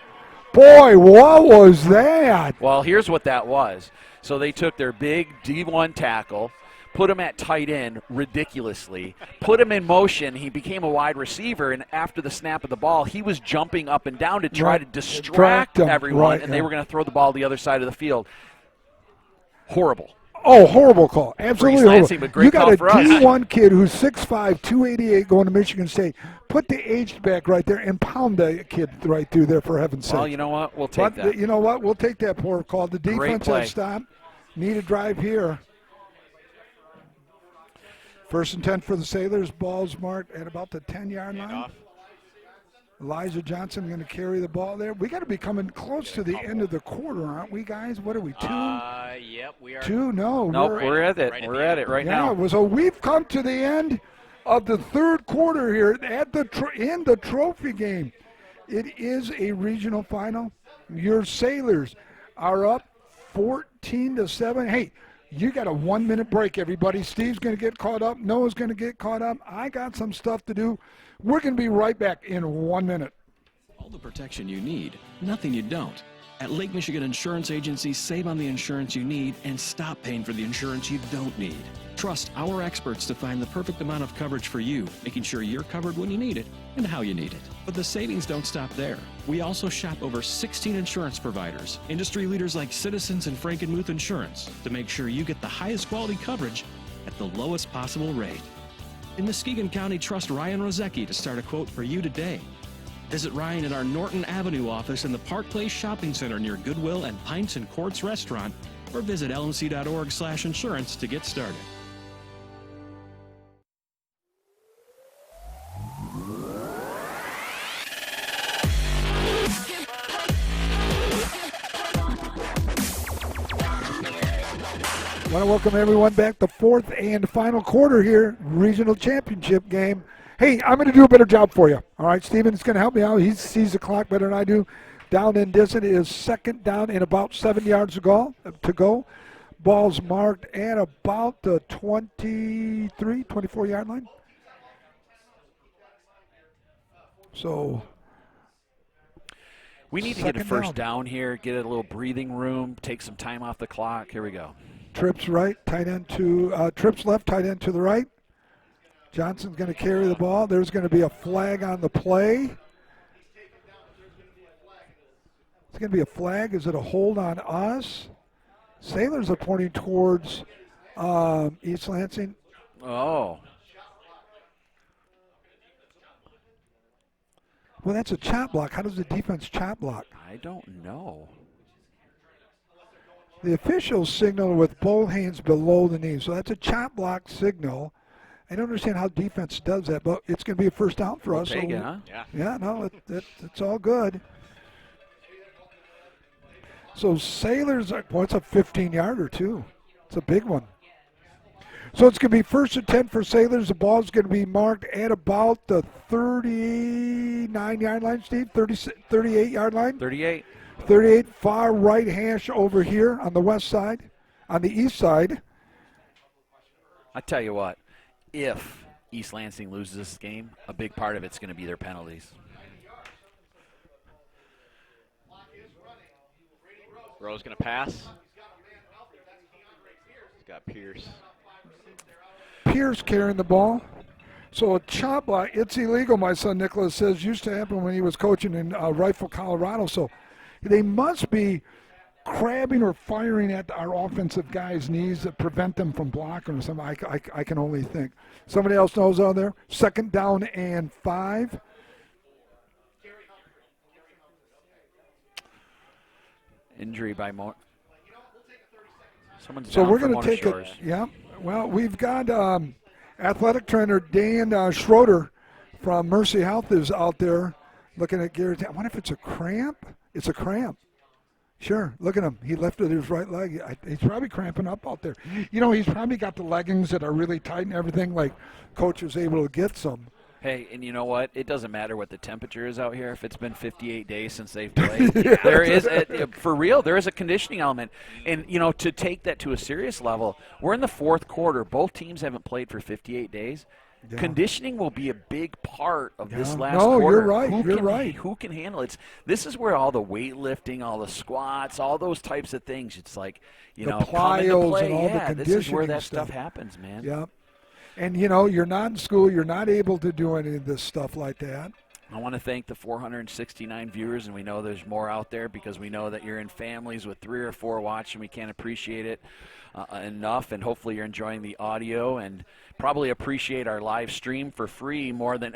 Boy, what was that? Well, here's what that was. So they took their big D1 tackle, put him at tight end ridiculously, put him in motion. He became a wide receiver, and after the snap of the ball, he was jumping up and down to try to distract everyone, and they were going to throw the ball to the other side of the field. Horrible. Oh, horrible call. Absolutely horrible. Lansing, but great you got call a for us. D1 kid who's 6'5", 288 going to Michigan State. Put the age back right there and pound the kid right through there, for heaven's sake. Well, you know what? We'll take that. You know what? We'll take that poor call. The Great defense play. has stopped. Need a drive here. 1st and 10 for the Sailors. Ball's marked at about the 10-yard line. Elijah Johnson going to carry the ball there. We got to be coming close to the end of the quarter, aren't we, guys? What are we, 2? Yep, we are. 2? No. Nope, we're at it. We're at it right now. Yeah, so we've come to the end of the third quarter here at in the trophy game. It is a regional final. Your Sailors are up 14-7. Hey, you got a 1-minute break, everybody. Steve's going to get caught up. Noah's going to get caught up. I got some stuff to do. We're going to be right back in 1 minute. All the protection you need, nothing you don't. At Lake Michigan Insurance Agency, save on the insurance you need and stop paying for the insurance you don't need. Trust our experts to find the perfect amount of coverage for you, making sure you're covered when you need it and how you need it. But the savings don't stop there. We also shop over 16 insurance providers, industry leaders like Citizens and Frankenmuth Insurance, to make sure you get the highest quality coverage at the lowest possible rate. In Muskegon County, trust Ryan Rozecki to start a quote for you today. Visit Ryan at our Norton Avenue office in the Park Place Shopping Center near Goodwill and Pints and Courts Restaurant, or visit lmc.org/insurance to get started. I want to welcome everyone back to fourth and final quarter here, regional championship game. Hey, I'm going to do a better job for you. All right, Steven's going to help me out. He sees the clock better than I do. Down and distance is 2nd down and about 7 yards to go. Ball's marked at about the 23, 24-yard line. So we need to get a first down here, get a little breathing room, take some time off the clock. Here we go. Trips right, tight end to trips left, tight end to the right. Johnson's going to carry the ball. There's going to be a flag on the play. It's going to be a flag. Is it a hold on us? Sailors are pointing towards East Lansing. Oh. Well, that's a chop block. How does the defense chop block? I don't know. The officials signal with both hands below the knee. So that's a chop block signal. I don't understand how defense does that, but it's going to be a first down for us. Take it, huh? Yeah, no, it's all good. So Sailors, it's a 15-yarder too. It's a big one. So it's going to be 1st and 10 for Sailors. The ball's going to be marked at about the 39-yard line, Steve, 38-yard line. 38. 38, far right hash over here on the west side, on the east side. I tell you what, if East Lansing loses this game, a big part of it's going to be their penalties. Rowe's going to pass. He's got Pierce. Pierce carrying the ball. So a chop block, it's illegal, my son Nicholas says, used to happen when he was coaching in Rifle, Colorado. So they must be crabbing or firing at our offensive guys' knees that prevent them from blocking or something. I can only think. Somebody else knows out there. 2nd down and 5. Injury by Mo. Someone's So down we're for going to take Mona Shores. Yeah. Well, we've got athletic trainer Dan Schroeder from Mercy Health is out there looking at Garrett. I wonder if it's a cramp. It's a cramp. Sure, look at him. He lifted his right leg. He's probably cramping up out there. You know, he's probably got the leggings that are really tight and everything, like Coach was able to get some. Hey, and you know what? It doesn't matter what the temperature is out here. If it's been 58 days since they've played, there is, for real, there is a conditioning element. And, you know, to take that to a serious level, we're in the 4th quarter. Both teams haven't played for 58 days. Yeah. Conditioning will be a big part of this last quarter. You're right. You're right. Who can handle it? This is where all the weightlifting, all the squats, all those types of things, it's like, you know, come into play. And all the conditioning this is where that stuff happens, man. Yeah. And, you know, you're not in school. You're not able to do any of this stuff like that. I want to thank the 469 viewers, and we know there's more out there because we know that you're in families with 3 or 4 watching. We can't appreciate it enough, and hopefully you're enjoying the audio and probably appreciate our live stream for free more than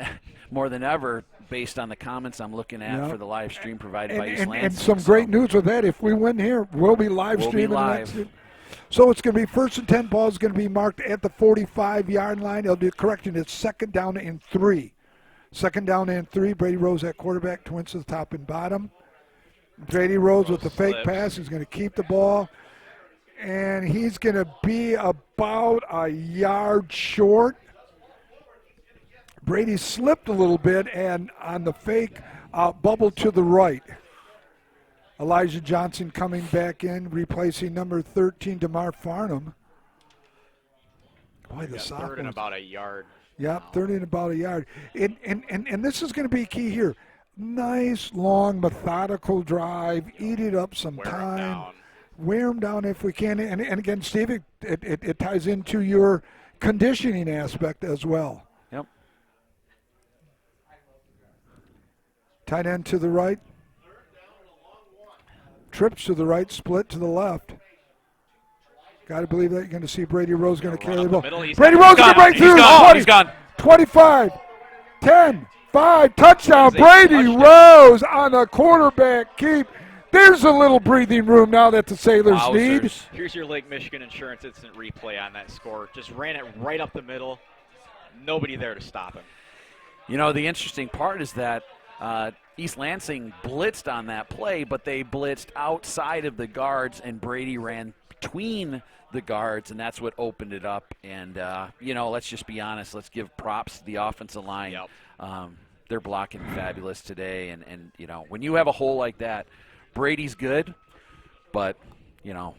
ever based on the comments I'm looking at for the live stream provided by East Lansing. And some great news with that. If we win here, we'll be live streaming. Live. So it's going to be 1st and 10. Ball is going to be marked at the 45-yard line. It'll be a correction. It's 2nd down and 3. 2nd down and 3. Brady Rose at quarterback, twins to the top and bottom. Brady Rose with the fake pass. He's going to keep the ball. And he's going to be about a yard short. Brady slipped a little bit, and on the fake, bubble to the right. Elijah Johnson coming back in, replacing number 13, DeMar Farnham. Boy, the sophomore. 3rd and about a yard. Yep, 3rd and about a yard. And this is going to be key here. Nice, long, methodical drive. Eat it up some time. Wear them down if we can. And again, Steve, it ties into your conditioning aspect as well. Yep. Tight end to the right. Trips to the right, split to the left. Got to believe that you're going to see Brady Rose going to carry the ball. Brady Rose going to break through. He's gone. 25, 10, 5, touchdown. Brady Rose on the quarterback keep. There's a little breathing room now that the Sailors need. Here's your Lake Michigan Insurance instant replay on that score. Just ran it right up the middle. Nobody there to stop him. You know, the interesting part is that East Lansing blitzed on that play, but they blitzed outside of the guards, and Brady ran between the guards, and that's what opened it up. And, let's just be honest. Let's give props to the offensive line. Yep. They're blocking fabulous today. And when you have a hole like that, Brady's good, but, a lot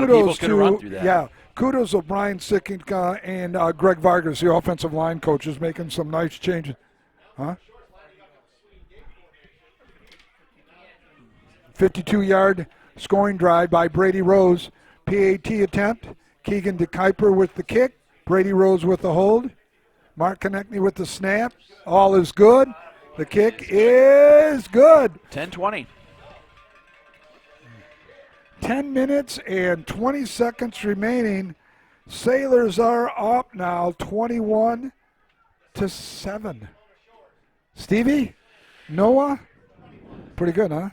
of people could have run through that. Yeah, kudos to Brian Sickinka and Greg Vargas, the offensive line coaches, making some nice changes. Huh? 52-yard scoring drive by Brady Rose. PAT attempt. Keegan DeKuyper with the kick. Brady Rose with the hold. Mark Konechny with the snap. All is good. The kick is good. 10-20. 10 minutes and 20 seconds remaining. Sailors are up now 21-7. Stevie? Noah? Pretty good, huh?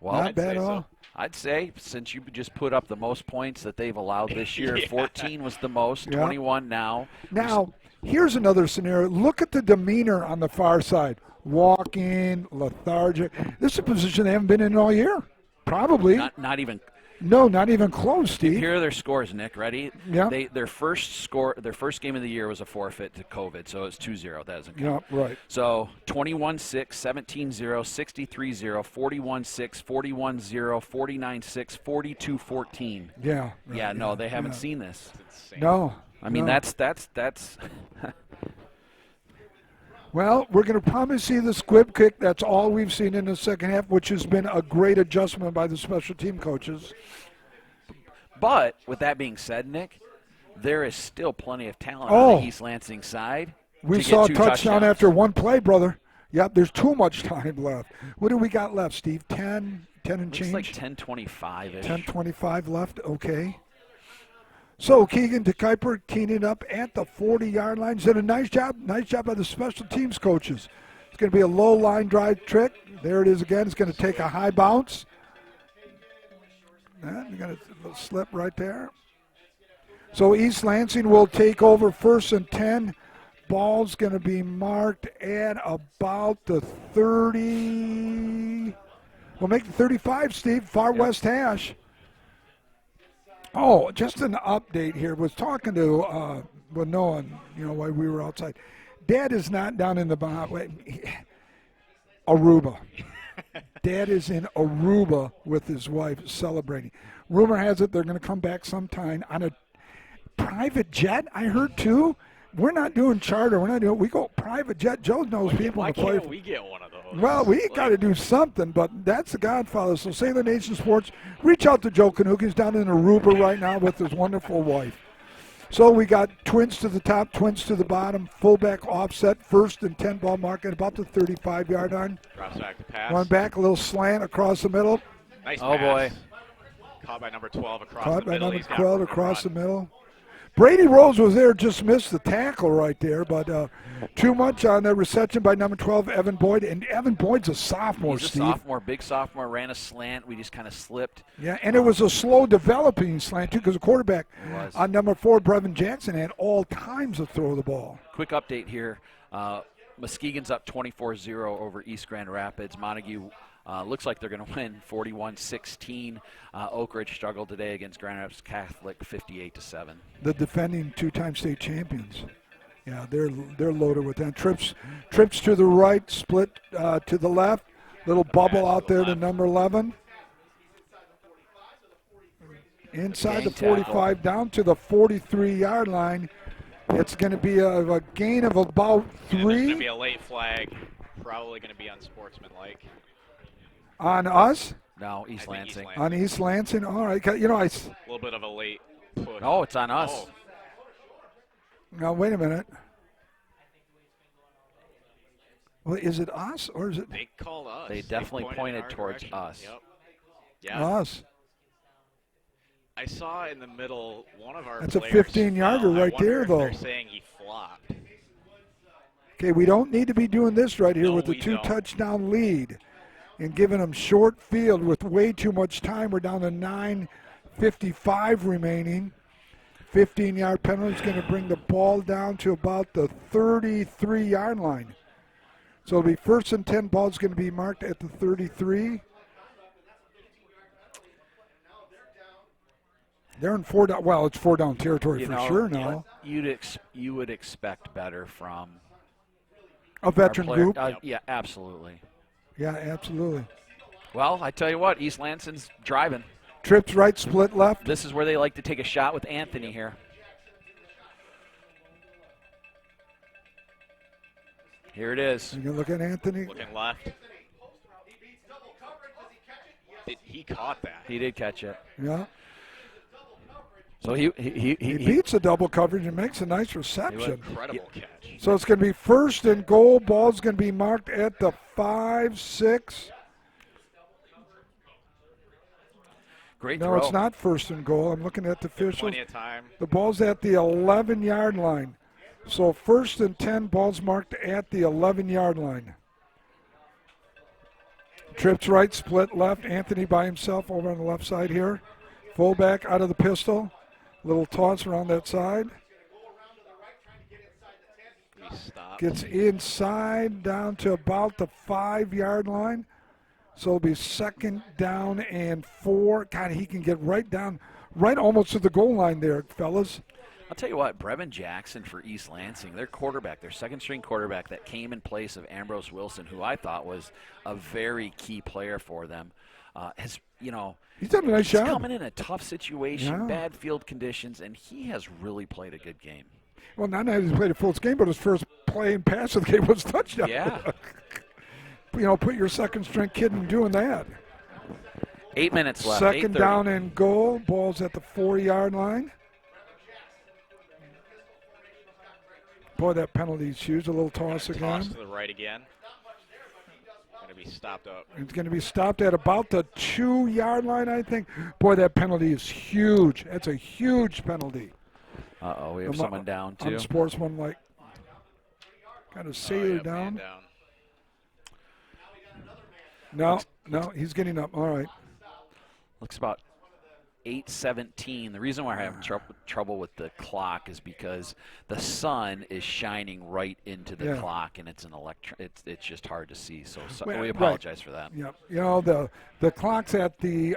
Well, not bad at all. I'd say since you just put up the most points that they've allowed this year, 14 was the most, 21 now. Now, here's another scenario. Look at the demeanor on the far side. Walking, lethargic. This is a position they haven't been in all year. Probably. Not even. No, not even close, Steve. Here are their scores, Nick. Ready? Yeah. Their first game of the year was a forfeit to COVID, so it's 2-0. That doesn't count. Yeah, right. So 21-6, 17-0, 63-0, 41-6, 41-0, 49-6, 42-14. Yeah. Right, yeah. No, they haven't seen this. No. I mean, that's. Well, we're going to probably see the squib kick. That's all we've seen in the second half, which has been a great adjustment by the special team coaches. But with that being said, Nick, there is still plenty of talent on the East Lansing side. We saw a touchdown after one play, brother. Yep, there's too much time left. What do we got left, Steve? 10 and change? Looks like 10:25-ish. 10:25 left, okay. So Keegan DeKuyper teeing it up at the 40-yard line. He's done a nice job by the special teams coaches. It's going to be a low line drive trick. There it is again. It's going to take a high bounce. You got a little slip right there. So East Lansing will take over 1st and 10. Ball's going to be marked at about the 30. We'll make the 35, Steve. Far west hash. Oh, just an update here. Was talking to Noah, while we were outside. Dad is not down in the Aruba. Dad is in Aruba with his wife celebrating. Rumor has it they're going to come back sometime on a private jet. I heard too. We're not doing charter. We go private jet. Joe knows people. Why can't we get one of those? Well, we got to do something, but that's the Godfather. So Sailor Nation Sports, reach out to Joe Canuck. He's down in Aruba right now with his wonderful wife. So we got twins to the top, twins to the bottom, fullback offset, 1st and 10 ball mark at about the 35-yard line. Drops back to pass. Run back, a little slant across the middle. Nice Oh, pass. boy. Caught by number 12 across Caught the by middle. number He's got 12 room to across the run. middle. Brady Rose was there, just missed the tackle right there, but too much on the reception by number 12, Evan Boyd. And Evan Boyd's a sophomore, He's a Steve. sophomore, big sophomore, ran a slant. We just kind of slipped. Yeah, and it was a slow developing slant, too, because the quarterback was. on number 4, Brevin Jackson, had all times to throw the ball. Quick update here. Muskegon's up 24-0 over East Grand Rapids. Montague looks like they're going to win 41-16. Oak Ridge struggled today against Grand Rapids Catholic 58-7. The defending 2-time state champions. Yeah, they're loaded with that. Trips to the right, split to the left. Little bubble out there to number 11. Inside the 45, down to the 43-yard line. It's going to be a gain of about 3. And there's going to be a late flag. Probably going to be unsportsmanlike. On us? No, East Lansing. On East Lansing? All right. You know, A little bit of a late push. No, it's on us. Oh. Now, wait a minute. Well, is it us or is it They called us. They definitely pointed in our towards direction. us. Yep. Yeah. us? I saw in the middle one of our That's a players 15-yarder fell. I right wonder there, if though. They're saying he flopped. Okay, we don't need to be doing this right here No, with the we 2-touchdown lead and giving them short field with way too much time. We're down to 9:55 remaining. 15-yard penalty is going to bring the ball down to about the 33-yard line. So it'll be 1st and 10. Ball's going to be marked at the 33. They're in 4 down. Well, it's 4 down territory for sure now. You would expect better from A veteran our player. group. Yeah, absolutely. Yeah, absolutely. Well, I tell you what, East Lansing's driving. Trips right, split left. This is where they like to take a shot with Anthony here. Here it is. You can look at Anthony. Looking left. He caught that. He did catch it. Yeah. So he beats the double coverage and makes a nice It was reception. an incredible catch. So it's going to be 1st and goal. Ball's going to be marked at the 5-6. Great No, throw. it's not 1st and goal. I'm looking at the officials. Plenty of time. The ball's at the 11-yard line. So 1st and 10, ball's marked at the 11-yard line. Trips right, split left. Anthony by himself over on the left side here. Fullback out of the pistol. Little toss around that side. He stopped. Gets inside down to about the 5-yard line. So it'll be 2nd down and 4. God, he can get right down, right almost to the goal line there, fellas. I'll tell you what, Brevin Jackson for East Lansing, their quarterback, their second-string quarterback that came in place of Ambrose Wilson, who I thought was a very key player for them, has, He's done a nice he's job. coming in a tough situation, Yeah. bad field conditions, and he has really played a good game. Well, not only has he played a full game, but his first play and pass of the game was touchdown. Yeah. Put your second-string kid in doing that. 8 minutes left. 2nd 8:30. down and goal. Ball's at the 4-yard line. Boy, that penalty's huge. A little toss again. Toss to the right again. Going to be stopped up. It's going to be stopped at about the 2-yard line, I think. Boy, that penalty is huge. That's a huge penalty. Uh-oh, we have someone down, too. Unsportsmanlike. Got a sailor Man down. down. No, he's getting up. All right. Looks about 8:17. The reason why I'm having trouble with the clock is because the sun is shining right into the clock, and it's an it's just hard to see. So Well, we apologize for that. Yep. The clock's at the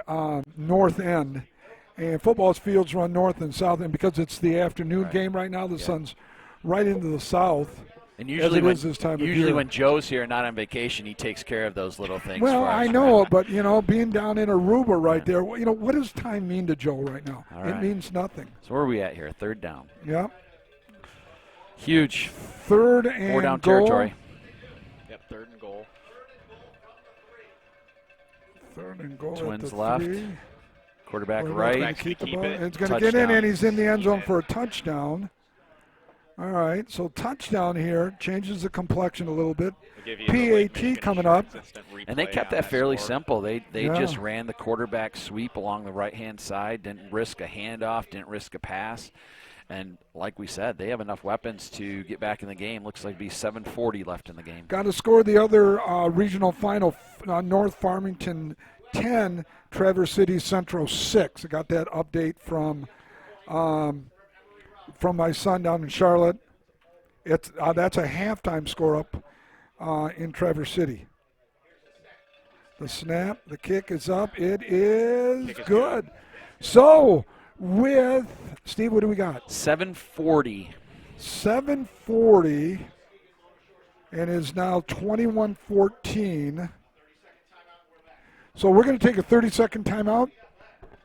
north end, and football fields run north and south, and because it's the afternoon game right now, the sun's right into the south. And usually, as it is this time of year. when Joe's here, not on vacation, he takes care of those little things. Well, for us. I know, but being down in Aruba right there, what does time mean to Joe right now? All It right. means nothing. So where are we at here? 3rd down. Yeah. Huge. 3rd and 4 down goal. territory. Yep, 3rd and goal. 3rd and goal. Twins at the left. 3. Quarterback Quarterback's right. gonna keep the ball. it. It's going to get in, Touchdown. and he's in the end zone for a touchdown. All right, so touchdown here changes the complection a little bit. We'll give you the Lake PAT Michigan coming up. Insurance Instant And they replay kept on that fairly score. simple. They Yeah. just ran the quarterback sweep along the right-hand side, didn't risk a handoff, didn't risk a pass. And like we said, they have enough weapons to get back in the game. Looks like it'll be 7:40 left in the game. Got to score the other regional final, North Farmington 10, Traverse City Central 6. I got that update from my son down in Charlotte. It's that's a halftime score up in Traverse City. The snap, the kick is up. It is Kick is good. So with Steve, what do we got? 7:40. 7:40, and is now 21-14. So we're going to take a 30-second timeout,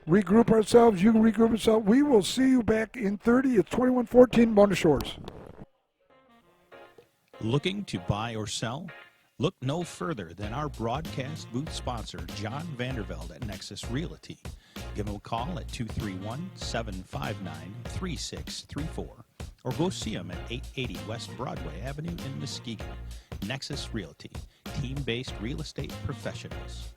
regroup ourselves. You can regroup yourself. We will see you back in 30. It's 21-14, Bonner Shores. Looking to buy or sell? Look no further than our broadcast booth sponsor, John Vandervelde at Nexus Realty. Give him a call at 231-759-3634 or go see him at 880 West Broadway Avenue in Muskegon. Nexus Realty, team-based real estate professionals.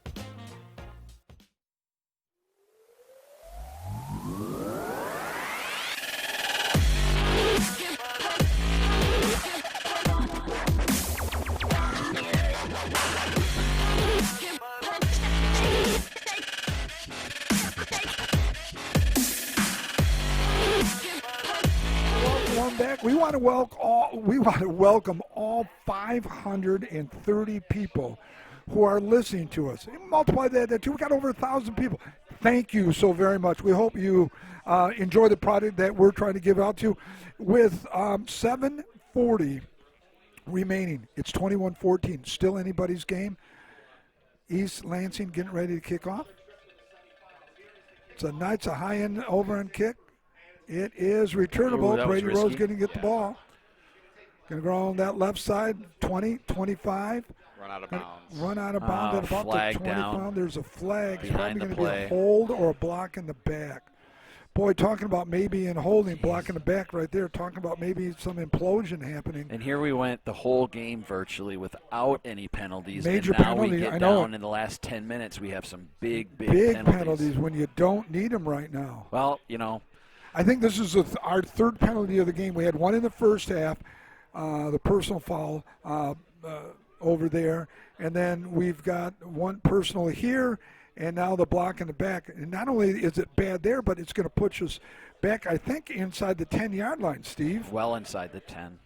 Welcome back. We want to welcome all 530 people who are listening to us. Multiply that too. We got over 1,000 people. Thank you so very much. We hope you enjoy the product that we're trying to give out to you. With 7:40 remaining, it's 21-14. Still anybody's game. East Lansing getting ready to kick off. It's a high-end overhand kick. It is returnable. Ooh, that was Brady Rose risky. going to get the ball. Going to go on that left side, 20, 25. Run out of bounds. Run out of bounds at about the flag 20 down. pound. There's a flag. It's Behind probably the going to be play. a hold or a block in the back. Boy, talking about maybe in holding, block in the back right there. Talking about maybe some implosion happening. And here we went the whole game virtually without any penalties. Major and now penalty, we I get know. down in the last 10 minutes. We have some big Big penalties when you don't need them right now. Well, you know, I think this is our third penalty of the game. We had one in the first half, the personal foul over there, and then we've got one personal here, and now the block in the back. And not only is it bad there, but it's going to push us back, I think, inside the 10-yard line, Steve. well inside the 10.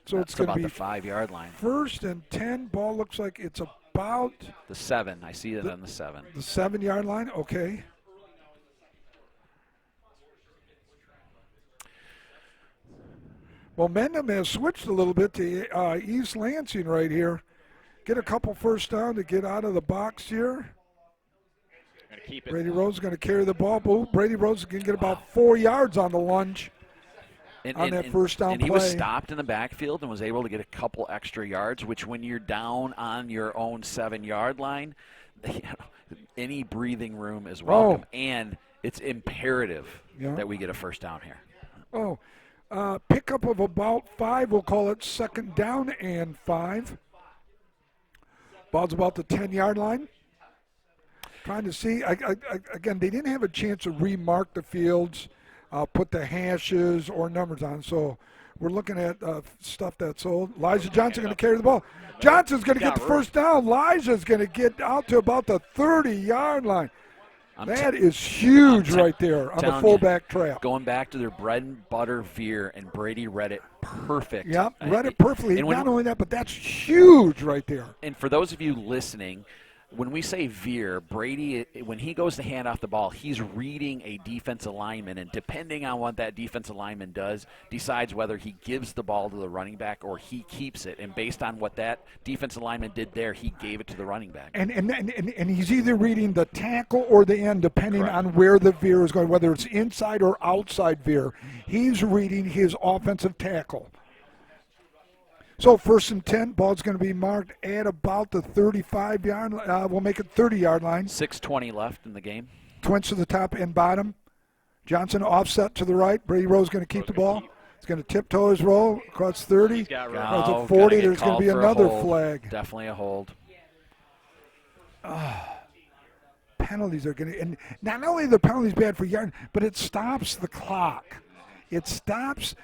So That's it's going about to be the 5-yard line. first and 10. Ball looks like it's about The 7. I see it on the 7. the 7-yard line. Okay. Momentum has switched a little bit to East Lansing right here. Get a couple first down to get out of the box here. Gonna keep it. Brady Rose is going to carry the ball. Brady Rose is going to get about 4 yards on the lunge. On that first down and he was play. stopped in the backfield and was able to get a couple extra yards, which when you're down on your own 7-yard line, any breathing room is welcome. And it's imperative that we get a first down here. Pickup of about 5. We'll call it second down and 5. Ball's about the 10-yard line. Trying to see. Again, they didn't have a chance to remark the fields, put the hashes or numbers on. So we're looking at stuff that's old. Elijah Johnson going to carry the ball. Johnson's going to get the first down. Elijah's going to get out to about the 30-yard line. That is huge right there on the fullback trap. Going back to their bread and butter veer, and Brady read it perfect. Yep, read it perfectly. And Not only that, but that's huge right there. And for those of you listening, when we say veer, Brady, when he goes to hand off the ball, he's reading a defensive lineman, and depending on what that defensive lineman does, decides whether he gives the ball to the running back or he keeps it. And based on what that defensive lineman did there, he gave it to the running back. And he's either reading the tackle or the end, depending on where the veer is going, whether it's inside or outside veer. He's reading his offensive tackle. So first and 10, ball's going to be marked at about the 35-yard line. We'll make it 30-yard line. 6:20 left in the game. Twins to the top and bottom. Johnson offset to the right. Brady Rose going to keep the ball. He's going to tiptoe his roll across 30. Across No, at 40. gonna get There's going to called be for a another hold. flag. Definitely a hold. Penalties are going to, and not only are the penalties bad for yard, but it stops the clock. It stops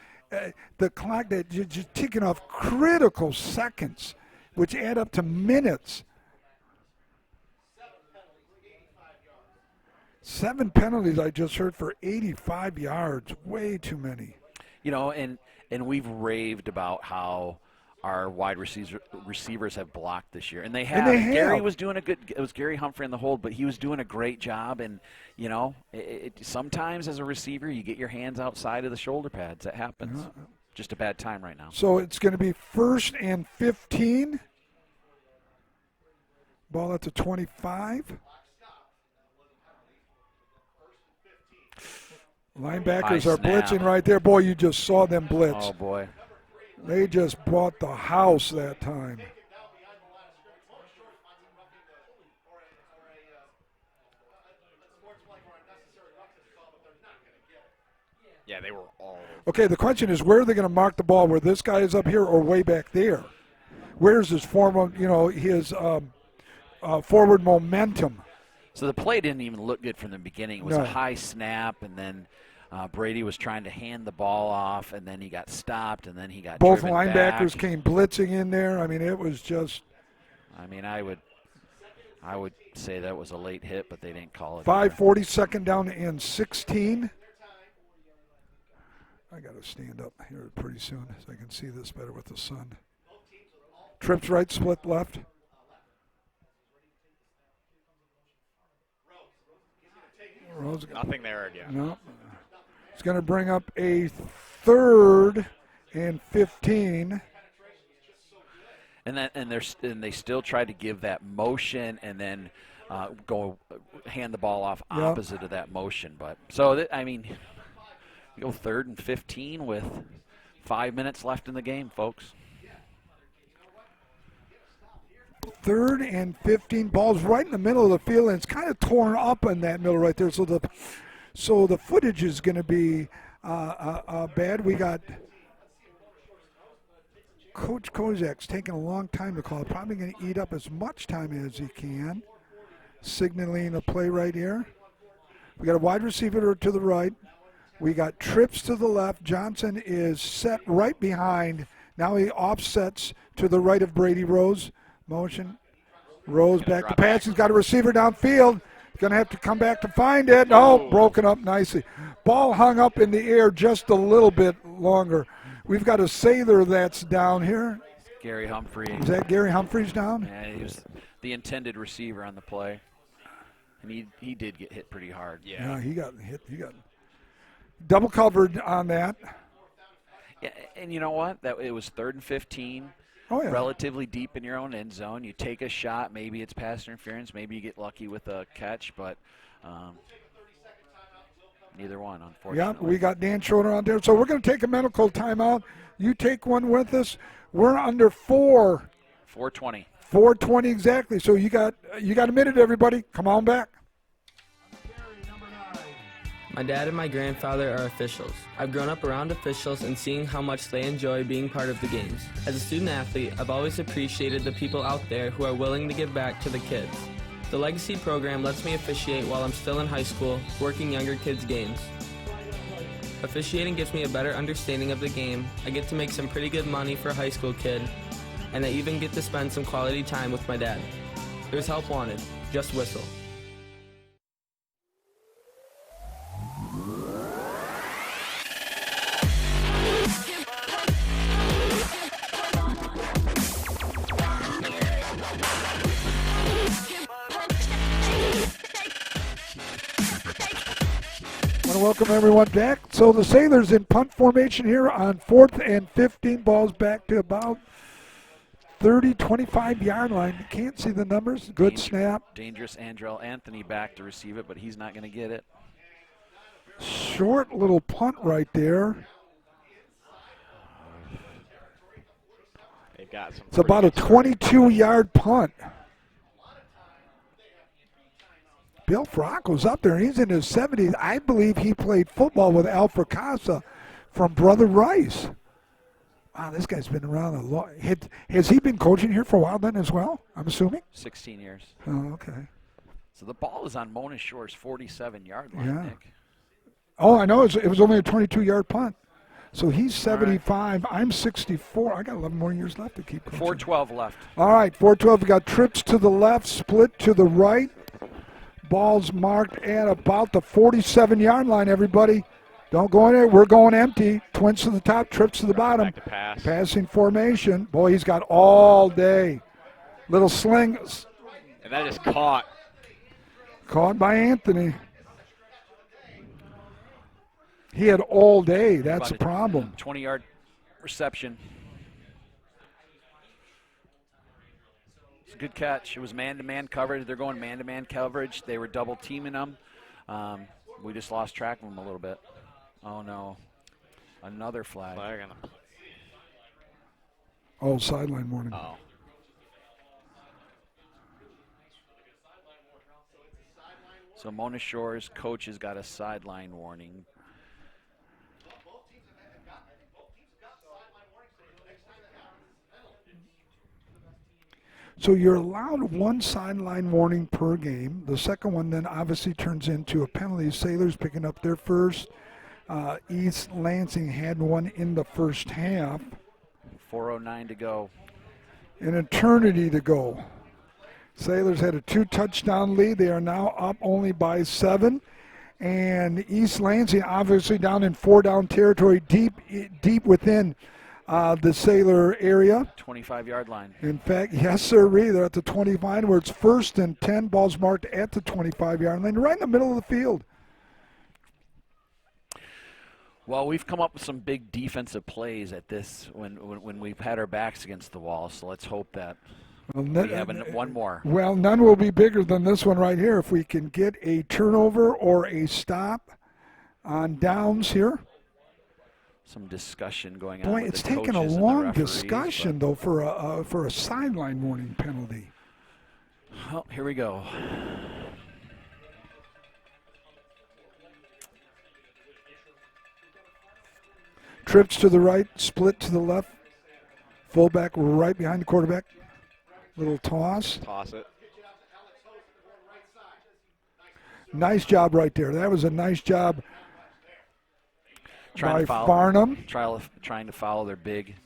the clock that you're just ticking off critical seconds, which add up to minutes. 7 penalties I just heard for 85 yards. Way too many. You know, and we've raved about how our wide receivers have blocked this year, and they have. Gary was doing it was Gary Humphrey in the hold, but he was doing a great job. And you know, sometimes as a receiver, you get your hands outside of the shoulder pads. That happens. Just a bad time right now. So it's going to be 1st and 15. Ball at the 25. Linebackers are blitzing right there. Boy, you just saw them blitz. Oh, boy. They just bought the house that time. Yeah, they were all. Okay, the question is, where are they going to mark the ball? Where this guy is up here or way back there? Where's his forward momentum? So the play didn't even look good from the beginning. It was No. a high snap, and then Brady was trying to hand the ball off, and then he got stopped, and then he got Both driven linebackers back. came blitzing in there. I mean, it was just. I mean, I would say that was a late hit, but they didn't call it. 5:40, second down and 16. I got to stand up here pretty soon so I can see this better with the sun. Trips right, split left. Nothing there again. No. It's going to bring up a 3rd and 15. And they still tried to give that motion and then go hand the ball off opposite of that motion. But so I mean, you go 3rd and 15 with 5 minutes left in the game, folks. 3rd and 15. Ball's right in the middle of the field, and it's kind of torn up in that middle right there. So the footage is going to be bad. We got Coach Kozak's taking a long time to call. Probably going to eat up as much time as he can. Signaling a play right here. We got a wide receiver to the right. We got trips to the left. Johnson is set right behind. Now he offsets to the right of Brady Rose. Motion. Rose back to pass. He's got a receiver downfield. Going to have to come back to find it. Oh, broken up nicely. Ball hung up in the air just a little bit longer. We've got a sailor that's down here. Gary Humphrey. Is that Gary Humphreys down? Yeah, he was the intended receiver on the play. And he did get hit pretty hard. Yeah, he got hit. He got double covered on that. Yeah, and you know what? It was 3rd and 15. Oh, yeah. Relatively deep in your own end zone. You take a shot. Maybe it's pass interference. Maybe you get lucky with a catch, but neither one, unfortunately. Yeah, we got Dan Schroeder on there. So we're going to take a medical timeout. You take one with us. We're under 4:20. 4:20 exactly. So you got a minute, everybody. Come on back. My dad and my grandfather are officials. I've grown up around officials and seeing how much they enjoy being part of the games. As a student athlete, I've always appreciated the people out there who are willing to give back to the kids. The Legacy program lets me officiate while I'm still in high school, working younger kids' games. Officiating gives me a better understanding of the game. I get to make some pretty good money for a high school kid, and I even get to spend some quality time with my dad. There's help wanted. Just whistle. Welcome everyone back. So the Sailors in punt formation here on 4th and 15. Balls back to about 30, 25-yard line. You can't see the numbers. Good snap. Dangerous Andrell Anthony back to receive it, but he's not going to get it. Short little punt right there. They've got some. It's about a 22-yard punt. Bill Frocco's up there. He's in his 70s. I believe he played football with Al Fracassa from Brother Rice. Wow, this guy's been around a lot. Has he been coaching here for a while then as well, I'm assuming? 16 years. Oh, okay. So the ball is on Mona Shore's 47-yard line, Yeah. Nick. Oh, I know. It was only a 22-yard punt. So he's 75. I'm 64. I got 11 more years left to keep coaching. 4:12 left. All right, 4:12. We got trips to the left, split to the right. Ball's marked at about the 47-yard line, everybody. Don't go in there. We're going empty. Twins to the top, trips to the bottom. Back to pass. Passing formation. Boy, he's got all day. Little sling. And that is caught. Caught by Anthony. He had all day. That's the problem. 20-yard reception. It's a good catch. It was man-to-man coverage. They're going man-to-man coverage. They were double teaming them. We just lost track of them a little bit. Oh, no. Another flag. Flag on the... Oh, sideline warning. Oh. So Mona Shore's coach has got a sideline warning. So you're allowed one sideline warning per game. The second one then obviously turns into a penalty. Sailors picking up their first. East Lansing had one in the first half. 4:09 to go. An eternity to go. Sailors had a 2-touchdown lead. They are now up only by 7. And East Lansing obviously down in 4-down territory, deep within the Sailor area. 25-yard line. In fact, yes, sir, they're at the 25 where it's 1st and 10. Ball's marked at the 25-yard line, right in the middle of the field. Well, we've come up with some big defensive plays at this when we've had our backs against the wall. So let's hope that we have one more. Well, none will be bigger than this one right here. If we can get a turnover or a stop on downs here. Some discussion going on. Boy, with it's the taken a coaches and the long referees, discussion, though, for a sideline warning penalty. Well, here we go. Trips to the right, split to the left. Fullback right behind the quarterback. Little toss. Toss it. Nice job right there. That was a nice job Trying by to follow, Farnham. Trying to follow their big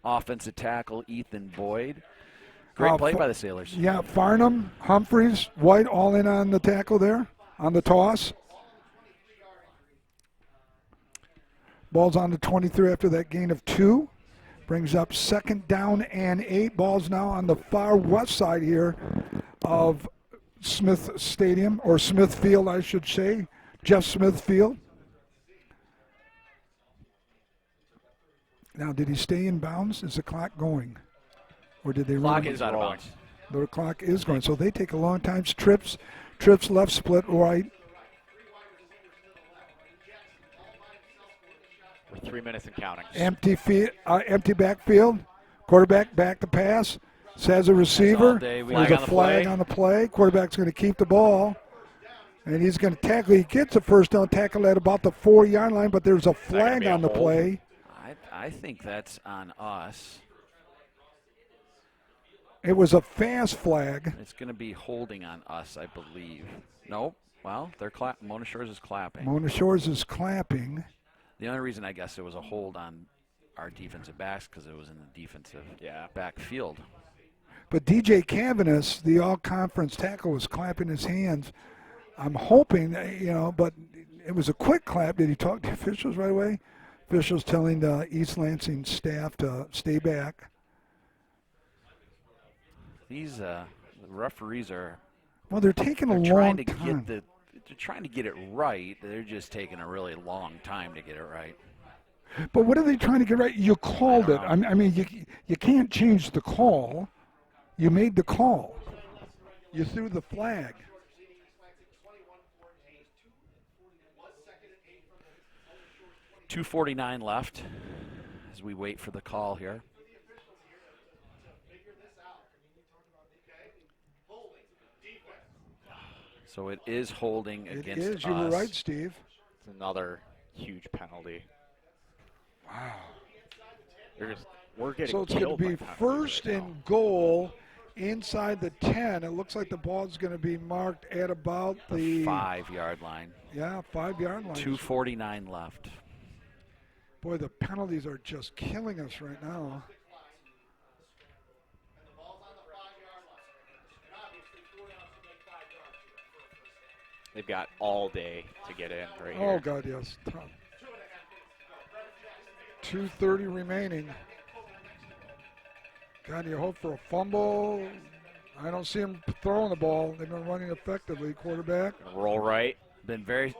offensive tackle, Ethan Boyd. Great play by the Sailors. Yeah, Farnham, Humphreys, White all in on the tackle there, on the toss. Ball's on the 23 after that gain of 2. Brings up 2nd down and 8. Ball's now on the far west side here of Smith Stadium, or Smith Field, I should say. Jeff Smith Field. Now, did he stay in bounds? Is the clock going? Or did they run? Clock is out of bounds. The clock is going. So they take a long time. Trips left, split right. We're 3 minutes and counting. Empty backfield. Quarterback back to pass. Says a receiver. There's a flag on the play. Quarterback's going to keep the ball. And he's going to tackle. He gets a first down tackle at about the 4-yard line, but there's a flag on the play. I think that's on us. It was a fast flag. It's going to be holding on us, I believe. Nope. Well, they're Mona Shores is clapping. Mona Shores is clapping. The only reason I guess it was a hold on our defensive backs because it was in the defensive backfield. But DJ Cavanis, the all-conference tackle, was clapping his hands. I'm hoping, but it was a quick clap. Did he talk to officials right away? Officials telling the East Lansing staff to stay back. These referees are. Well, they're taking a long time. They're trying to get it right. They're just taking a really long time to get it right. But what are they trying to get right? You called it. I mean, you can't change the call. You made the call. You threw the flag. .249 left as we wait for the call here. So it is holding It against us. is. You were right, Steve. It's another huge penalty. Wow. We're getting So it's going to killed be by penalties first right and now. goal inside the 10. It looks like the ball's going to be marked at about The 5-yard line. Yeah, 5-yard line. 2:49 left. Boy, the penalties are just killing us right now. They've got all day to get in right Oh, here. God, yes. 2:30 remaining. God, you hope for a fumble. I don't see him throwing the ball. They've been running effectively, quarterback. Roll right. Been very.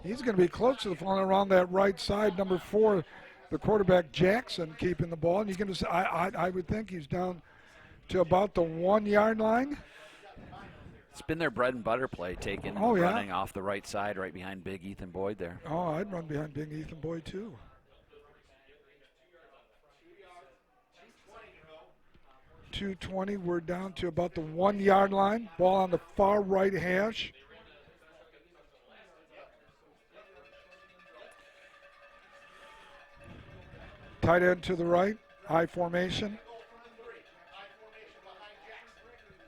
He's going to be close to the phone around that right side. Number 4, the quarterback Jackson, keeping the ball. And you're going to. I would think he's down to about the 1-yard line. It's been their bread and butter play, taking running off the right side, right behind big Ethan Boyd there. Oh, I'd run behind big Ethan Boyd too. 2:20. We're down to about the 1-yard line. Ball on the far right hash. Tight end to the right. I formation.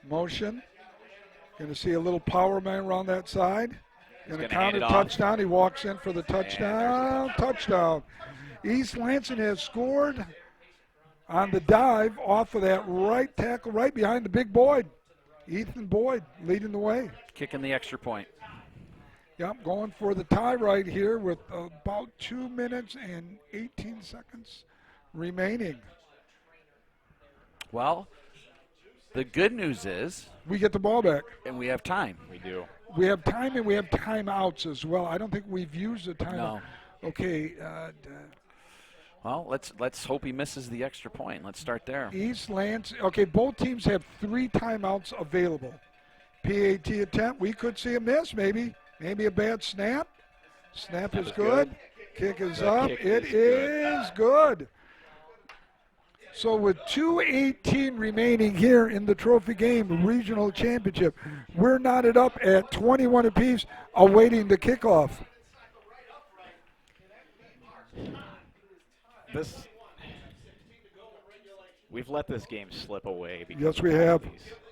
Motion. Going to see a little power man around that side. Going to count a touchdown. He walks in for the touchdown. Touchdown. East Lansing has scored on the dive off of that right tackle right behind the big Boyd. Ethan Boyd leading the way. Kicking the extra point. Yep, going for the tie right here with about 2 minutes and 18 seconds remaining. Well, the good news is we get the ball back. And we have time. We do. We have time and we have timeouts as well. I don't think we've used the timeout. No. Okay. Well, let's hope he misses the extra point. Let's start there. East Lansing. Okay, both teams have 3 timeouts available. PAT attempt. We could see a miss, maybe. Maybe a bad snap. Snap is good. Kick is up. It is good. So with 2:18 remaining here in the trophy game, regional championship, we're knotted up at 21 apiece, awaiting the kickoff. We've let this game slip away. Yes, we have.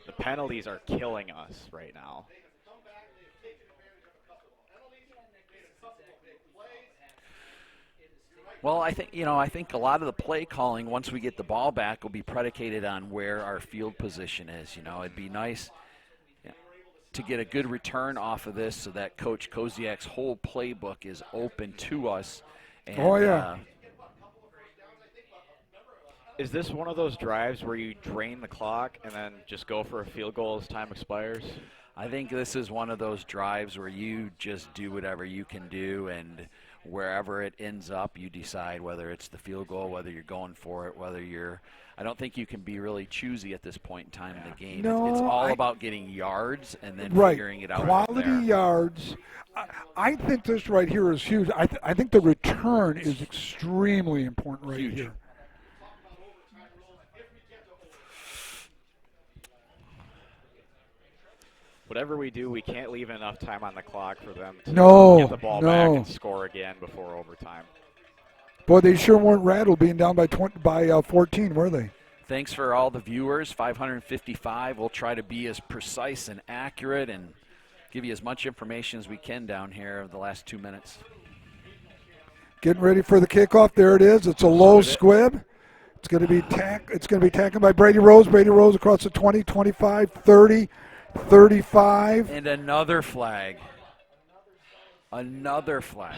The penalties are killing us right now. Well, I think a lot of the play calling once we get the ball back will be predicated on where our field position is. It'd be nice to get a good return off of this so that Coach Koziak's whole playbook is open to us. And, is this one of those drives where you drain the clock and then just go for a field goal as time expires? I think this is one of those drives where you just do whatever you can do, and wherever it ends up, you decide whether it's the field goal, whether you're going for it, whether you're – I don't think you can be really choosy at this point in time in the game. No, it's all about getting yards and then figuring it out. Quality yards. I think this right here is huge. I think the return is extremely important right here. Whatever we do, we can't leave enough time on the clock for them to get the ball back and score again before overtime. Boy, they sure weren't rattled being down by 14, were they? Thanks for all the viewers, 555. We'll try to be as precise and accurate and give you as much information as we can down here in the last 2 minutes. Getting ready for the kickoff. There it is. It's a low squib. It's going to be tackled by Brady Rose. Brady Rose across the 20, 25, 30. 35. And another flag. Another flag.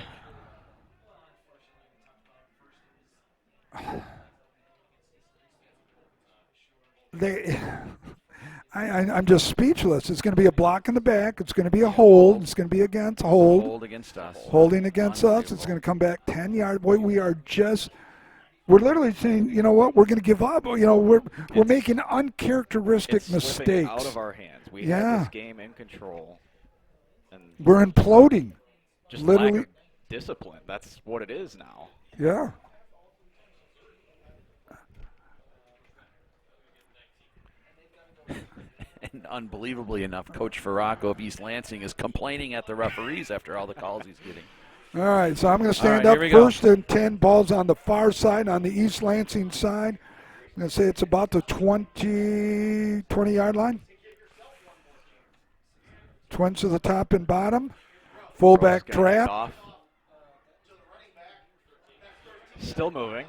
I'm just speechless. It's going to be a block in the back. It's going to be a hold. It's going to be against hold. Hold against us. Holding against us. It's going to come back 10 yards. Boy, we're literally saying, you know what, we're going to give up. We're making uncharacteristic mistakes. Out of our hands. We have this game in control. And we're imploding. Just literally. Lack of discipline. That's what it is now. Yeah. unbelievably enough, Coach Farraco of East Lansing is complaining at the referees after all the calls he's getting. All right, so I'm going to stand All up. right, here we go. 1st and 10, balls on the far side, on the East Lansing side. I'm going to say it's about the 20-yard line. Twins to the top and bottom. Fullback Gonna kick trap. off. Still moving.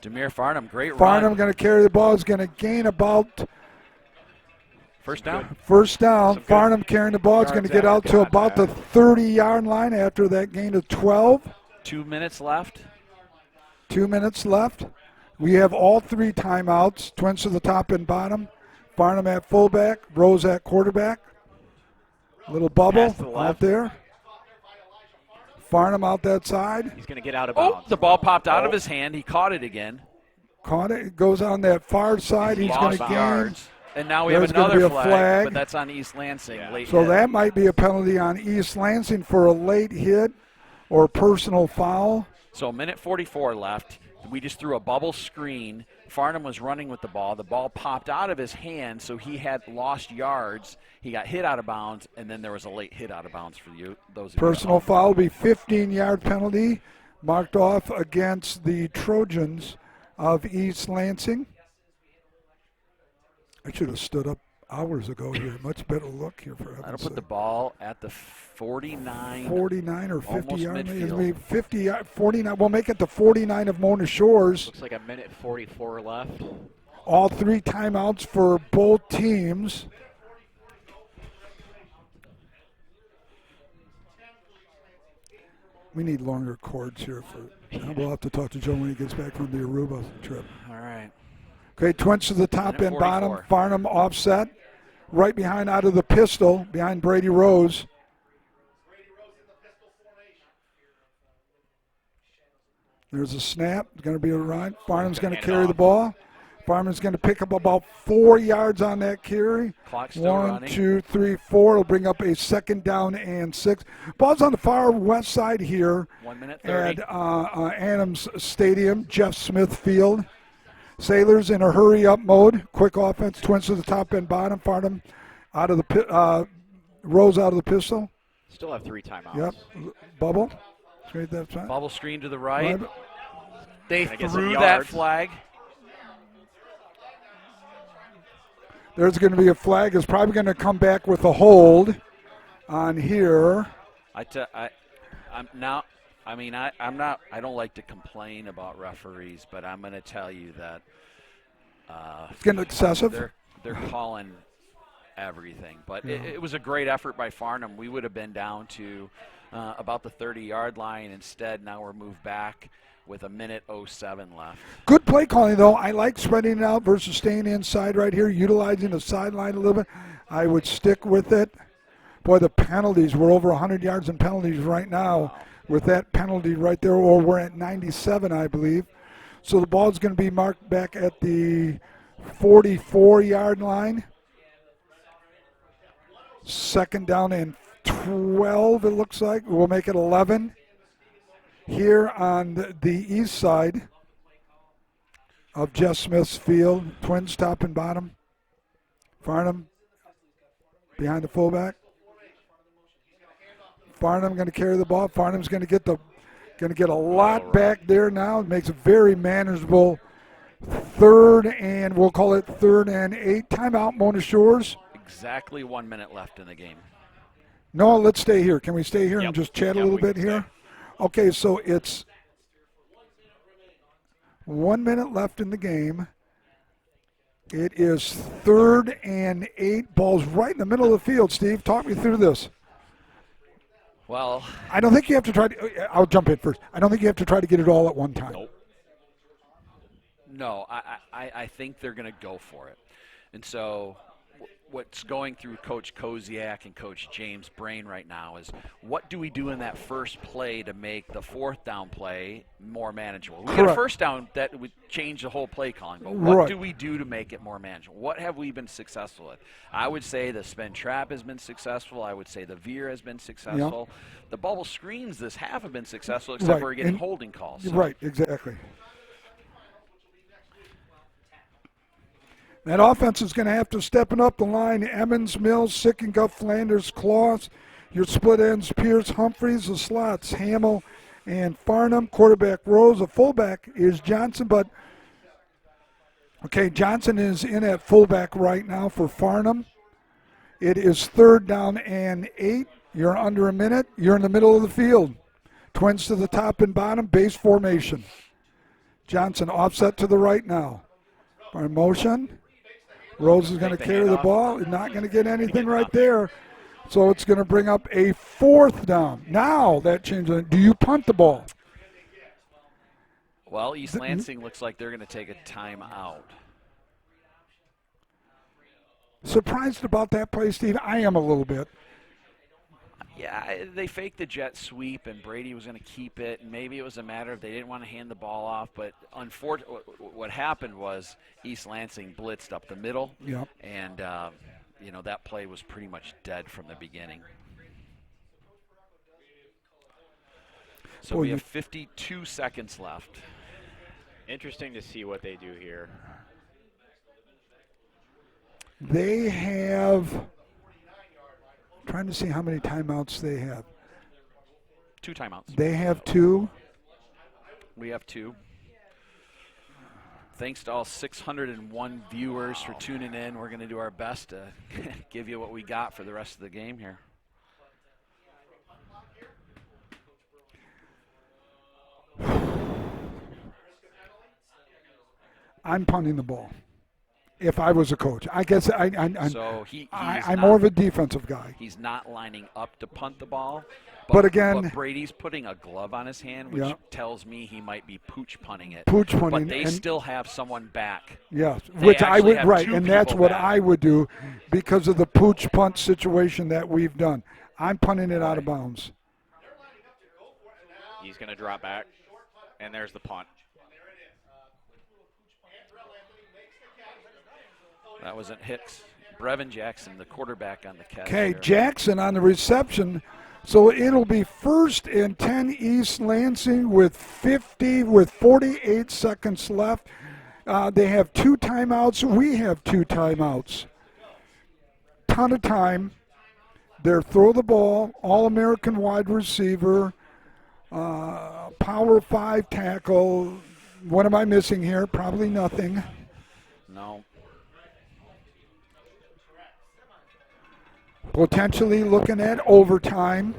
Demir Farnham, great Farnham run. going to carry the ball. Is going to gain about First down. first down. Some good Farnham carrying the ball. Is going to get out to about the 30-yard line after that gain of 12. 2 minutes left. 2 minutes left. We have all 3 timeouts. Twins to the top and bottom. Farnham at fullback. Rose at quarterback. Little bubble Pass to the out left. there. Farnham out that side. He's going to get out of bounds. Oh, the ball popped out of his hand. He caught it again. Caught it. It goes on that far side. He's going Lost to gain. yards. And now we There's have gonna another be a flag. but that's on East Lansing. Yeah. Late So hit. that might be a penalty on East Lansing for a late hit or personal foul. So a minute 44 left. We just threw a bubble screen. Farnham was running with the ball. The ball popped out of his hand, so he had lost yards. He got hit out of bounds, and then there was a late hit out of bounds for you. Those of you Personal at home. foul will be 15-yard penalty marked off against the Trojans of East Lansing. I should have stood up hours ago here. Much better look here for That'll heaven's put the sake. ball at the 49. 49 or 50 Almost yard. midfield. It'll be 50 yard, 49. We'll make it to 49 of Mona Shores. Looks like a minute 44 left. All 3 timeouts for both teams. We need longer cords here for. We'll have to talk to Joe when he gets back from the Aruba trip. All right. Okay, Twins to the top Minute and bottom. 44. Farnham offset. Right behind out of the pistol, behind Brady Rose. There's a snap. It's going to be a run. Farnham's going to hand it carry the off. ball. Farnham's going to pick up about 4 yards on that carry. Clock still 1, running. 2, 3, 4. It'll bring up a 2nd down and 6. Ball's on the far west side here 1 minute 30. at Adams Stadium, Jeff Smith Field. Sailors in a hurry-up mode. Quick offense. Twins to the top and bottom. Farnham out of the Rose out of the pistol. Still have 3 timeouts. Yep. Bubble. Straight that side. Bubble screen to the right. Right. They Gonna get some threw that yards. flag. There's going to be a flag. It's probably going to come back with a hold on here. I'm not. I don't like to complain about referees, but I'm going to tell you that It's getting excessive. they're calling everything. But it was a great effort by Farnham. We would have been down to about the 30-yard line. Instead, now we're moved back with a minute 07 left. Good play calling, though. I like spreading it out versus staying inside right here, utilizing the sideline a little bit. I would stick with it. Boy, the penalties, we're over 100 yards in penalties right now with that penalty right there, or we're at 97, I believe. So the ball's going to be marked back at the 44-yard line. 2nd down and 12, it looks like. We'll make it 11. Here on the east side of Jeff Smith's field, Twins top and bottom. Farnham behind the fullback. Farnham going to carry the ball. Farnham's going to get a lot back there now. It makes a very manageable 3rd and we'll call it 3rd and 8. Timeout, Mona Shores. Exactly 1 minute left in the game. No, let's stay here. Can we stay here Yep. and just chat a Yep, little we can bit here? Okay, so it's 1 minute left in the game. It is 3rd and 8. Ball's right in the middle of the field, Steve. Talk me through this. Well, I don't think you have to try to – I'll jump in first. I don't think you have to try to get it all at one time. no, I think they're going to go for it. And so what's going through Coach Koziak and Coach James' brain right now is what do we do in that first play to make the 4th down play more manageable? We get a first down that would change the whole play calling, but what do we do to make it more manageable? What have we been successful at? I would say the spin trap has been successful. I would say the veer has been successful. The bubble screens this half have been successful, except for we're getting holding calls. So. Right, exactly. That offense is going to have to step up the line. Emmons, Mills, Sickenguff, Flanders, Claus. Your split ends, Pierce, Humphreys. The slots, Hamill and Farnham. Quarterback, Rose. The fullback is Johnson. But, okay, Johnson is in at fullback right now for Farnham. It is 3rd down and 8. You're under a minute. You're in the middle of the field. Twins to the top and bottom, base formation. Johnson offset to the right now. By motion. Rose is going to carry the ball. Not going to get anything right there. So it's going to bring up a 4th down. Now that changes. Do you punt the ball? Well, East Lansing looks like they're going to take a timeout. Surprised about that play, Steve? I am a little bit. Yeah, they faked the jet sweep, and Brady was going to keep it. And maybe it was a matter of they didn't want to hand the ball off. But unfortunately, what happened was East Lansing blitzed up the middle. Yep. And, that play was pretty much dead from the beginning. So we have 52 seconds left. Interesting to see what they do here. They have, trying to see how many timeouts they have. 2 timeouts. They have 2. We have 2. Thanks to all 601 viewers for tuning in. We're going to do our best to give you what we got for the rest of the game here. I'm punting the ball. If I was a coach, I guess I'm more of a defensive guy. He's not lining up to punt the ball. But again, but Brady's putting a glove on his hand, which tells me he might be pooch punting it. Pooch punting. But they still have someone back. Yes, which I would, right, and that's what back. I would do because of the pooch punt situation that we've done. I'm punting it out of bounds. He's going to drop back, and there's the punt. That wasn't Hicks. Brevin Jackson, the quarterback on the catch. Okay, there. Jackson on the reception. So it'll be 1st and 10 East Lansing with 48 seconds left. They have 2 timeouts. We have 2 timeouts. Ton of time. They're throw the ball, All-American wide receiver, Power 5 tackle. What am I missing here? Probably nothing. No. Potentially looking at overtime.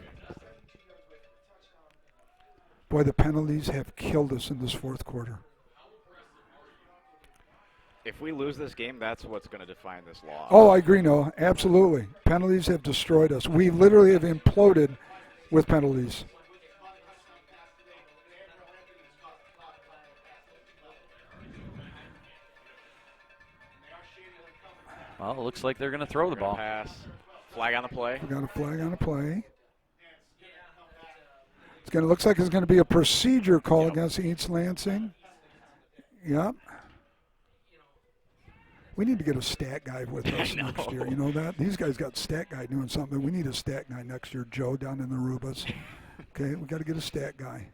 Boy, the penalties have killed us in this 4th quarter. If we lose this game, that's what's going to define this loss. Oh, I agree, Noah. Absolutely. Penalties have destroyed us. We literally have imploded with penalties. Well, it looks like they're going to throw the ball. Pass. Flag on the play. We got a flag on the play. Looks like it's going to be a procedure call against East Lansing. Yep. We need to get a stat guy with us next year. You know that? These guys got stat guy doing something. We need a stat guy next year, Joe, down in the Rubas. Okay, we got to get a stat guy.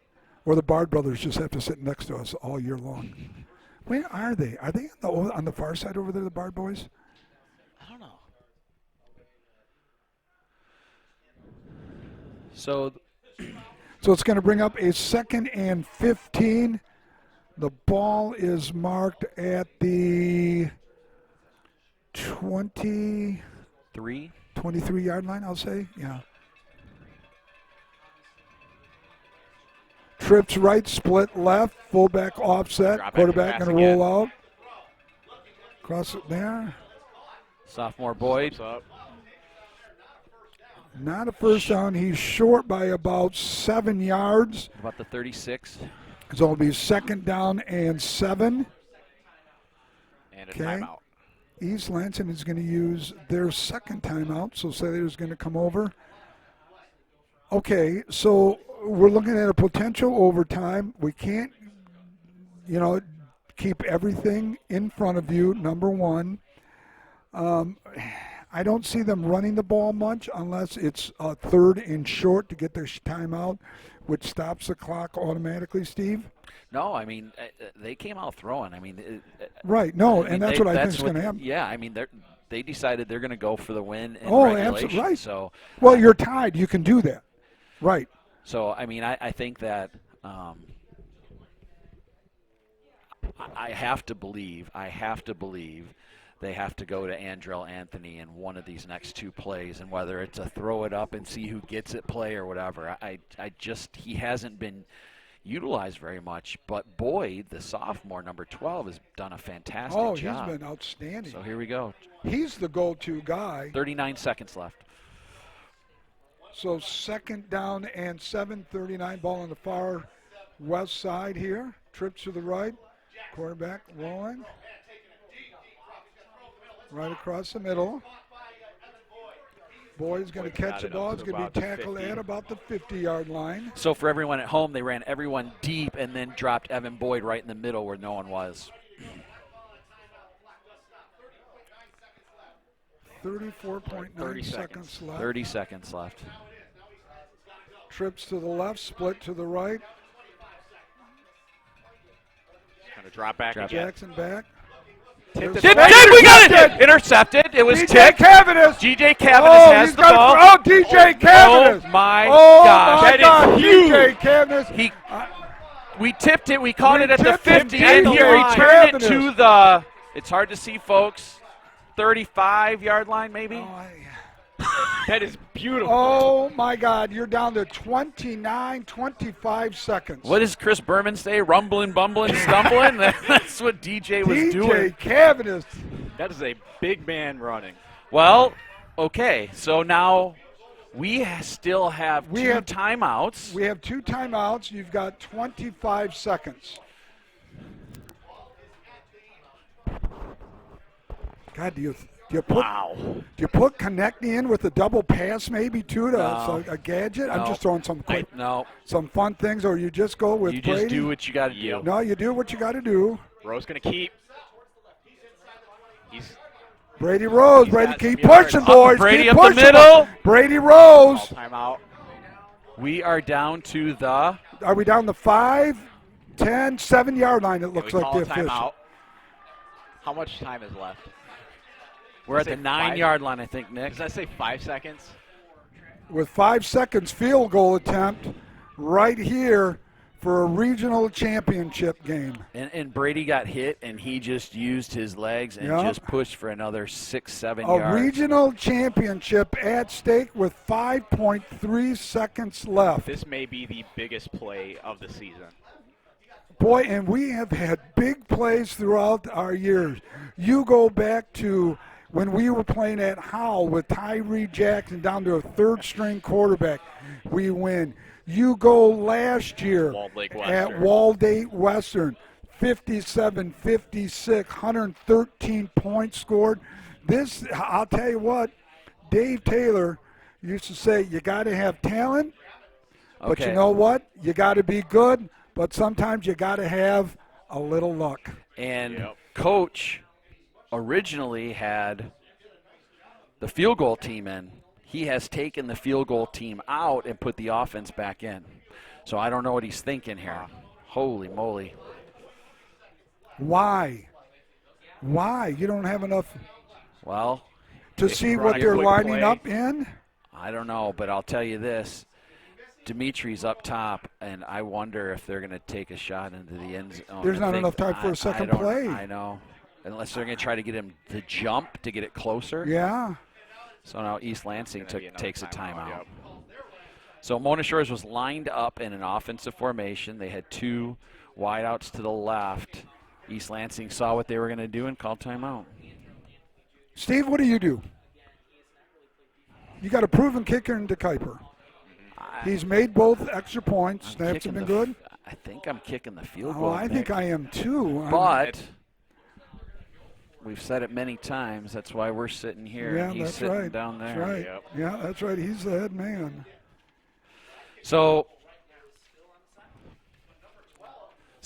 Or the Bard brothers just have to sit next to us all year long. Where are they? Are they on the far side over there, the Bard boys? I don't know. So it's going to bring up a 2nd and 15. The ball is marked at the 23-yard line, I'll say. Yeah. Trips right, split left, fullback offset, quarterback going to roll out. Cross it there. Sophomore Boyd. Not a first down. He's short by about 7 yards. About the 36. So it'll be 2nd down and 7. And a timeout. East Lansing is going to use their 2nd timeout, so Sailor's going to come over. Okay, so we're looking at a potential overtime. We can't, keep everything in front of you, number one. I don't see them running the ball much unless it's 3rd and short to get their timeout. which stops the clock automatically, Steve? No, I mean, they came out throwing. I mean, Right. No, I mean, and that's what I think that's is going to happen. Yeah, I mean, they decided they're going to go for the win in Oh, regulation. absolutely. Right. So, Well, you're tied. You can do that. Right. So, I mean, I think that I have to believe they have to go to Andrell Anthony in one of these next two plays, and whether it's a throw it up and see who gets it play or whatever. He hasn't been utilized very much, but Boyd, the sophomore, number 12, has done a fantastic job. Oh, he's been outstanding. So here we go. He's the go-to guy. 39 seconds left. So 2nd down and 7, 39, ball on the far west side here. Trips to the right. Quarterback rolling. Right across the middle. Boyd's going to catch the ball. It's going to be tackled at about the 50-yard line. So for everyone at home, they ran everyone deep and then dropped Evan Boyd right in the middle where no one was. 34.9 seconds left. 30 seconds left. Trips to the left, split to the right. Going to drop back again. Jackson back. Tipped, we got it! Intercepted. It was tipped. Cavitas. DJ Cavitas has the ball. Oh, DJ Cavitas. Oh, my gosh. That is huge. DJ Cavitas. We tipped it. We caught it at the tipped him 50, dead and he on. returned it to Cavitas. the, it's hard to see, folks, 35-yard line maybe. That is beautiful. Oh, my God. You're down to 25 seconds. What does Chris Berman say? Rumbling, bumbling, stumbling? That's what DJ was doing. DJ Cavitas. That is a big man running. Well, okay, so now we still have two timeouts. We have 2 timeouts. You've got 25 seconds. God, do you put Konechny in with a double pass maybe too to a gadget? I'm just throwing some some fun things, or you just go with You Brady? just do what you got to do. No, you do what you got to do. Rowe's going to keep. Brady Rose. Brady, keep pushing, yards. boys. Brady keep up the pushing. middle. Brady Rose. Timeout. We are down to the. Are we down the 5, 10, 7-yard line? It looks we like call the a official. timeout. How much time is left? We're at the 9-yard line, I think, Nick. Does that say 5 seconds? With 5 seconds, field goal attempt right here for a regional championship game. And Brady got hit, and he just used his legs and just pushed for another 6-7 yards. A regional championship at stake with 5.3 seconds left. This may be the biggest play of the season. Boy, and we have had big plays throughout our years. You go back to when we were playing at Howell with Tyree Jackson down to a third-string quarterback, we win. You go last year at Waldate Western, 57-56, 113 points scored. This, I'll tell you what, Dave Taylor used to say, you got to have talent, but you know what? You got to be good, but sometimes you got to have a little luck. And Coach originally had the field goal team in. He has taken the field goal team out and put the offense back in. So I don't know what he's thinking here. Holy moly. Why? You don't have enough to see what they're lining up in? I don't know, but I'll tell you this. Dimitri's up top, and I wonder if they're going to take a shot into the end zone. There's not enough time for a second play. I know. Unless they're going to try to get him to jump to get it closer. Yeah. So now East Lansing takes a timeout. So Mona Shores was lined up in an offensive formation. They had 2 wideouts to the left. East Lansing saw what they were going to do and called timeout. Steve, what do? You got a proven kicker in DeKuyper. He's made both extra points. Snaps have been good. I think I'm kicking the field goal. Oh, I think I am too. But we've said it many times. That's why we're sitting here. Yeah, He's that's sitting right. down there. That's right. Yep. Yeah, that's right. He's the head man. So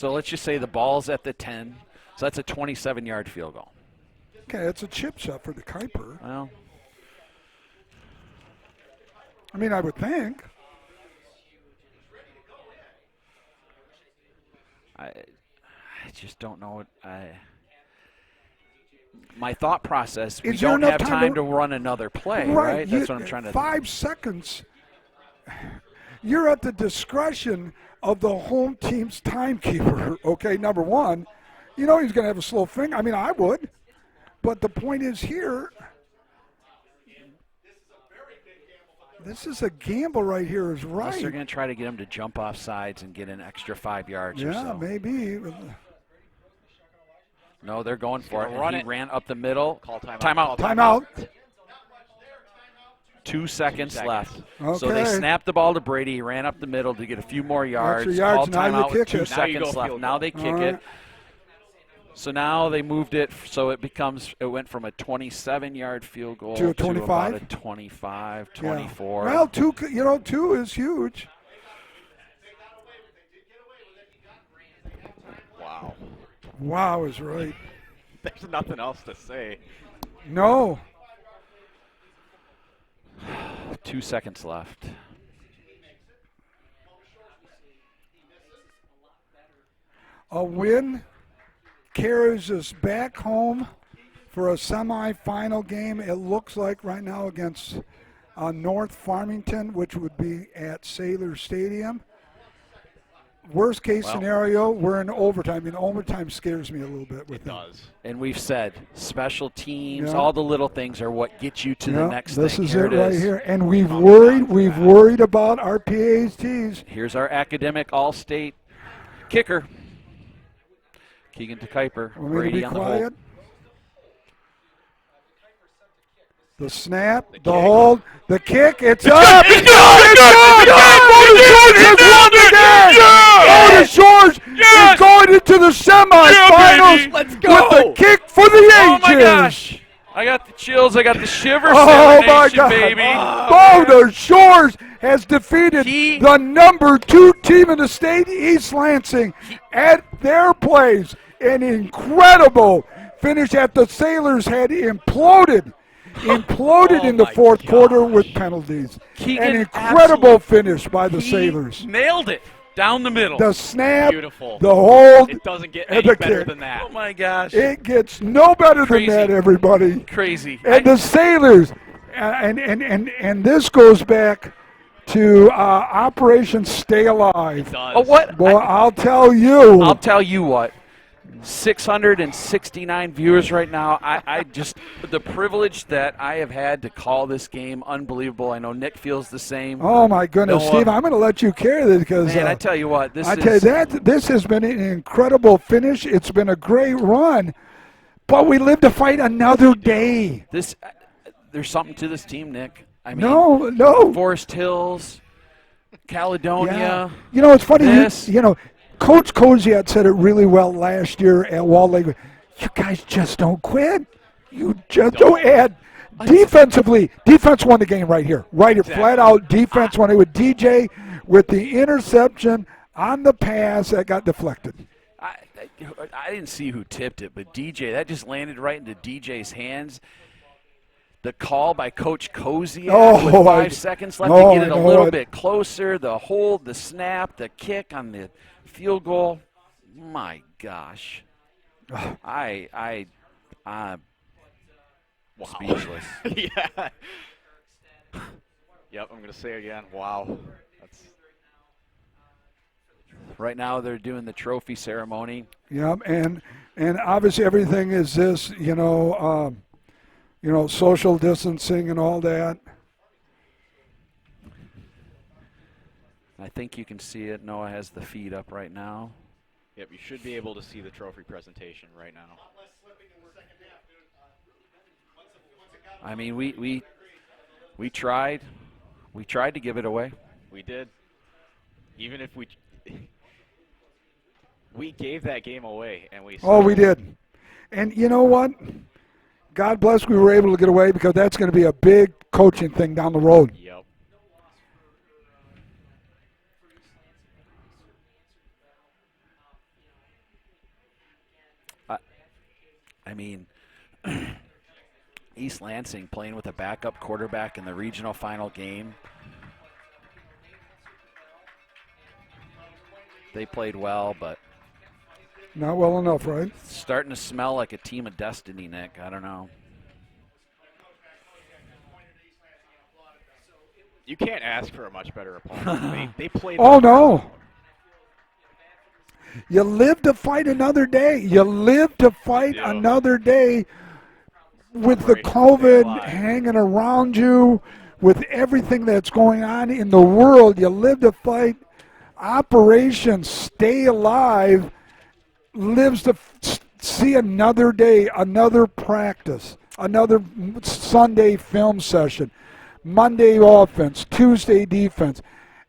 let's just say the ball's at the 10. So that's a 27-yard field goal. Okay, it's a chip shot for the Kuiper. Well, I mean, I would think. I just don't know what my thought process. We Is there don't enough have time to run another play, right? That's what I'm trying to. 5 seconds. You're at the discretion of the home team's timekeeper. Okay, number one, he's going to have a slow finger. I mean, I would, but the point is here. This is a gamble right here, is right. Unless they're going to try to get him to jump off sides and get an extra 5 yards or so. Yeah, maybe. No, they're going for it. Run He it. ran up the middle. Call timeout. Timeout. Timeout. 2 seconds left. Okay. So they snapped the ball to Brady. He ran up the middle to get a few more yards. Extra yards, Called now you timeout with kick 2 it. Now you seconds go left. field Now goal. they kick All it. right. So now they moved it so it went from a 27-yard field goal To a to 25? about a 25, Yeah. 24. Well, 2 is huge. Wow. Wow is right. There's nothing else to say. No. 2 seconds left. A win carries us back home for a semifinal game, it looks like right now, against North Farmington, which would be at Saylor Stadium. Worst case scenario, we're in overtime. And overtime scares me a little bit with It does. And we've said special teams, Yeah. all the little things are what get you to the next this thing. is Here it right is. here. And we've worried about our PATs. Here's our academic all-state kicker. Keegan DeKuyper, Want me to Brady be on the quiet? hold. The snap, the kick. hold, the kick, it's up! It's good! Otis Shores is going into the semifinals Let's go! with the kick for the ages! Oh my gosh! I got the chills. I got the shivers. Oh Sailor my Nation, God! baby! Otis Shores has defeated the number 2 team in the state, East Lansing, at their place. An incredible finish after the Sailors had imploded in the fourth quarter with penalties. Keegan An incredible finish by the He Sailors. nailed it down the middle. The snap, Beautiful. the hold, It doesn't get and any the better kick. than that. Oh my gosh! It gets no better Crazy. than that, everybody. Crazy. And the Sailors, and this goes back to Operation Stay Alive. Oh, what? Boy, I'll tell you. I'll tell you what. 669 viewers right now. I just, the privilege that I have had to call this game, unbelievable. I know Nick feels the same. Oh my goodness, Noah. Steve! I'm going to let you carry this because Man, I tell you what, this this has been an incredible finish. It's been a great run, but we live to fight another day. There's something to this team, Nick. I mean, No. Forest Hills, Caledonia. Yeah. It's funny. This. Coach Koziat said it really well last year at Wall Lake. You guys just don't quit. You just don't add. Defensively, defense won the game right here. Right here, flat out defense won it with DJ with the interception on the pass that got deflected. I didn't see who tipped it, but DJ, that just landed right into DJ's hands. The call by Coach Koziak with 5 seconds left to get it a little bit closer. The hold, the snap, the kick on the field goal. My gosh. I'm speechless. Yeah. Yep, I'm going to say it again. Wow. That's Right now they're doing the trophy ceremony. Yep, and obviously everything is this, social distancing and all that. I think you can see it. Noah has the feed up right now. Yep, you should be able to see the trophy presentation right now. I mean, we tried. We tried to give it away. We did. Even if we gave that game away, and we. Oh, we did. And you know what? God bless we were able to get away because that's going to be a big coaching thing down the road. Yep. I mean, East Lansing playing with a backup quarterback in the regional final game. They played well, but Not well enough, right? Starting to smell like a team of destiny, Nick. I don't know. You can't ask for a much better opponent. They played. Oh, no. You live to fight another day. You live to fight another day with the COVID hanging around you, with everything that's going on in the world. You live to fight. Operation Stay Alive lives to see another day, another practice, another Sunday film session, Monday offense, Tuesday defense.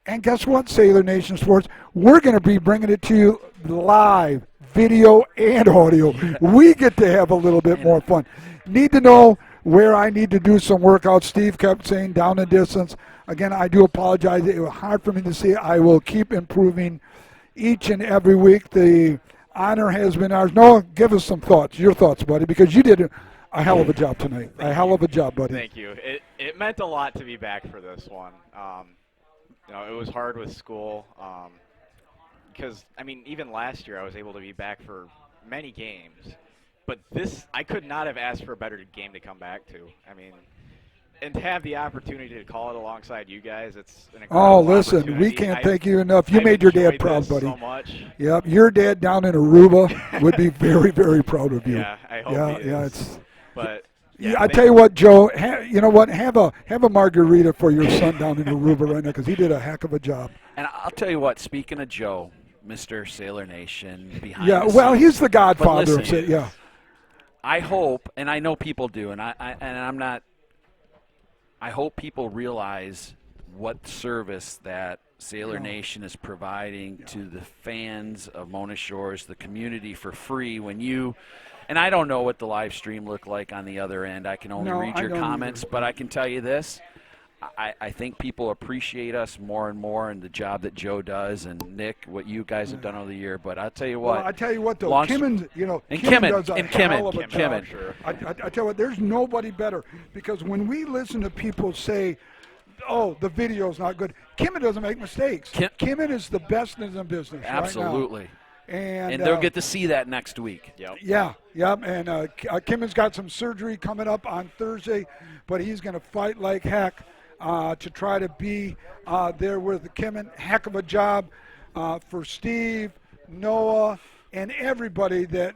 And guess what, Sailor Nation Sports? We're going to be bringing it to you live, video and audio. We get to have a little bit more fun. Need to know where I need to do some workout. Steve kept saying down the distance. Again, I do apologize. It was hard for me to see. I will keep improving each and every week. The honor has been ours. Noah, give us some thoughts, your thoughts, buddy, because you did a hell of a job tonight. Hell of a job, buddy. Thank you. It meant a lot to be back for this one. It was hard with school because, even last year I was able to be back for many games. But I could not have asked for a better game to come back to. And to have the opportunity to call it alongside you guys, it's an incredible opportunity. We can't thank you enough. You made your dad proud, buddy. So much. Yep, your dad down in Aruba would be very, very proud of you. Yeah, I hope he is. But I tell you what, Joe. You know what? Have a margarita for your son down in Aruba right now because he did a heck of a job. And I'll tell you what. Speaking of Joe, Mr. Sailor Nation behind. Yeah, the well, scenes, he's the godfather listen, of it. Yeah. I hope, and I know people do, and I'm not. I hope people realize what service that Sailor Nation is providing to the fans of Mona Shores, the community, for free. When you, and I don't know what the live stream looked like on the other end. I can only read your comments, but I can tell you this. I think people appreciate us more and more and the job that Joe does and Nick, what you guys have done over the year. But I'll tell you what. Well, I tell you what, though, Kimmin does a hell of a job. Sure. I tell you what, there's nobody better because when we listen to people say, "Oh, the video's not good," Kimmin doesn't make mistakes. Kimmin is the best in the business. Absolutely. Right now. And they'll get to see that next week. Yep. Yeah. And Kimmin's got some surgery coming up on Thursday, but he's going to fight like heck. To try to be there with Kimmin. Heck of a job for Steve, Noah, and everybody that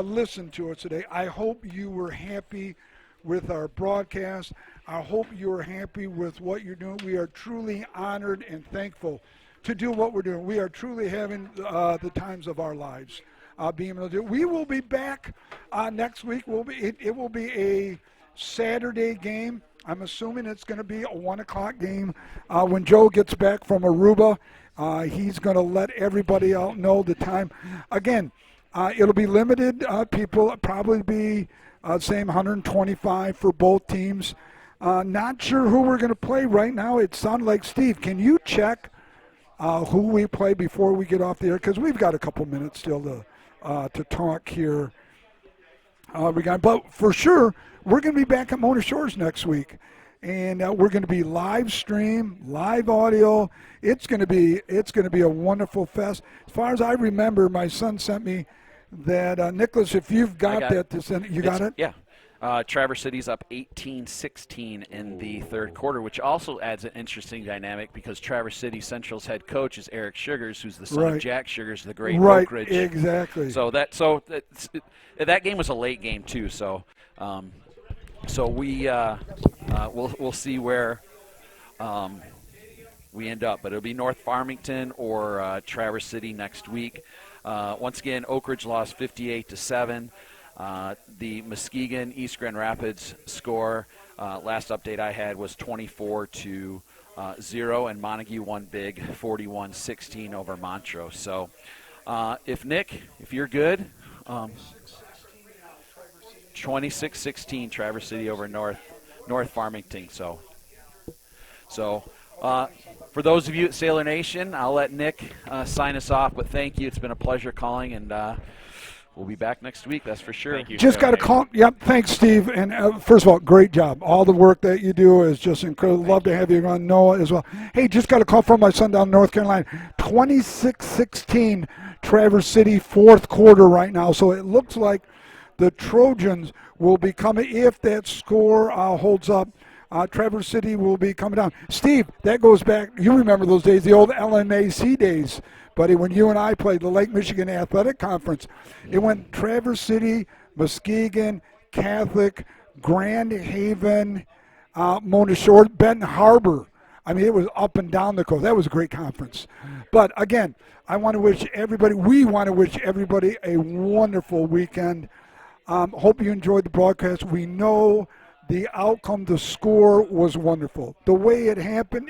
listened to us today. I hope you were happy with our broadcast. I hope you were happy with what you're doing. We are truly honored and thankful to do what we're doing. We are truly having the times of our lives being able to do. We will be back next week. It will be a Saturday game. I'm assuming it's going to be a 1 o'clock game. When Joe gets back from Aruba, he's going to let everybody out know the time. Again, it'll be limited people. It'll probably be same 125 for both teams. Not sure who we're going to play right now. It sounded like, Steve, can you check who we play before we get off the air? Because we've got a couple minutes still to talk here. But for sure, we're going to be back at Mona Shores next week, and we're going to be live stream, live audio. It's going to be a wonderful fest. As far as I remember, my son sent me that Nicholas. If you've got that to send, you got it? Yeah. Traverse City's up 18-16 in the third quarter, which also adds an interesting dynamic because Traverse City Central's head coach is Eric Sugars, who's the son of Jack Sugars, the great Oak Ridge. Right, exactly. So that game was a late game too. So we'll see where we end up, but it'll be North Farmington or Traverse City next week. Once again, Oak Ridge lost 58-7. The Muskegon East Grand Rapids score, last update I had, was 24-0, and Montague won big, 41-16 over Montrose. So, if you're good, 26-16 Traverse City over North Farmington. So, for those of you at Sailor Nation, I'll let Nick sign us off. But thank you. It's been a pleasure calling, and we'll be back next week, that's for sure. Thank you. Just got to call. Yep, thanks, Steve. And first of all, great job. All the work that you do is just incredible. Love to have you on, Noah, as well. Hey, just got a call from my son down in North Carolina. 26-16 Traverse City fourth quarter right now. So it looks like the Trojans will be coming, if that score holds up, Traverse City will be coming down. Steve, that goes back, you remember those days, the old LMAC days, buddy, when you and I played the Lake Michigan Athletic Conference. It went Traverse City, Muskegon, Catholic, Grand Haven, Mona Shore, Benton Harbor. I mean, it was up and down the coast. That was a great conference. But again, we want to wish everybody a wonderful weekend. Hope you enjoyed the broadcast. We know the outcome, the score was wonderful. The way it happened,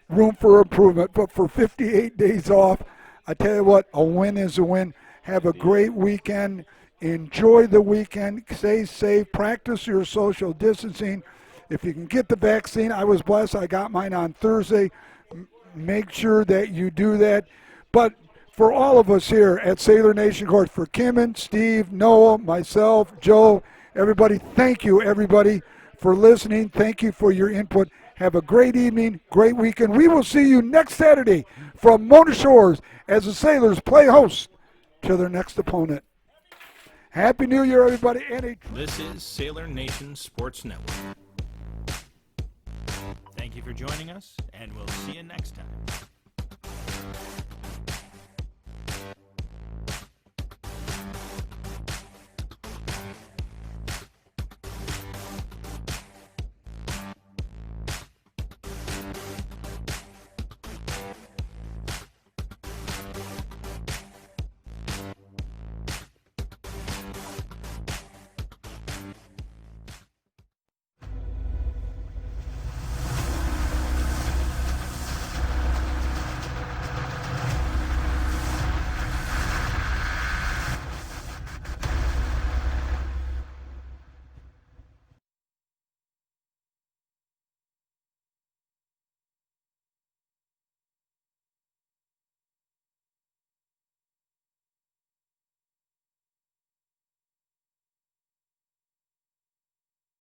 room for improvement. But for 58 days off, I tell you what, a win is a win. Have a great weekend. Enjoy the weekend. Stay safe. Practice your social distancing. If you can get the vaccine, I was blessed. I got mine on Thursday. Make sure that you do that. But for all of us here at Sailor Nation Court, for Kimmin, Steve, Noah, myself, Joe, everybody, thank you, everybody, for listening. Thank you for your input. Have a great evening, great weekend. We will see you next Saturday from Mona Shores as the Sailors play host to their next opponent. Happy New Year, everybody. This is Sailor Nation Sports Network. Thank you for joining us, and we'll see you next time.